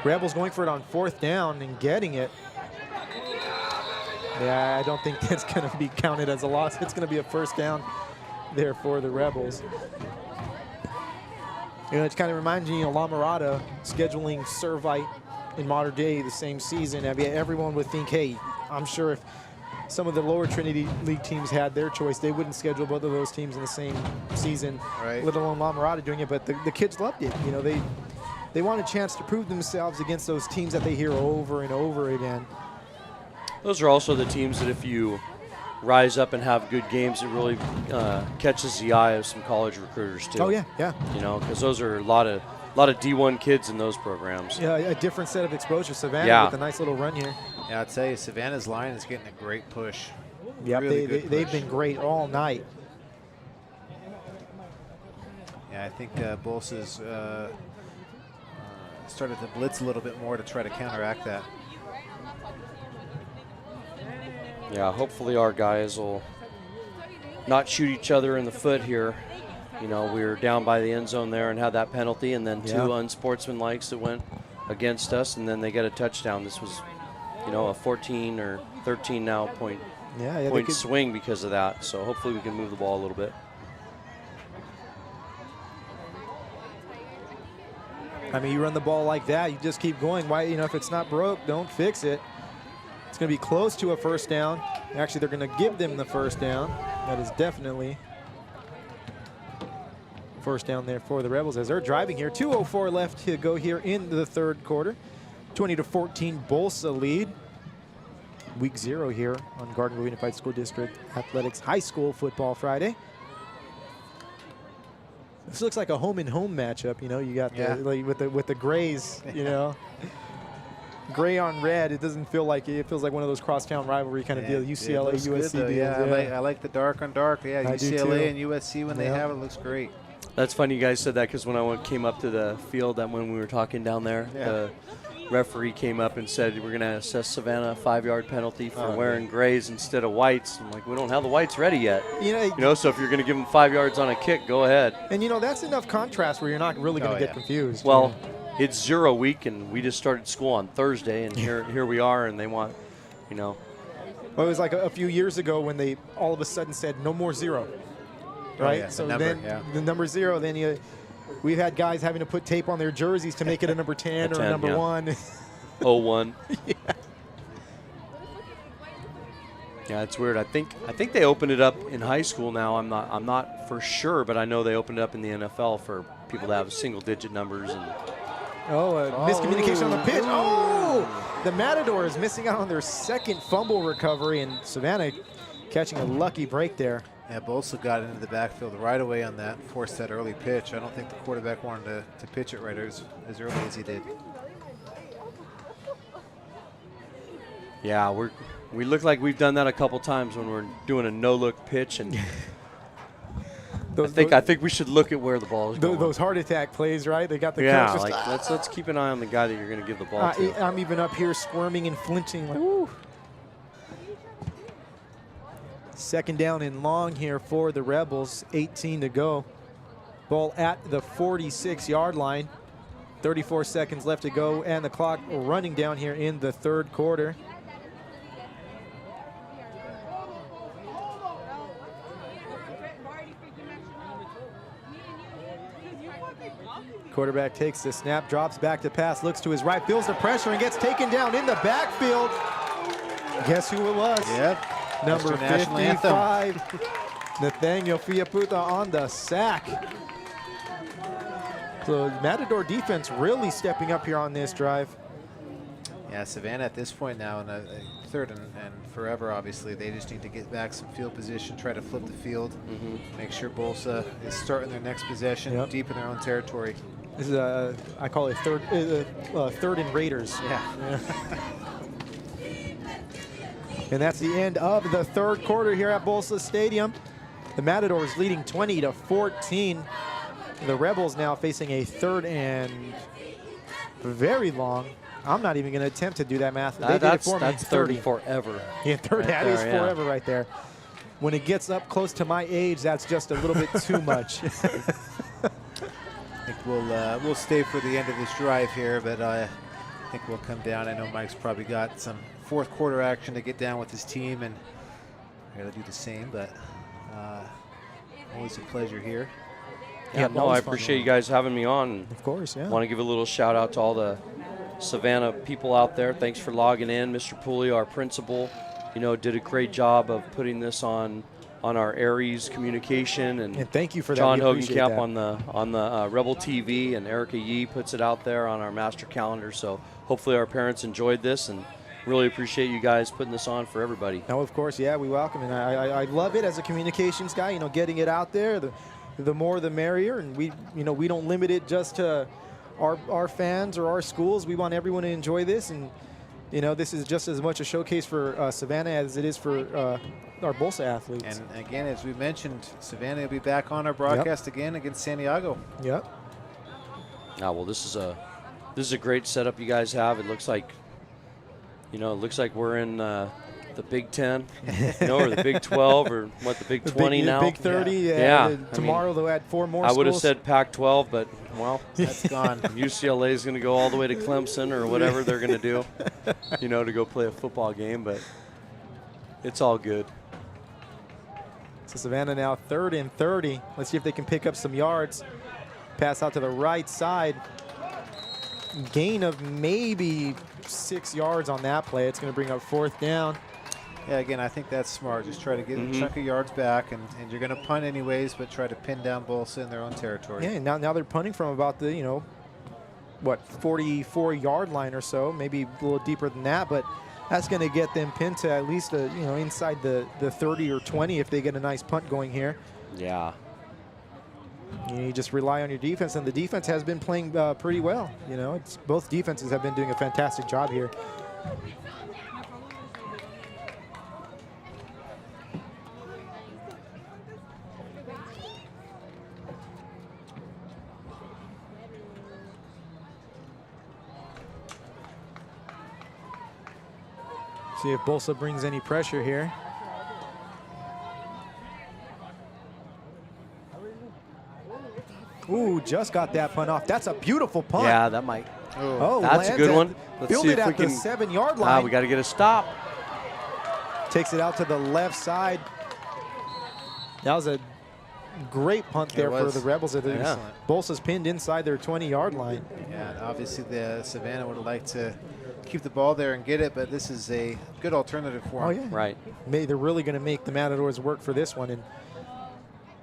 Rebels going for it on 4th down and getting it. Yeah, I don't think that's going to be counted as a loss. It's going to be a 1st down there for the Rebels. You know, it kind of reminds me, you know, La Mirada scheduling Servite in modern day the same season. I mean, everyone would think, hey, I'm sure if some of the lower Trinity League teams had their choice, they wouldn't schedule both of those teams in the same season, let alone La Mirada doing it. But the kids loved it. You know, they want a chance to prove themselves against those teams that they hear over and over again. Those are also the teams that if you rise up and have good games, it really catches the eye of some college recruiters too. Oh yeah. You know, because those are a lot of D1 kids in those programs. Yeah, a different set of exposure. Savannah with a nice little run here. Yeah, I'd say Savannah's line is getting a great push. Yep, really they've been great all night. Yeah, I think Bolsa's started to blitz a little bit more to try to counteract that. Yeah, hopefully our guys will not shoot each other in the foot here. You know, we were down by the end zone there and had that penalty, and then 2 unsportsmanlikes that went against us, and then they get a touchdown. This was, you know, a 14 or 13 now point swing because of that. So hopefully we can move the ball a little bit. I mean, you run the ball like that, you just keep going. Why, you know, if it's not broke, don't fix it. It's going to be close to a 1st down. Actually, they're going to give them the 1st down. That is definitely first down there for the Rebels as they're driving here. 2:04 left to go here in the third quarter. 20-14 Bolsa lead. Week 0 here on Gardnerville Unified School District Athletics High School Football Friday. This looks like a home and home matchup. You know, you got the, like, with the grays. You know, gray on red. It doesn't feel like it feels like one of those crosstown rivalry kind of deals. UCLA, USC deals. Yeah, I like the dark on dark. Yeah, I UCLA and USC when they have it looks great. That's funny you guys said that because when I came up to the field, that when we were talking down there, the referee came up and said we're going to assess Savanna a 5-yard penalty for wearing grays instead of whites. I'm like, we don't have the whites ready yet. You know, so if you're going to give them 5 yards on a kick, go ahead. And you know, that's enough contrast where you're not really going to get confused. Well, it's 0 week, and we just started school on Thursday, and here we are, and they want, you know. Well, it was like a few years ago when they all of a sudden said no more 0, right? So then the number 0, then we've had guys having to put tape on their jerseys to make it a number 10 or a number 1. 01. Yeah, it's weird. I think they opened it up in high school now. I'm not for sure, but I know they opened it up in the NFL for people to have single-digit numbers. And miscommunication on the pitch. Oh, the Matador is missing out on their second fumble recovery, and Savanna catching a lucky break there. Yeah, Bolsa got into the backfield right away on that, forced that early pitch. I don't think the quarterback wanted to pitch it right as early as he did. Yeah, we look like we've done that a couple times when we're doing a no-look pitch, and I think we should look at where the ball is going. Those heart attack plays, right? They got the coach just, let's keep an eye on the guy that you're going to give the ball to. I'm even up here squirming and flinching. Like, woo. Second down and long here for the Rebels. 18 to go. Ball at the 46-yard line. 34 seconds left to go, and the clock running down here in the third quarter. Quarterback takes the snap, drops back to pass, looks to his right, feels the pressure, and gets taken down in the backfield. Guess who it was? Yep. Number 55, Nathaniel Fiaputa on the sack. So Matador defense really stepping up here on this drive. Yeah, Savanna at this point now in a third and forever, obviously. They just need to get back some field position, try to flip the field, make sure Bolsa is starting their next possession deep in their own territory. This is I call it third and Raiders. Yeah. And that's the end of the third quarter here at Bolsa Stadium. The Matadors leading 20-14. The Rebels now facing a third and very long. I'm not even going to attempt to do that math. They did it for me. That's 30 forever. Yeah, that is forever right there. When it gets up close to my age, that's just a little bit too much. I think we'll stay for the end of this drive here, but I think we'll come down. I know Mike's probably got some fourth quarter action to get down with his team, and we're going to do the same, but always a pleasure here. Yeah, no, I appreciate you guys having me on. Of course, yeah. Want to give a little shout out to all the Savanna people out there. Thanks for logging in. Mr. Pooley, our principal, did a great job of putting this on our Aries communication, and thank you for John that. Hogenkamp on the Rebel TV, and Erica Yee puts it out there on our master calendar. So hopefully our parents enjoyed this, and really appreciate you guys putting this on for everybody. No, of course, yeah, we welcome it. I love it as a communications guy. Getting it out there, the more the merrier, and we don't limit it just to our fans or our schools. We want everyone to enjoy this, and this is just as much a showcase for Savanna as it is for our Bolsa athletes. And again, as we mentioned, Savanna will be back on our broadcast again against Santiago. Yep. Well, this is a great setup you guys have. It looks like we're in the Big 10, or the Big 12, or what, the Big 20 now? Big 30, yeah. Tomorrow they'll add 4 more I would have schools. said Pac-12, but, well, that's gone. UCLA is going to go all the way to Clemson or whatever they're going to do, to go play a football game, but it's all good. So Savanna now 3rd and 30. Let's see if they can pick up some yards. Pass out to the right side. Gain of maybe 6 yards on that play. It's going to bring up 4th down. Yeah, again, I think that's smart. Just try to get a chunk of yards back, and you're going to punt anyways, but try to pin down Bolsa in their own territory. Yeah, and now they're punting from about the, 44-yard line or so, maybe a little deeper than that, but that's going to get them pinned to at least, inside the 30 or 20 if they get a nice punt going here. Yeah. You just rely on your defense, and the defense has been playing pretty well. Both defenses have been doing a fantastic job here. See if Bolsa brings any pressure here. Ooh, just got that punt off. That's a beautiful punt. Yeah, that might. Oh, that's a good one. Let's see fielded if we at the can. 7-yard line. We got to get a stop. Takes it out to the left side. That was a great punt there for the Rebels. Bolsa's pinned inside their 20-yard line. Yeah, and obviously the Savanna would have liked to keep the ball there and get it, but this is a good alternative for them. Oh, yeah. Right. They're really going to make the Matadors work for this one. And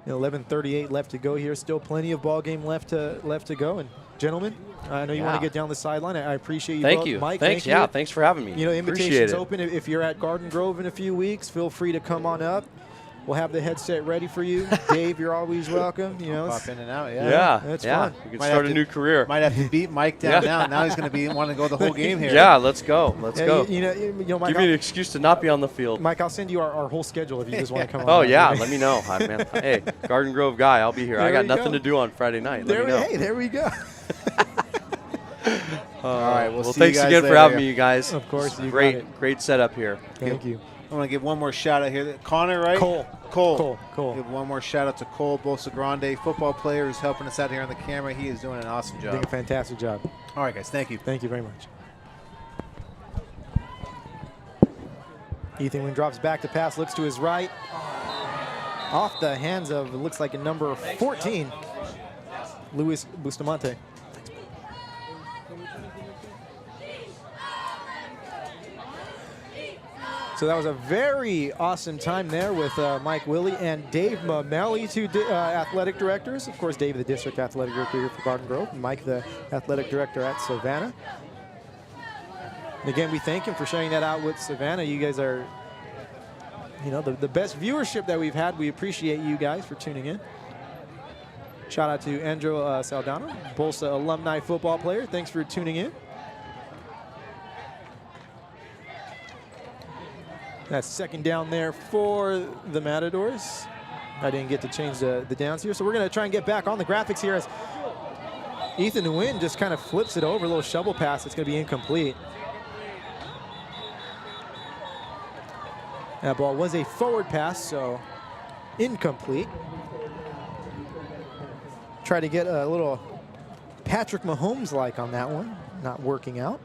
11:38 left to go here. Still plenty of ball game left to go. And gentlemen, I know you want to get down the sideline. I appreciate you. Thank you, Mike. Thanks. Thank you. Thanks for having me. Invitations open. If you're at Garden Grove in a few weeks, feel free to come on up. We'll have the headset ready for you. Dave, you're always welcome. Pop in and out. Yeah, that's fun. We can start a new career. Might have to beat Mike down now. Now he's going to want to go the whole game here. Yeah, let's go. Let's go. Mike, give me an excuse to not be on the field. Mike, I'll send you our whole schedule if you just want to come on. Oh, yeah. Let me know. Hey, Garden Grove guy, I'll be here. I got nothing to do on Friday night. Let me know. Hey, there we go. All right. We'll see thanks you guys again later. for having me, you guys. Of course. Great setup here. Thank you. I want to give one more shout out here. Connor, right? Cole. Give one more shout out to Cole, Bolsa Grande, football player who's helping us out here on the camera. He is doing an awesome job. Doing a fantastic job. All right, guys. Thank you. Thank you very much. Ethan Wynn drops back to pass, looks to his right. Off the hands of, it looks like a number 14, Luis Bustamante. So that was a very awesome time there with Mike Willie and Dave Mamelli, two athletic directors. Of course, Dave, the district athletic director here for Garden Grove, and Mike, the athletic director at Savanna. And again, we thank him for sharing that out with Savanna. You guys are, the best viewership that we've had. We appreciate you guys for tuning in. Shout out to Andrew Saldana, Bolsa alumni football player. Thanks for tuning in. That's second down there for the Matadors. I didn't get to change the downs here, so we're going to try and get back on the graphics here as Ethan Wynn just kind of flips it over, a little shovel pass. It's going to be incomplete. That ball was a forward pass, so incomplete. Try to get a little Patrick Mahomes-like on that one, not working out.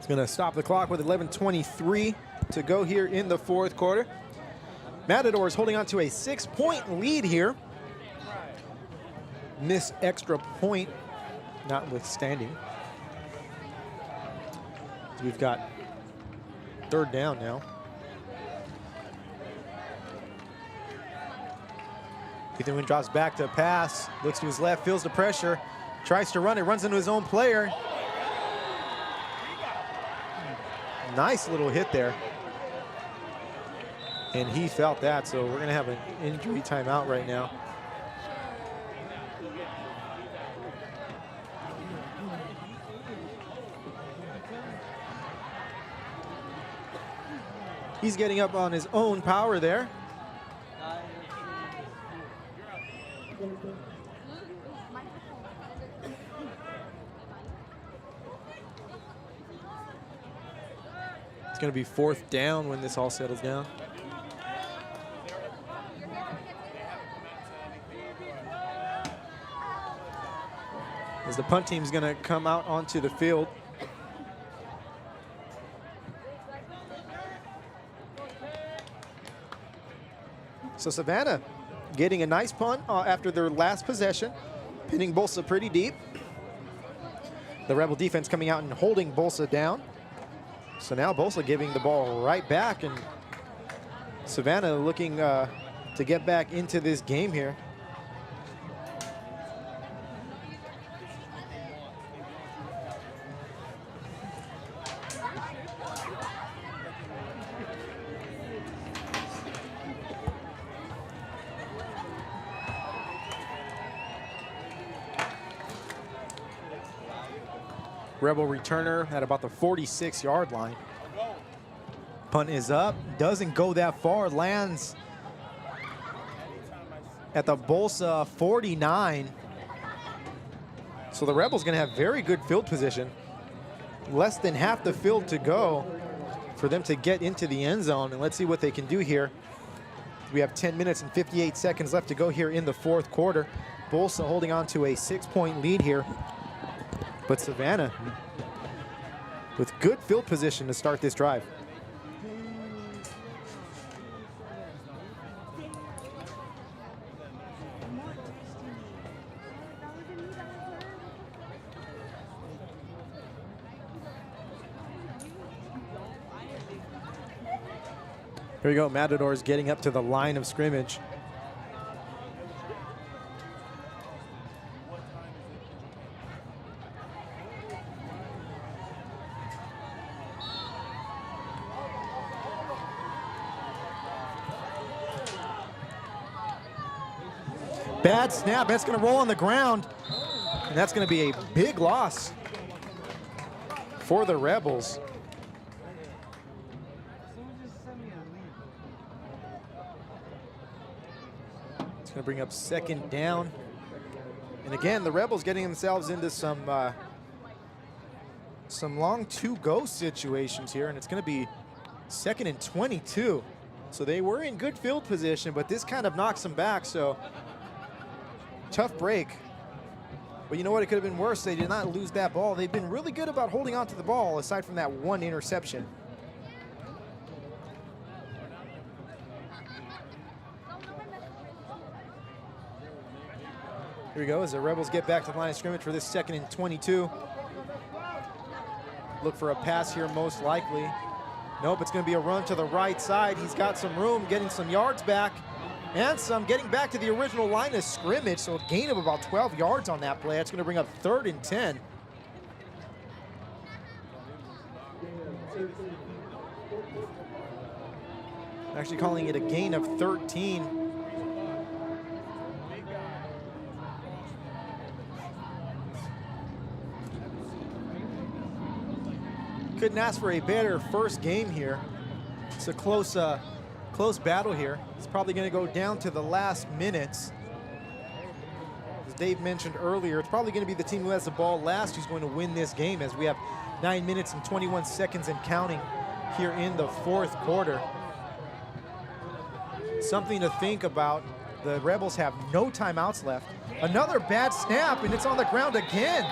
Going to stop the clock with 11:23 to go here in the fourth quarter. Matadors holding on to a 6-point lead here. Miss extra point notwithstanding. We've got third down now. Ethan Wynn drops back to pass, looks to his left, feels the pressure, tries to run it, runs into his own player. Nice little hit there. And he felt that, so we're going to have an injury timeout right now. He's getting up on his own power there. It's going to be fourth down when this all settles down. As the punt team's going to come out onto the field. So Savanna getting a nice punt after their last possession, pinning Bolsa pretty deep. The Rebel defense coming out and holding Bolsa down. So now Bolsa giving the ball right back, and Savanna looking to get back into this game here. Rebel returner at about the 46-yard line. Punt is up, doesn't go that far, lands at the Bolsa 49. So the Rebels gonna have very good field position. Less than half the field to go for them to get into the end zone, and let's see what they can do here. We have 10 minutes and 58 seconds left to go here in the fourth quarter. Bolsa holding on to a 6-point lead here. But Savanna with good field position to start this drive. Here we go, Matadors getting up to the line of scrimmage. Bad snap, that's gonna roll on the ground. And that's gonna be a big loss for the Rebels. It's gonna bring up second down. And again, the Rebels getting themselves into some long to-go situations here, and it's gonna be 2nd and 22. So they were in good field position, but this kind of knocks them back, so tough break. But you know what, it could have been worse. They did not lose that ball. They've been really good about holding on to the ball, aside from that one interception. Here we go as the Rebels get back to the line of scrimmage for this 2nd and 22. Look for a pass here most likely. Nope, it's gonna be a run to the right side. He's got some room, getting some yards back, and some getting back to the original line of scrimmage, so a gain of about 12 yards on that play. That's gonna bring up 3rd and 10. Actually calling it a gain of 13. Couldn't ask for a better first game here. It's a close battle here. It's probably going to go down to the last minutes. As Dave mentioned earlier, it's probably going to be the team who has the ball last who's going to win this game, as we have 9 minutes and 21 seconds and counting here in the fourth quarter. Something to think about. The Rebels have no timeouts left. Another bad snap, and it's on the ground again.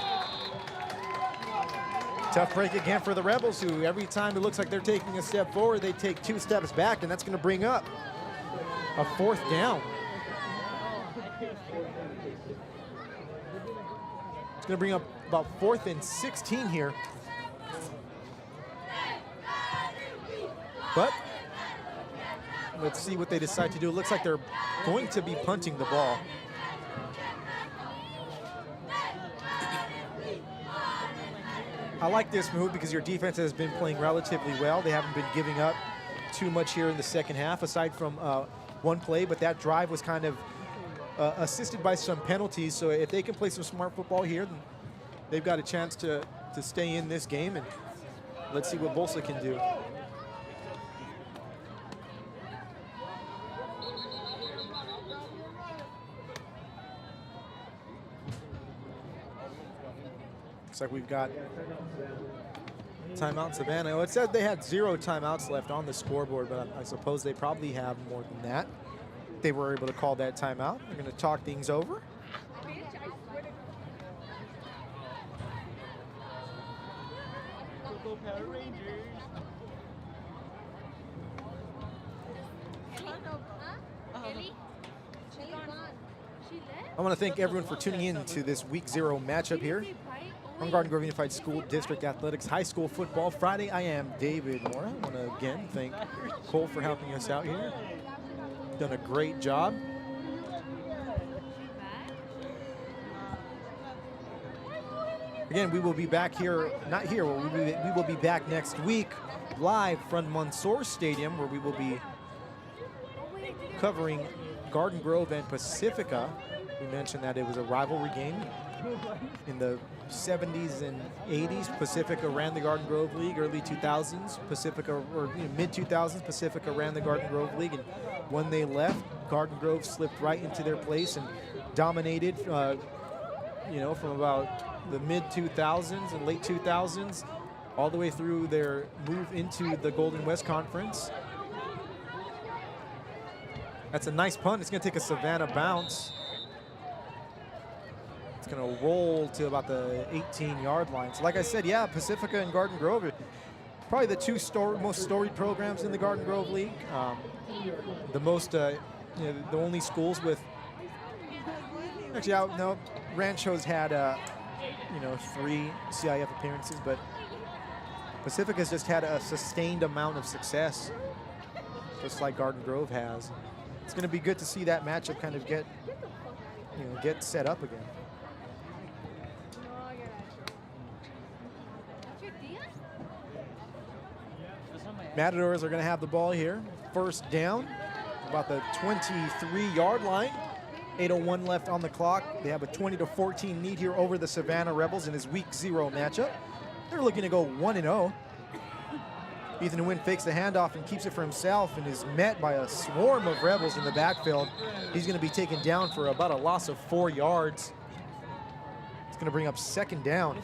Tough break again for the Rebels, who every time it looks like they're taking a step forward, they take 2 steps back, and that's going to bring up a 4th down. It's going to bring up about 4th and 16 here. But let's see what they decide to do. It looks like they're going to be punting the ball. I like this move because your defense has been playing relatively well. They haven't been giving up too much here in the second half, aside from one play, but that drive was kind of assisted by some penalties. So if they can play some smart football here, then they've got a chance to stay in this game, and let's see what Bolsa can do. Looks like we've got timeout Savanna. Oh, it said they had 0 timeouts left on the scoreboard, but I suppose they probably have more than that. They were able to call that timeout. They're going to talk things over. I want to thank everyone for tuning in to this Week 0 matchup here on Garden Grove Unified School District Athletics High School Football Friday. I am David Mora. I want to again thank Cole for helping us out here. Done a great job. Again, we will be back here, not here, we will be back next week live from Mansour Stadium, where we will be covering Garden Grove and Pacifica. We mentioned that it was a rivalry game in the 70s and 80s. Pacifica ran the Garden Grove League. Early 2000s, Pacifica, or mid 2000s, Pacifica ran the Garden Grove League. And when they left, Garden Grove slipped right into their place and dominated, from about the mid 2000s and late 2000s all the way through their move into the Golden West Conference. That's a nice punt. It's going to take a Savanna bounce. It's going to roll to about the 18-yard line. So like I said, yeah, Pacifica and Garden Grove are probably the two most storied programs in the Garden Grove League. The most, the only schools with, actually, no, Rancho's had, 3 CIF appearances, but Pacifica's just had a sustained amount of success, just like Garden Grove has. It's going to be good to see that matchup kind of get set up again. Matadors are going to have the ball here. First down, about the 23-yard line. 8:01 left on the clock. They have a 20-14 lead here over the Savanna Rebels in his Week 0 matchup. They're looking to go 1-0. Ethan Nguyen fakes the handoff and keeps it for himself and is met by a swarm of Rebels in the backfield. He's going to be taken down for about a loss of 4 yards. It's going to bring up second down.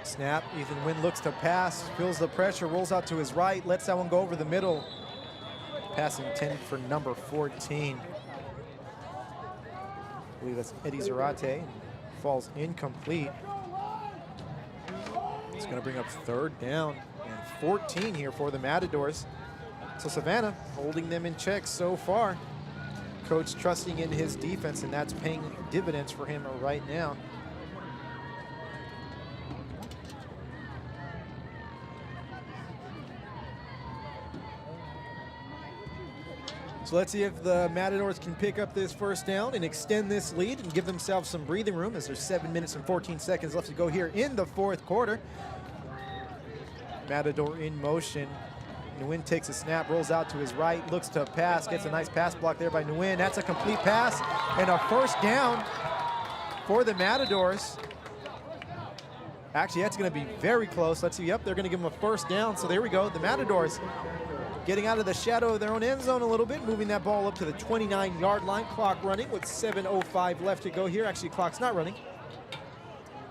Snap, Ethan Nguyen looks to pass, feels the pressure, rolls out to his right, lets that one go over the middle. Pass intended for number 14. I believe that's Eddie Zarate. Falls incomplete. It's going to bring up third down and 14 here for the Matadors. So Savanna holding them in check so far. Coach trusting in his defense, and that's paying dividends for him right now. So let's see if the Matadors can pick up this first down and extend this lead and give themselves some breathing room, as there's 7 minutes and 14 seconds left to go here in the fourth quarter. Matador in motion. Nguyen takes a snap, rolls out to his right, looks to pass, gets a nice pass block there by Nguyen. That's a complete pass and a first down for the Matadors. Actually, that's going to be very close. Let's see. Yep, they're going to give them a first down. So there we go. The Matadors getting out of the shadow of their own end zone a little bit, moving that ball up to the 29-yard line. Clock running with 7:05 left to go here. Actually, clock's not running.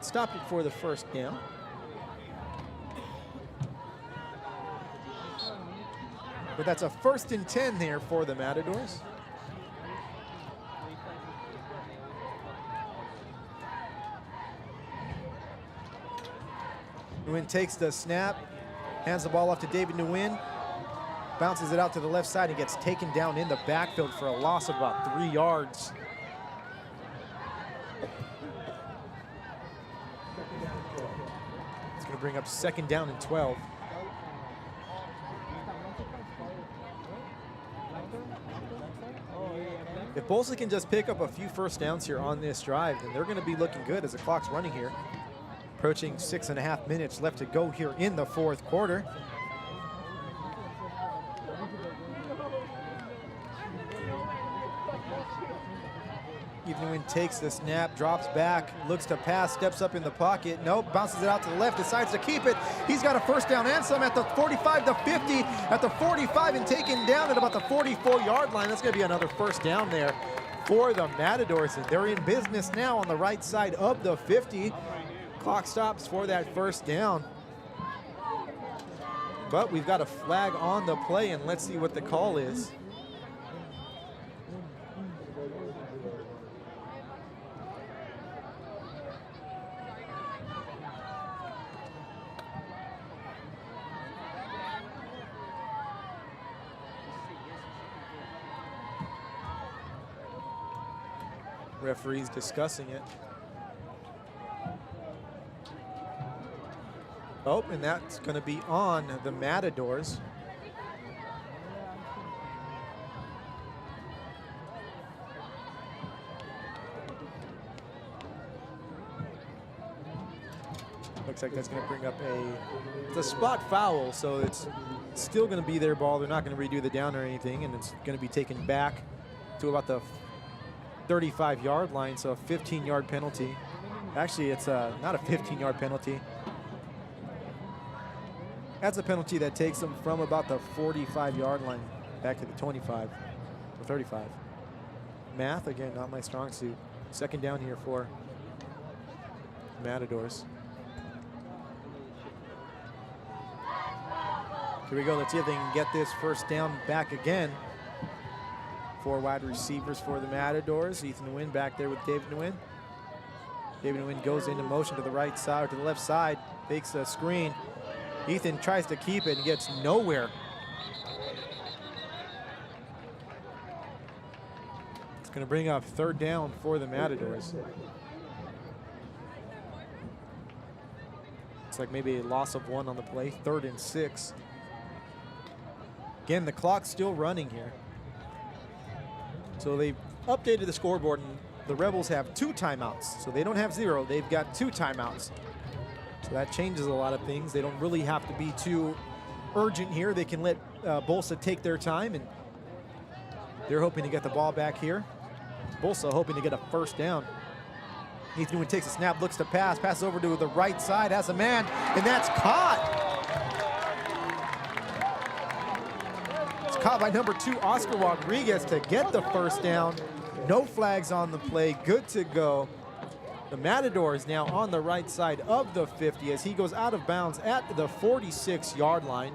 Stopped it for the first down. But that's a 1st and 10 there for the Matadors. Nguyen takes the snap, hands the ball off to David Nguyen. Bounces it out to the left side and gets taken down in the backfield for a loss of about 3 yards. It's going to bring up second down and 12. If Bolsa can just pick up a few first downs here on this drive, then they're going to be looking good as the clock's running here. Approaching 6.5 minutes left to go here in the fourth quarter. Ethan Nguyen takes the snap, drops back, looks to pass, steps up in the pocket. Nope, bounces it out to the left, decides to keep it. He's got a first down and some at the 45, the 50, at the 45, and taken down at about the 44-yard line. That's going to be another first down there for the Matadors, and they're in business now on the right side of the 50. Clock stops for that first down. But we've got a flag on the play, and let's see what the call is. Referee's discussing it. Oh, and that's going to be on the Matadors. Looks like that's going to bring up it's a spot foul, so it's still going to be their ball. They're not going to redo the down or anything, and it's going to be taken back to about the 35-yard line, so a 15-yard penalty. Actually, it's not a 15-yard penalty. That's a penalty that takes them from about the 45-yard line back to the 25 or 35. Math, again, not my strong suit. Second down here for Matadors. Here we go. Let's see if they can get this first down back again. 4 wide receivers for the Matadors. Ethan Nguyen back there with David Nguyen. David Nguyen goes into motion to the right side, or to the left side, fakes a screen. Ethan tries to keep it and gets nowhere. It's going to bring up third down for the Matadors. It's like maybe a loss of 1 on the play. 3rd and 6. Again, the clock's still running here. So they've updated the scoreboard, and the Rebels have 2 timeouts. So they don't have 0, they've got 2 timeouts. So that changes a lot of things. They don't really have to be too urgent here. They can let Bolsa take their time, and they're hoping to get the ball back here. Bolsa hoping to get a first down. Ethan Nguyen takes a snap, looks to pass, passes over to the right side, has a man, and that's caught. It's caught by number 2, Oscar Rodriguez, to get the first down. No flags on the play, good to go. The Matadors now on the right side of the 50 as he goes out of bounds at the 46-yard line.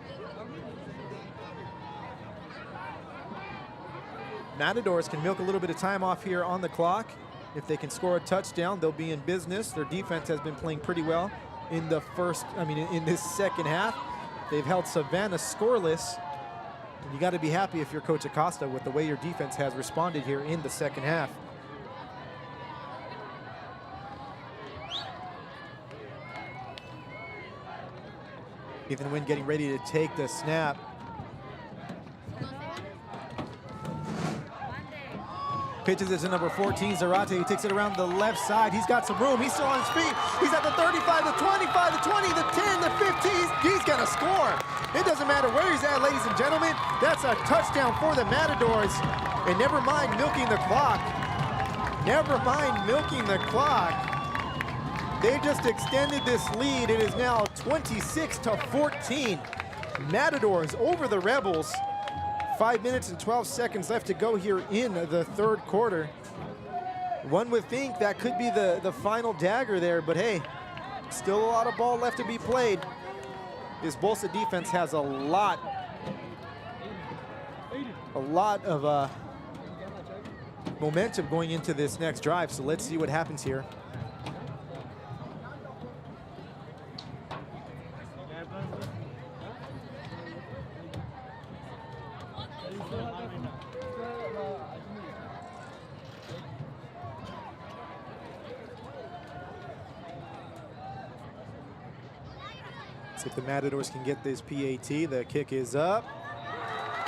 Matadors can milk a little bit of time off here on the clock. If they can score a touchdown, they'll be in business. Their defense has been playing pretty well in this second half. They've held Savanna scoreless. And you got to be happy if you're Coach Acosta with the way your defense has responded here in the second half. Ethan Nguyen getting ready to take the snap. Pitches it to number 14, Zarate, who takes it around the left side. He's got some room. He's still on his feet. He's at the 35, the 25, the 20, the 10, the 15. He's going to score. It doesn't matter where he's at, ladies and gentlemen. That's a touchdown for the Matadors. And never mind milking the clock. Never mind milking the clock. They just extended this lead. It is now 26-14. Matadors over the Rebels. 5 minutes and 12 seconds left to go here in the third quarter. One would think that could be the final dagger there, but hey, still a lot of ball left to be played. This Bolsa defense has a lot of momentum going into this next drive, so let's see what happens here. If the Matadors can get this PAT, the kick is up.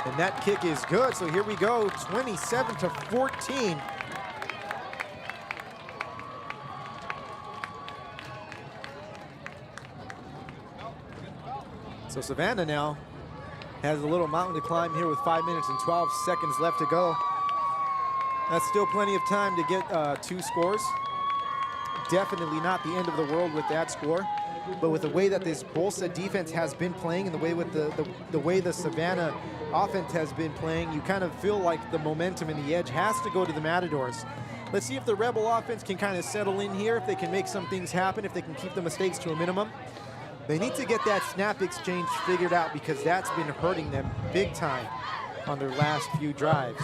And that kick is good, so here we go, 27-14. So Savanna now has a little mountain to climb here with 5 minutes and 12 seconds left to go. That's still plenty of time to get 2 scores. Definitely not the end of the world with that score. but with the way that this Bolsa defense has been playing and the way with the way the Savanna offense has been playing, you kind of feel like the momentum and the edge has to go to the Matadors. Let's see if the Rebel offense can kind of settle in here, if they can make some things happen, if they can keep the mistakes to a minimum. They need to get that snap exchange figured out because that's been hurting them big time on their last few drives.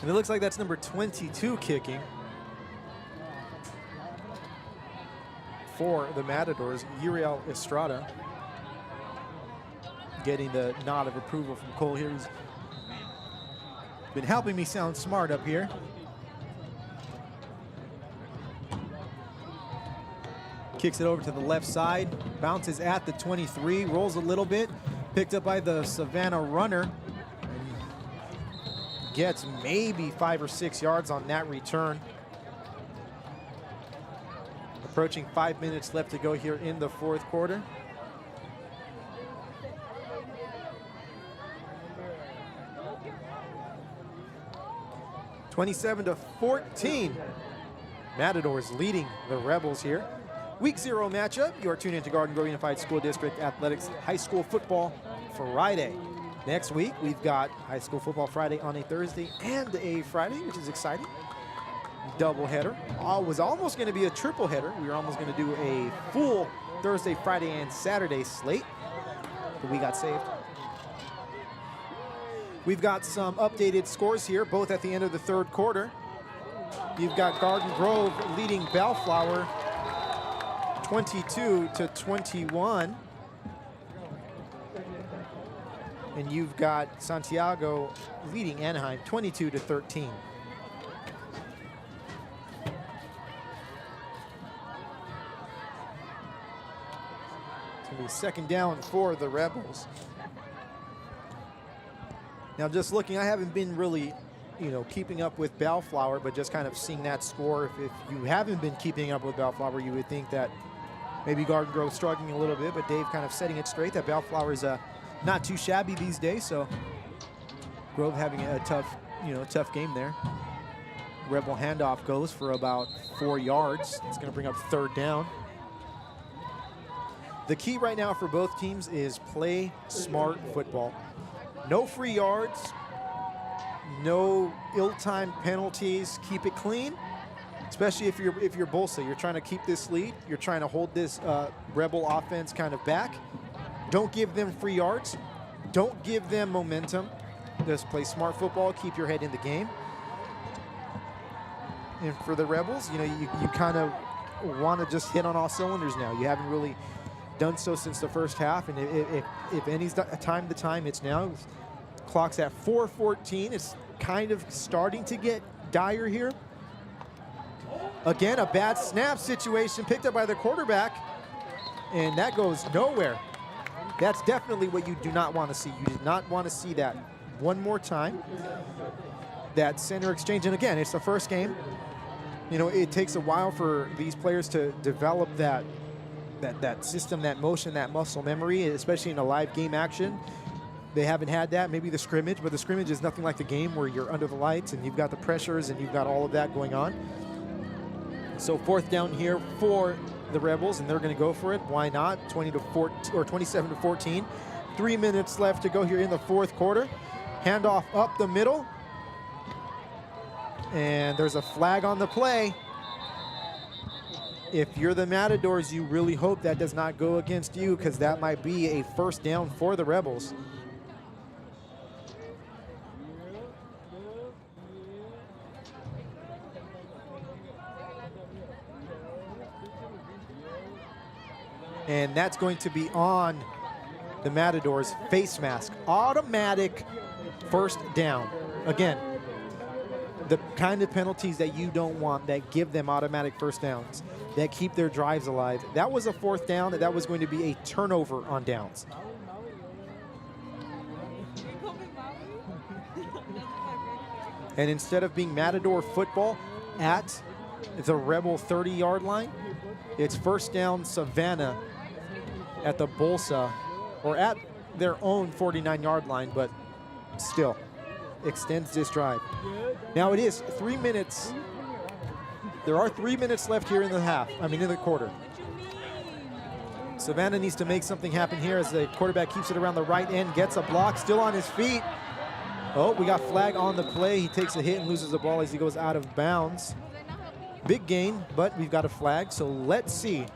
And it looks like that's number 22 kicking for the Matadors, Uriel Estrada, getting the nod of approval from Cole here. He's been helping me sound smart up here. Kicks it over to the left side, bounces at the 23, rolls a little bit, picked up by the Savanna runner. Gets maybe 5 or 6 yards on that return. Approaching 5 minutes left to go here in the fourth quarter. (27-14). Matadors leading the Rebels here. Week 0 matchup. You are tuned into Garden Grove Unified School District Athletics High School Football Friday. Next week, we've got High School Football Friday on a Thursday and a Friday, which is exciting. Double header. Was almost going to be a triple header. We were almost going to do a full Thursday, Friday, and Saturday slate, but we got saved. We've got some updated scores here, both at the end of the third quarter. You've got Garden Grove leading Bellflower 22-21. And you've got Santiago leading Anaheim 22-13. It's going to be second down for the Rebels. Now just looking, I haven't been really, keeping up with Bellflower, but just kind of seeing that score. If you haven't been keeping up with Bellflower, you would think that maybe Garden Grove struggling a little bit, but Dave kind of setting it straight that Bellflower is not too shabby these days, so Grove having a tough game there. Rebel handoff goes for about 4 yards. It's going to bring up third down. The key right now for both teams is play smart football. No free yards, no ill-timed penalties. Keep it clean, especially if you're Bolsa. You're trying to keep this lead. You're trying to hold this Rebel offense kind of back. Don't give them free yards. Don't give them momentum. Just play smart football. Keep your head in the game. And for the Rebels, you kind of want to just hit on all cylinders now. You haven't really done so since the first half, and if any time, it's now. Clock's at 4:14. It's kind of starting to get dire here. Again, a bad snap situation picked up by the quarterback, and that goes nowhere. That's definitely what you do not want to see. You do not want to see that one more time. That center exchange, and again, it's the first game. It takes a while for these players to develop that system, that motion, that muscle memory, especially in a live game action. They haven't had that, maybe the scrimmage, but the scrimmage is nothing like the game where you're under the lights and you've got the pressures and you've got all of that going on. So fourth down here for the Rebels, and they're going to go for it. Why not? 27-14. 3 minutes left to go here in the fourth quarter. Handoff up the middle. And there's a flag on the play. If you're the Matadors, you really hope that does not go against you, because that might be a first down for the Rebels. And that's going to be on the Matadors' face mask. Automatic first down. Again, the kind of penalties that you don't want, that give them automatic first downs, that keep their drives alive. That was a fourth down, that was going to be a turnover on downs. And instead of being Matador football at the Rebel 30-yard line, it's first down Savanna at the Bolsa, or at their own 49-yard line, but still extends this drive. Now it is 3 minutes. There are 3 minutes left here in the quarter. Savanna needs to make something happen here as the quarterback keeps it around the right end, gets a block, still on his feet. Oh, we got flag on the play. He takes a hit and loses the ball as he goes out of bounds. Big gain, but we've got a flag, so let's see.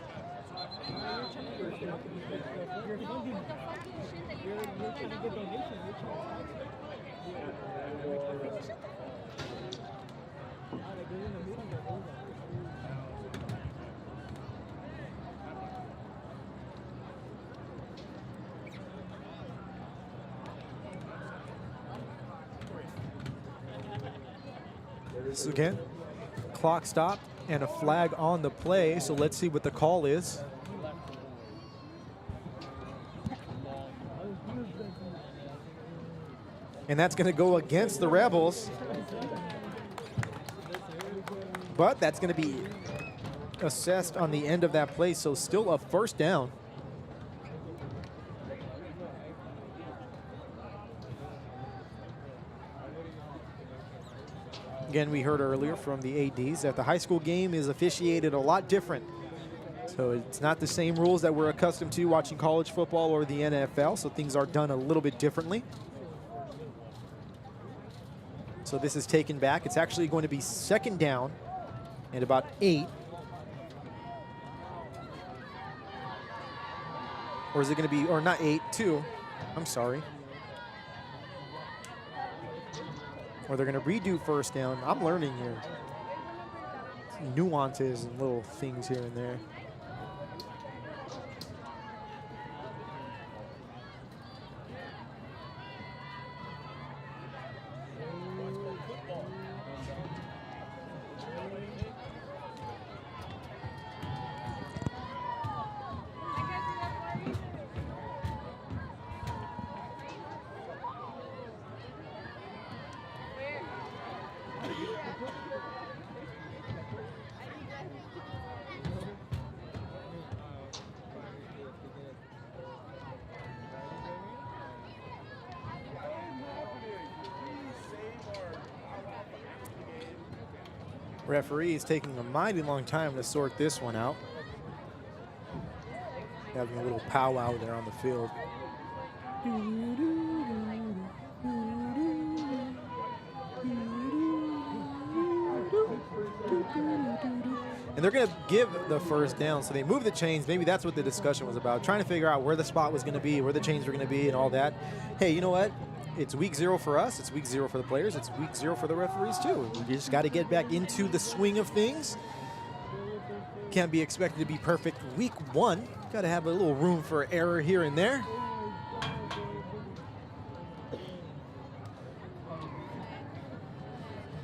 So again, clock stopped and a flag on the play, so let's see what the call is. And that's going to go against the Rebels. But that's going to be assessed on the end of that play, so still a first down. Again, we heard earlier from the ADs that the high school game is officiated a lot different. So it's not the same rules that we're accustomed to watching college football or the NFL, so things are done a little bit differently. So this is taken back. It's actually going to be second down and about 8. Or is it going to be, or not 8, 2. I'm sorry. Or they're going to redo first down. I'm learning here. Nuances and little things here and there. Referee is taking a mighty long time to sort this one out. Having a little powwow there on the field. And they're going to give the first down, so they move the chains. Maybe that's what the discussion was about, trying to figure out where the spot was going to be, where the chains were going to be, and all that. Hey, you know what? It's week 0 for us. It's week 0 for the players. It's week 0 for the referees, too. We just got to get back into the swing of things. Can't be expected to be perfect week 1. Got to have a little room for error here and there.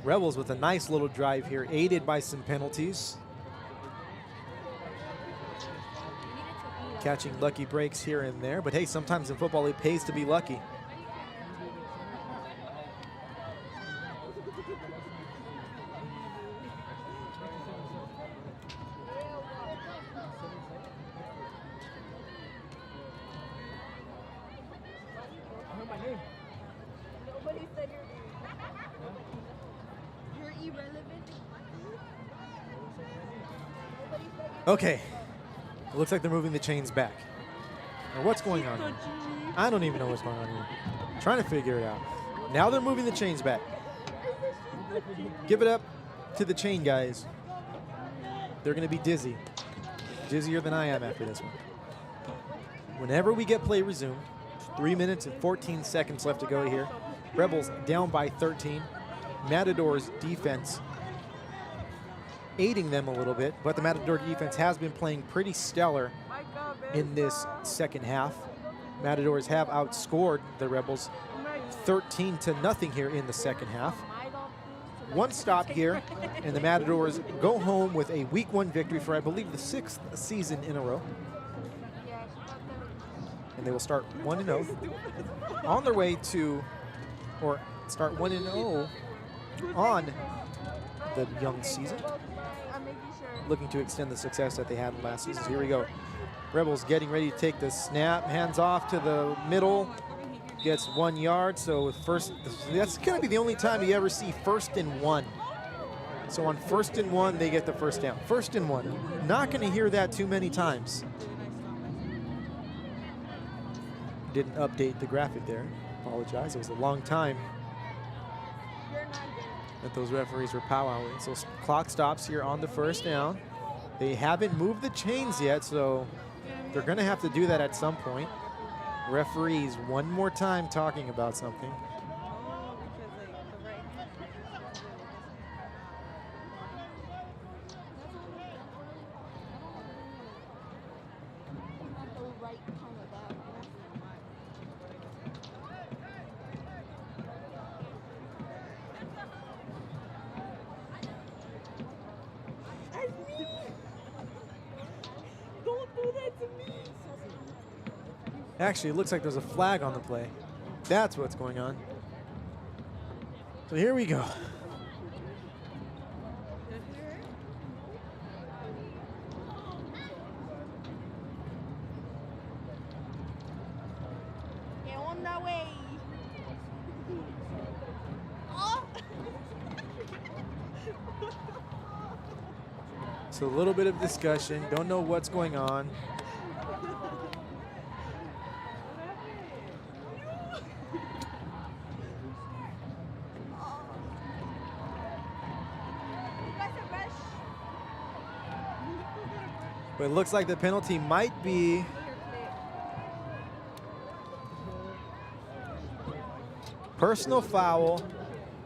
Rebels with a nice little drive here, aided by some penalties. Catching lucky breaks here and there, but hey, sometimes in football it pays to be lucky. Okay, it looks like they're moving the chains back. Now what's going on here? I don't even know what's going on here. I'm trying to figure it out. Now they're moving the chains back. Give it up to the chain guys. They're going to be dizzy. Dizzier than I am after this one. Whenever we get play resumed, 3 minutes and 14 seconds left to go here. Rebels down by 13. Matador's defense aiding them a little bit, but the Matador defense has been playing pretty stellar in this second half. Matadors have outscored the Rebels 13-0 here in the second half. One stop here, and the Matadors go home with a week 1 victory for, I believe, the 6th season in a row. And they will start 1-0 on their way to, or start 1-0 on the young season, looking to extend the success that they had last season. So here we go. Rebels getting ready to take the snap, hands off to the middle, gets 1 yard. So first, that's going to be the only time you ever see 1st and 1. So on 1st and 1, they get the first down. 1st and 1. Not going to hear that too many times. Didn't update the graphic there. Apologize. It was a long time that those referees were powwowing. So clock stops here on the first down. They haven't moved the chains yet, so they're going to have to do that at some point. Referees one more time talking about something. Actually, it looks like there's a flag on the play. That's what's going on. So here we go. Get on that way. Oh. So a little bit of discussion. Don't know what's going on. But it looks like the penalty might be personal foul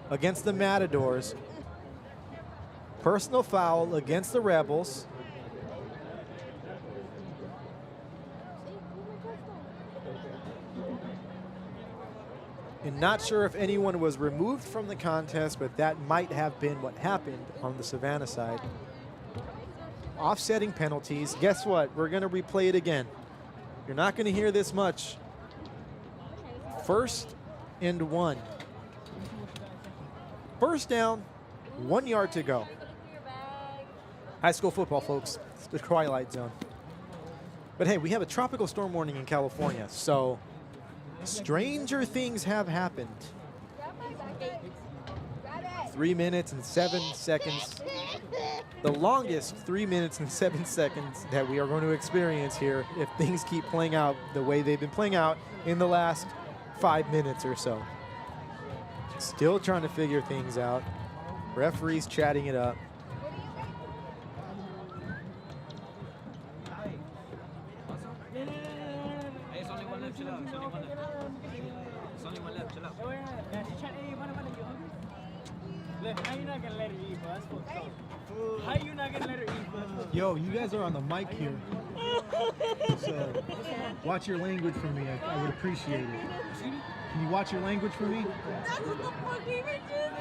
against the Matadors. Personal foul against the Rebels. And not sure if anyone was removed from the contest, but that might have been what happened on the Savanna side. Offsetting penalties. Guess what? We're going to replay it again. You're not going to hear this much. 1st and 1. First down, 1 yard to go. High school football, folks. It's the twilight zone. But hey, we have a tropical storm warning in California, so stranger things have happened. 3 minutes and 7 seconds. The longest 3 minutes and 7 seconds that we are going to experience here if things keep playing out the way they've been playing out in the last 5 minutes or so. Still trying to figure things out. Referees chatting it up. It's only one left, chill out. It's only one left. It's only one left, chill out. Look, how you not gonna let her eat, bro? That's fucked up. How you not gonna let her eat, bro? Yo, you guys are on the mic here. So watch your language for me. I would appreciate it. Can you watch your language for me? That's what the fuck he mentioned.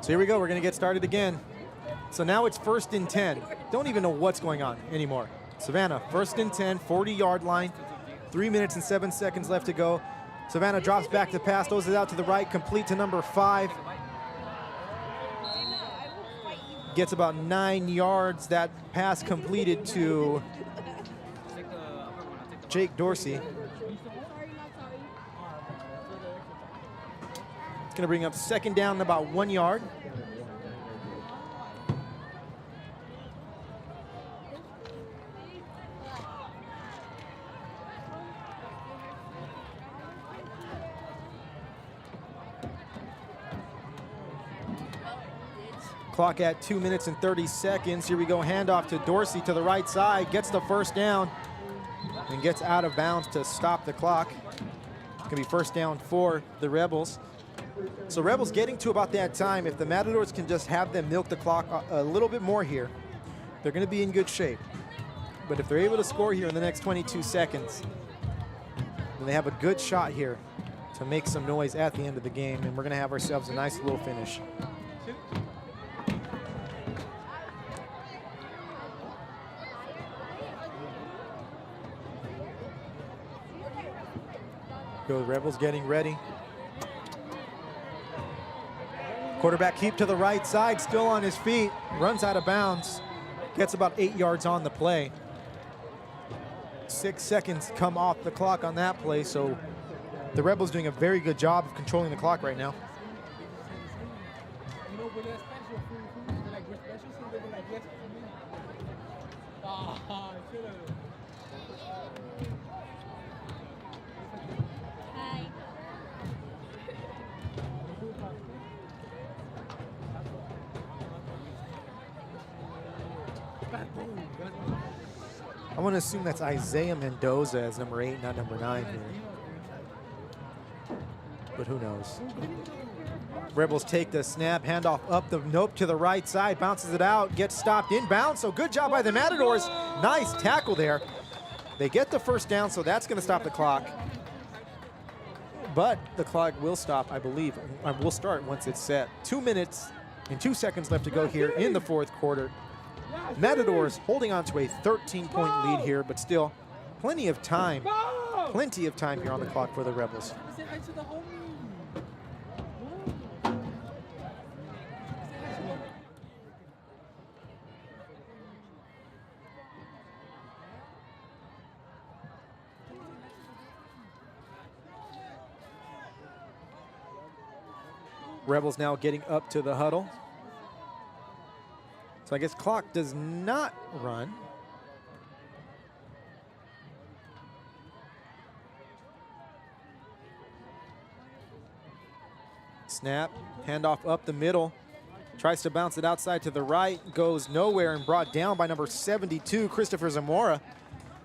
So here we go. We're going to get started again. So now it's 1st and 10. Don't even know what's going on anymore. Savanna, 1st and 10, 40-yard line. 3 minutes and 7 seconds left to go. Savanna drops back to pass, throws it out to the right, complete to number 5. Gets about 9 yards. That pass completed to Jake Dorsey. It's going to bring up 2nd down and about 1 yard. Clock at 2 minutes and 30 seconds. Here we go, handoff to Dorsey to the right side, gets the first down and gets out of bounds to stop the clock. It's gonna be first down for the Rebels. So Rebels getting to about that time. If the Matadors can just have them milk the clock a little bit more here, they're gonna be in good shape. But if they're able to score here in the next 22 seconds, then they have a good shot here to make some noise at the end of the game, and we're gonna have ourselves a nice little finish. Go Rebels getting ready. Quarterback keep to the right side, still on his feet, runs out of bounds, gets about 8 yards on the play. 6 seconds come off the clock on that play, so the Rebels doing a very good job of controlling the clock right now. Hi. I want to assume that's Isaiah Mendoza as number 8, not number 9 here. But who knows? Rebels take the snap, handoff up the nope to the right side, bounces it out, gets stopped inbound. So good job by the Matadors. Nice tackle there. They get the first down, so that's going to stop the clock. But the clock will stop, I believe. Will start once it's set. 2 minutes and 2 seconds left to go here in the fourth quarter. Matadors holding on to a 13-point lead here, but still plenty of time here on the clock for the Rebels. Rebels now getting up to the huddle. So I guess clock does not run. Snap, handoff up the middle. Tries to bounce it outside to the right, goes nowhere and brought down by number 72, Christopher Zamora.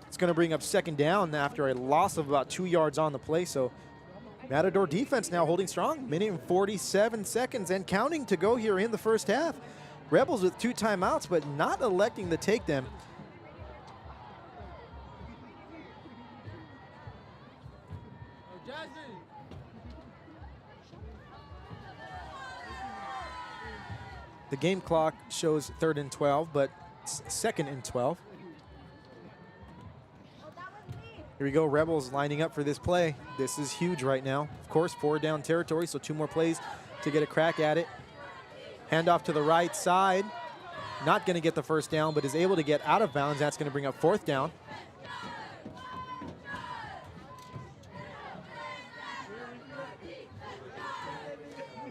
It's going to bring up second down after a loss of about 2 yards on the play. So Matador defense now holding strong. Minute and 47 seconds and counting to go here in the first half. Rebels with 2 timeouts, but not electing to take them. The game clock shows 3rd and 12, but 2nd and 12. Here we go, Rebels lining up for this play. This is huge right now. Of course, 4 down territory, so 2 more plays to get a crack at it. Handoff to the right side. Not going to get the first down, but is able to get out of bounds. That's going to bring up 4th down.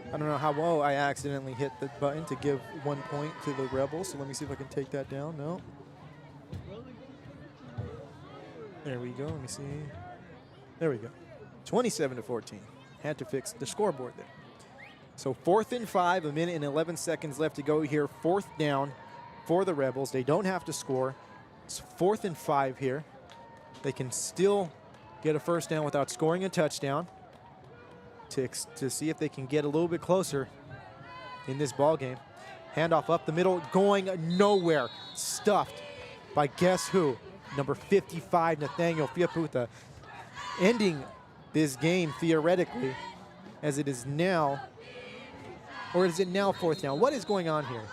I don't know how well I accidentally hit the button to give 1 point to the Rebels, so let me see if I can take that down. No. There we go. Let me see. There we go. 27-14. Had to fix the scoreboard there. So 4th and 5, 1 minute and 11 seconds left to go here. 4th down for the Rebels. They don't have to score. It's 4th and 5 here. They can still get a first down without scoring a touchdown to see if they can get a little bit closer in this ball game. Handoff up the middle, going nowhere. Stuffed by guess who? Number 55, Nathaniel Fiaputa, ending this game theoretically, as it is now, or is it now 4th down? What is going on here?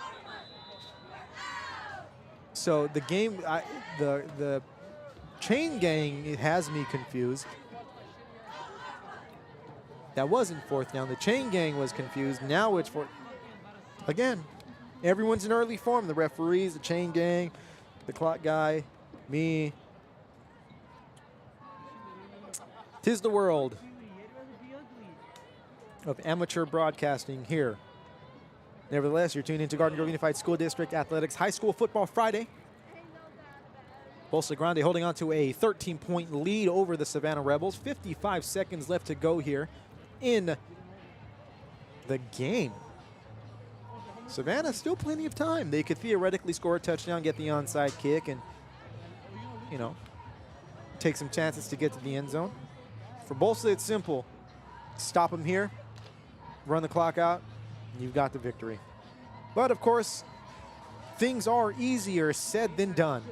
So the game, the chain gang, it has me confused. That wasn't 4th down. The chain gang was confused. Now it's 4th. Again, everyone's in early form. The referees, the chain gang, the clock guy, me. 'Tis the world of amateur broadcasting here. Nevertheless, you're tuned into Garden Grove Unified School District Athletics High School Football Friday. Bolsa Grande holding on to a 13-point lead over the Savanna Rebels. 55 seconds left to go here in the game. Savanna, still plenty of time. They could theoretically score a touchdown, get the onside kick, and, you know, take some chances to get to the end zone. For Bolsa, it's simple. Stop them here, run the clock out, and you've got the victory. But, of course, things are easier said than done.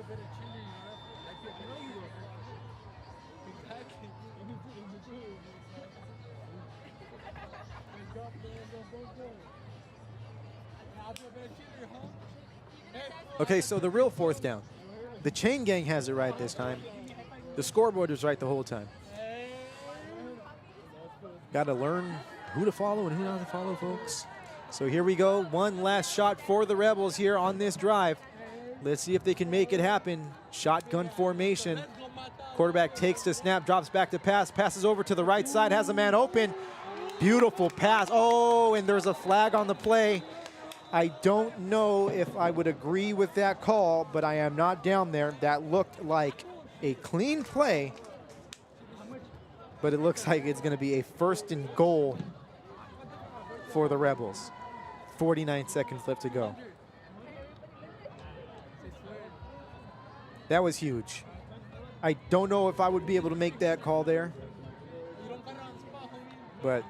Okay, so the real 4th down. The chain gang has it right this time. The scoreboard was right the whole time. Got to learn who to follow and who not to follow, folks. So here we go. One last shot for the Rebels here on this drive. Let's see if they can make it happen. Shotgun formation. Quarterback takes the snap, drops back to pass, passes over to the right side, has a man open. Beautiful pass. Oh, and there's a flag on the play. I don't know if I would agree with that call, but I am not down there. That looked like a clean play, but it looks like it's going to be a 1st and goal for the Rebels. 49 seconds left to go. That was huge. I don't know if I would be able to make that call there, but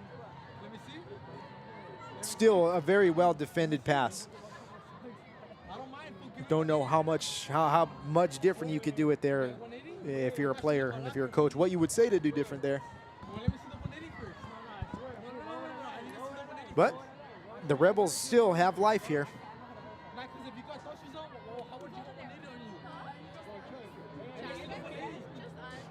still a very well defended pass. Don't know how much different you could do it there if you're a player and if you're a coach. What you would say to do different there. But the Rebels still have life here.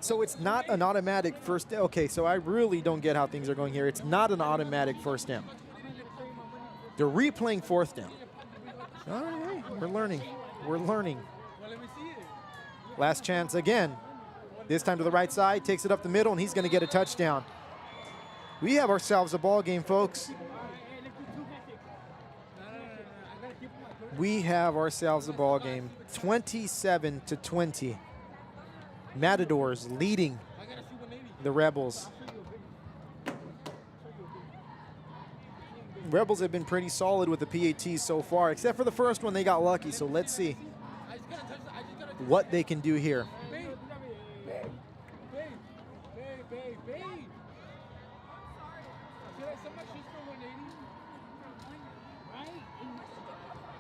So it's not an automatic first down. Okay, so I really don't get how things are going here. It's not an automatic first down. They're replaying 4th down. All right, we're learning. We're learning. Last chance again. This time to the right side, takes it up the middle, and he's going to get a touchdown. We have ourselves a ball game, folks. We have ourselves a ball game. 27-20. Matadors leading the Rebels. Rebels have been pretty solid with the PATs so far, except for the first one. They got lucky, so let's see what they can do here.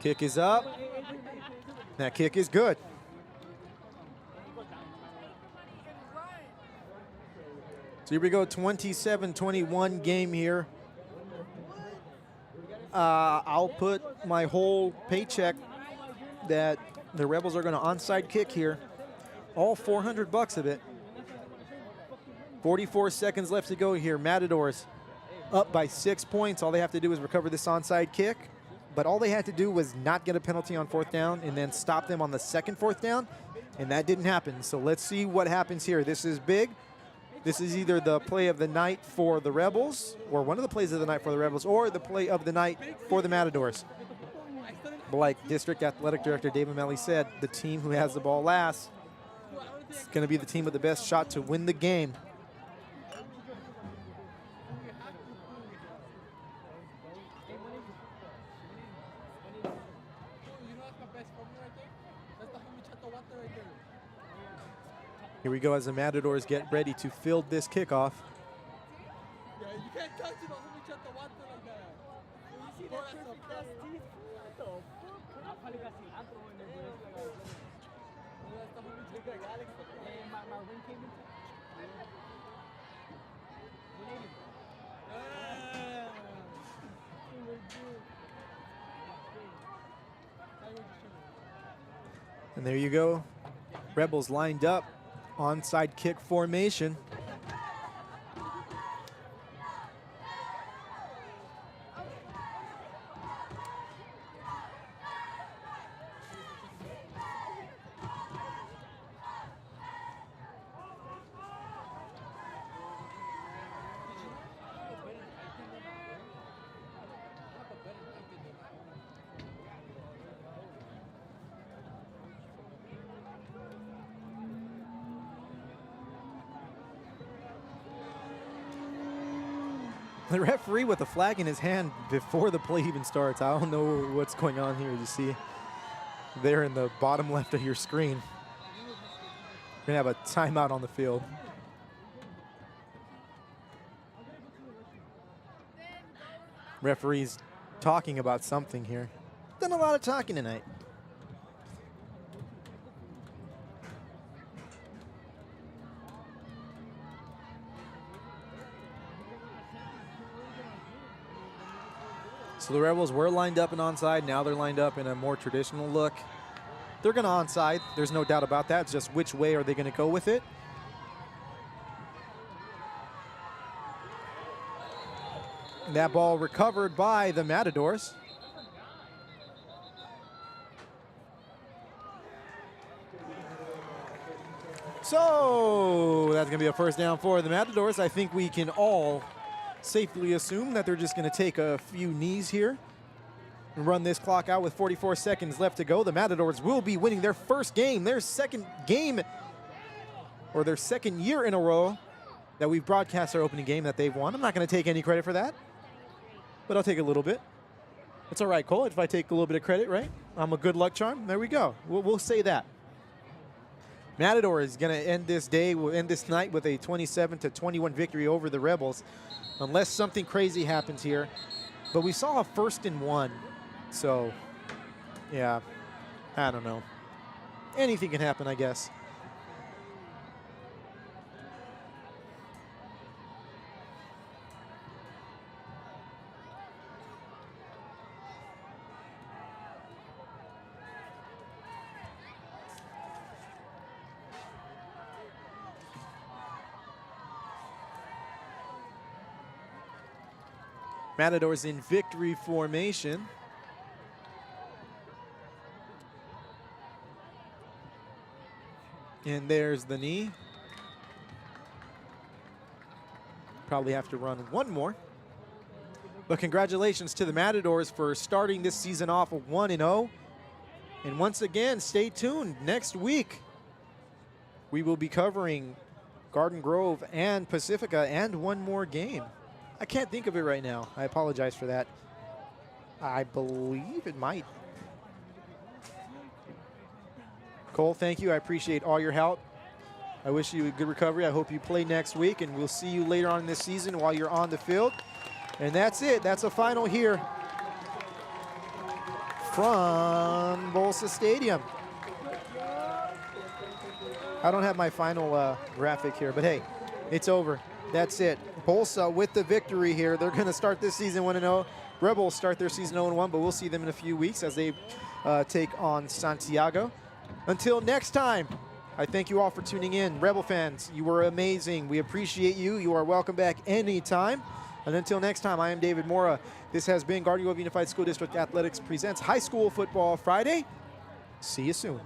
Kick is up. That kick is good. So here we go, 27-21 game here. I'll put my whole paycheck that the Rebels are going to onside kick here. All 400 bucks of it. 44 seconds left to go here. Matadors up by 6 points. All they have to do is recover this onside kick. But all they had to do was not get a penalty on 4th down and then stop them on the second 4th down. And that didn't happen. So let's see what happens here. This is big. This is either the play of the night for the Rebels, or one of the plays of the night for the Rebels, or the play of the night for the Matadors. But like District Athletic Director David Melly said, the team who has the ball last is going to be the team with the best shot to win the game. Here we go as the Matadors get ready to field this kickoff. You can't touch it, homie, shut the water like that. You see that perfect ass teeth? What the fuck? My ring came in. And there you go. Rebels lined up. Onside kick formation. The referee with a flag in his hand before the play even starts. I don't know what's going on here. You see there in the bottom left of your screen. We're going to have a timeout on the field. Referee's talking about something here. Done a lot of talking tonight. So the Rebels were lined up and onside. Now they're lined up in a more traditional look. They're going to onside. There's no doubt about that. It's just which way are they going to go with it. That ball recovered by the Matadors. So that's going to be a first down for the Matadors. I think we can all safely assume that they're just going to take a few knees here and run this clock out with 44 seconds left to go. The Matadors will be winning their first game, their second game, or their second year in a row that we've broadcast our opening game that they've won. I'm not going to take any credit for that, but I'll take a little bit. It's all right, Cole, if I take a little bit of credit, right? I'm a good luck charm. There we go. We'll say that. Matador is going to end this day, will end this night with a 27-21 victory over the Rebels, unless something crazy happens here. But we saw a 1st and 1, so yeah, I don't know. Anything can happen, I guess. Matadors in victory formation. And there's the knee. Probably have to run one more. But congratulations to the Matadors for starting this season off 1-0. And once again, stay tuned. Next week, we will be covering Garden Grove and Pacifica and one more game. I can't think of it right now. I apologize for that. I believe it might. Cole, thank you. I appreciate all your help. I wish you a good recovery. I hope you play next week, and we'll see you later on in this season while you're on the field. And that's it. That's a final here from Bolsa Stadium. I don't have my final graphic here, but hey, it's over. That's it. Bolsa with the victory here. They're going to start this season 1-0. Rebels start their season 0-1, but we'll see them in a few weeks as they take on Santiago. Until next time, I thank you all for tuning in. Rebel fans, you were amazing. We appreciate you. You are welcome back anytime. And until next time, I am David Mora. This has been Garden Grove Unified School District Athletics presents High School Football Friday. See you soon.